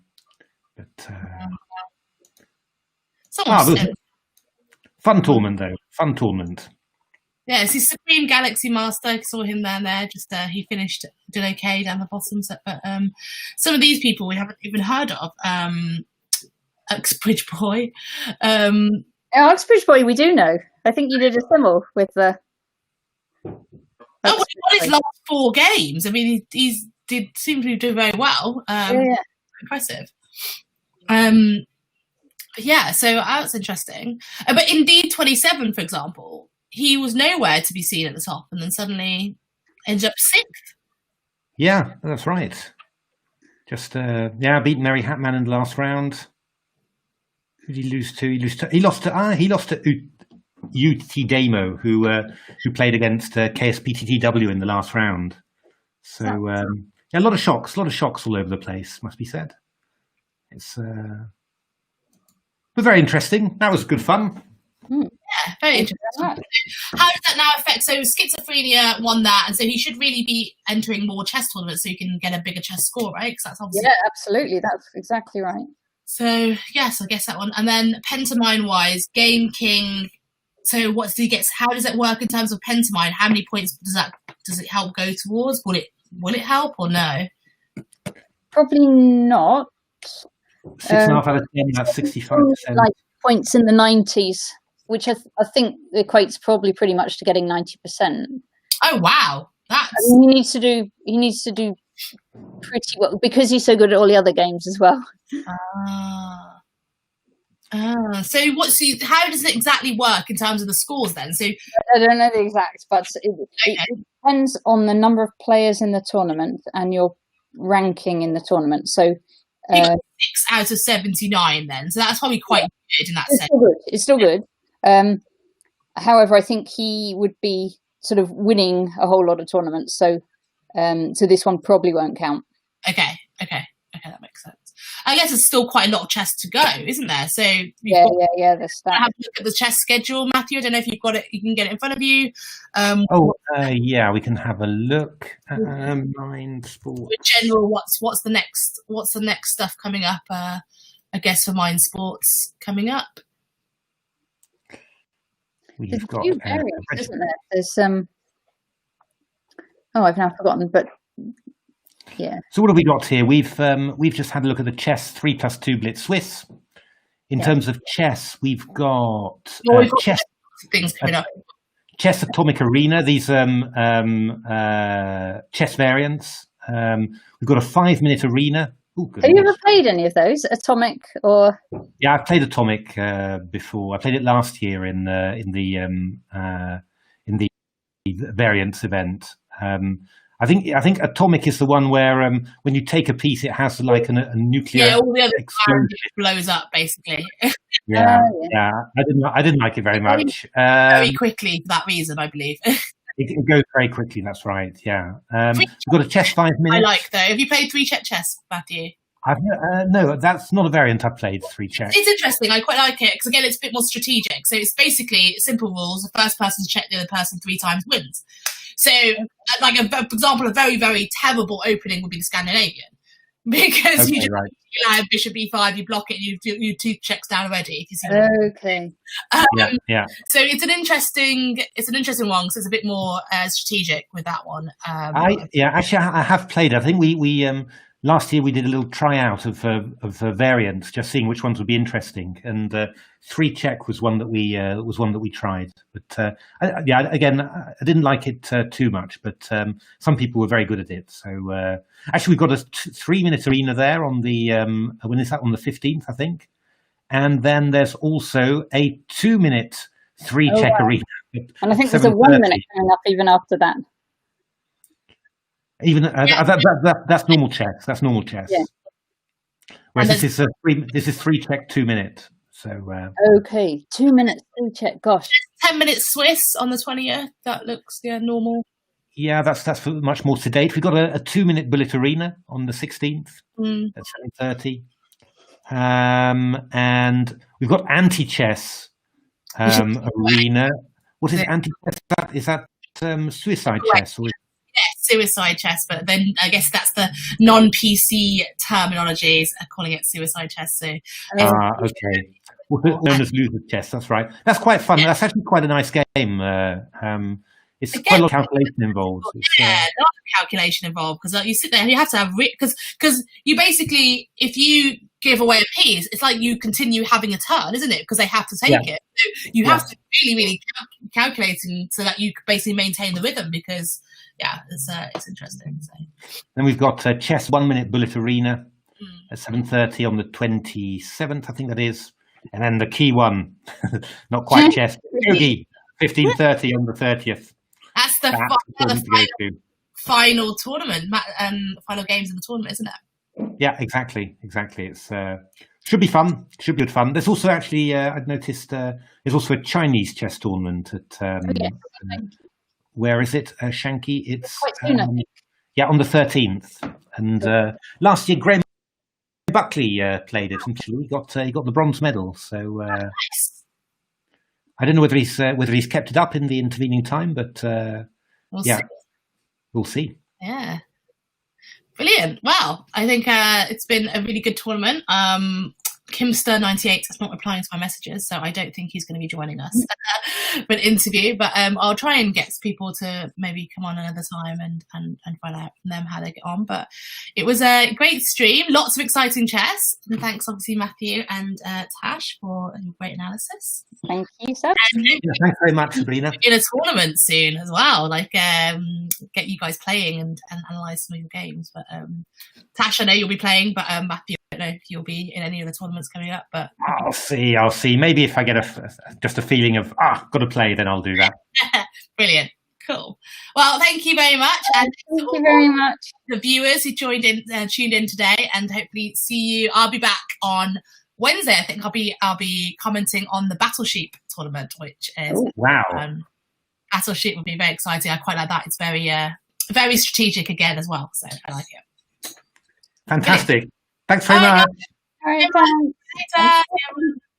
but fun tournament though. Fun tournament. Yeah, it's his Supreme Galaxy Master. I saw him down there. Just he did okay down the bottom. So, but some of these people we haven't even heard of. Uxbridge Boy. Uxbridge Boy, we do know. I think you did a similar with the. He won his last 4 games. I mean, he did seem to do very well. Impressive. Yeah, so that's interesting. But Indeed 27, for example, he was nowhere to be seen at the top, and then suddenly ends up 6th. Yeah, that's right. Just beat Merry Hatman in the last round. Who did he lose to? He lost to UT Demo, who played against KSPTTW in the last round. So a lot of shocks all over the place, must be said. It's but very interesting. That was good fun. Yeah, very interesting. How does that now affect? So Schizophrenia won that, and so he should really be entering more chess tournaments so he can get a bigger chess score, right? Because that's obviously absolutely. That's exactly right. So yes, I guess that one. And then Pentamine wise, Game King. So what does he get? How does it work in terms of Pentamine? How many points does it help go towards? Will it help or no? Probably not. 6.5 out of 10. That's 65%. Like points in the 90s, which I think equates probably pretty much to getting 90%. Oh wow, that's. He needs to do pretty well because he's so good at all the other games as well. So how does it exactly work in terms of the scores then? So I don't know the exact, but it depends on the number of players in the tournament and your ranking in the tournament. So 6 out of 79 then. So that's probably quite good in that sense. It's still good. However, I think he would be sort of winning a whole lot of tournaments. So this one probably won't count. Okay, that makes sense. I guess it's still quite a lot of chess to go, isn't there? So yeah. There's that. Have a look at the chess schedule, Matthew. I don't know if you've got it. You can get it in front of you. Yeah, we can have a look. Mind Sports. In general, what's the next stuff coming up? I guess for Mind Sports coming up. There's a few variants, isn't there? There's I've now forgotten, but. Yeah. So what have we got here? We've just had a look at the chess 3+2 Blitz Swiss. In terms of chess, we've got chess things coming up. Chess Atomic Arena. These chess variants. We've got a 5-minute arena. Ooh, have you ever played any of those, Atomic or? Yeah, I've played Atomic before. I played it last year in the variants event. I think Atomic is the one where when you take a piece, it has like a nuclear all the other explosion. Blows up, basically. Yeah. I didn't like it very much. Very quickly for that reason, I believe. It goes very quickly. That's right. Yeah. We've got a chess 5 minutes. I like though. Have you played 3-check chess, Matthew? No, that's not a variant I've played. 3-check. It's interesting. I quite like it because again, it's a bit more strategic. So it's basically simple rules. The first person to check the other person 3 times wins. So, like, for example, a very, very terrible opening would be the Scandinavian. Because you have bishop e5, you block it, you do 2 checks down already. If you see okay. Yeah. So it's an interesting one because it's a bit more strategic with that one. Actually, I have played. I think we last year we did a little tryout of variants, just seeing which ones would be interesting. And 3-check was one that we tried. But again, I didn't like it too much. But some people were very good at it. So actually, we've got a 3-minute arena there on the when is that, on the 15th, I think. And then there's also a 2-minute 3-check arena. And I think there's a 1 minute coming up even after that. Even that's normal chess. That's normal chess. Yeah. Whereas this is 3-check 2 minute. So okay, 2 minutes 3-check. Gosh, 10 minutes Swiss on the 20th. That looks normal. Yeah, that's much more sedate. We've got a 2-minute bullet arena on the 16th at 7:30, and we've got anti-chess arena. What is it? Anti-chess? Is that suicide chess? Or suicide chess, but then I guess that's the non-PC terminology is calling it suicide chess. So okay, known as loser chess. That's right. That's quite fun. That's actually quite a nice game. It's quite a lot of calculation involved. A lot of calculation involved because you sit there and you have to have because you basically, if you give away a piece, it's like you continue having a turn, isn't it? Because they have to take it. So you have to really calculating so that you basically maintain the rhythm because it's interesting. So. Then we've got chess 1 minute bullet arena at 7:30 on the 27th, I think that is, and then the key one, not quite chess, yogi 15:30 on the 30th. That's the final tournament, final games in the tournament, isn't it? Yeah, exactly. It's should be fun. Should be good fun. There's also actually I've noticed there's also a Chinese chess tournament at where is it, Shanky? It's on the 13th. And last year Graham Buckley played it, and he got the bronze medal. So nice. I don't know whether he's kept it up in the intervening time, but we'll see. Yeah. Brilliant. Well, I think it's been a really good tournament. Kimster98 is not replying to my messages, so I don't think he's going to be joining us for an interview. But I'll try and get people to maybe come on another time and find out from them how they get on. But it was a great stream, lots of exciting chess. And thanks, obviously, Matthew and Tash for a great analysis. Thank you, Seb. Thanks very much, Sabrina. In a tournament soon as well, like get you guys playing and analyse some of your games. But Tash, I know you'll be playing, but Matthew, I don't know if you'll be in any of the tournaments coming up. But I'll see. Maybe if I get just a feeling of got to play, then I'll do that. Brilliant. Cool. Well, thank you very much. And thank you very much. The viewers who tuned in today, and hopefully see you. I'll be back on Wednesday. I think I'll be commenting on the Battle Sheep tournament, which is Battle Sheep will be very exciting. I quite like that. It's very strategic again as well. So I like it. Fantastic. Thanks very much. All right, thanks. Later.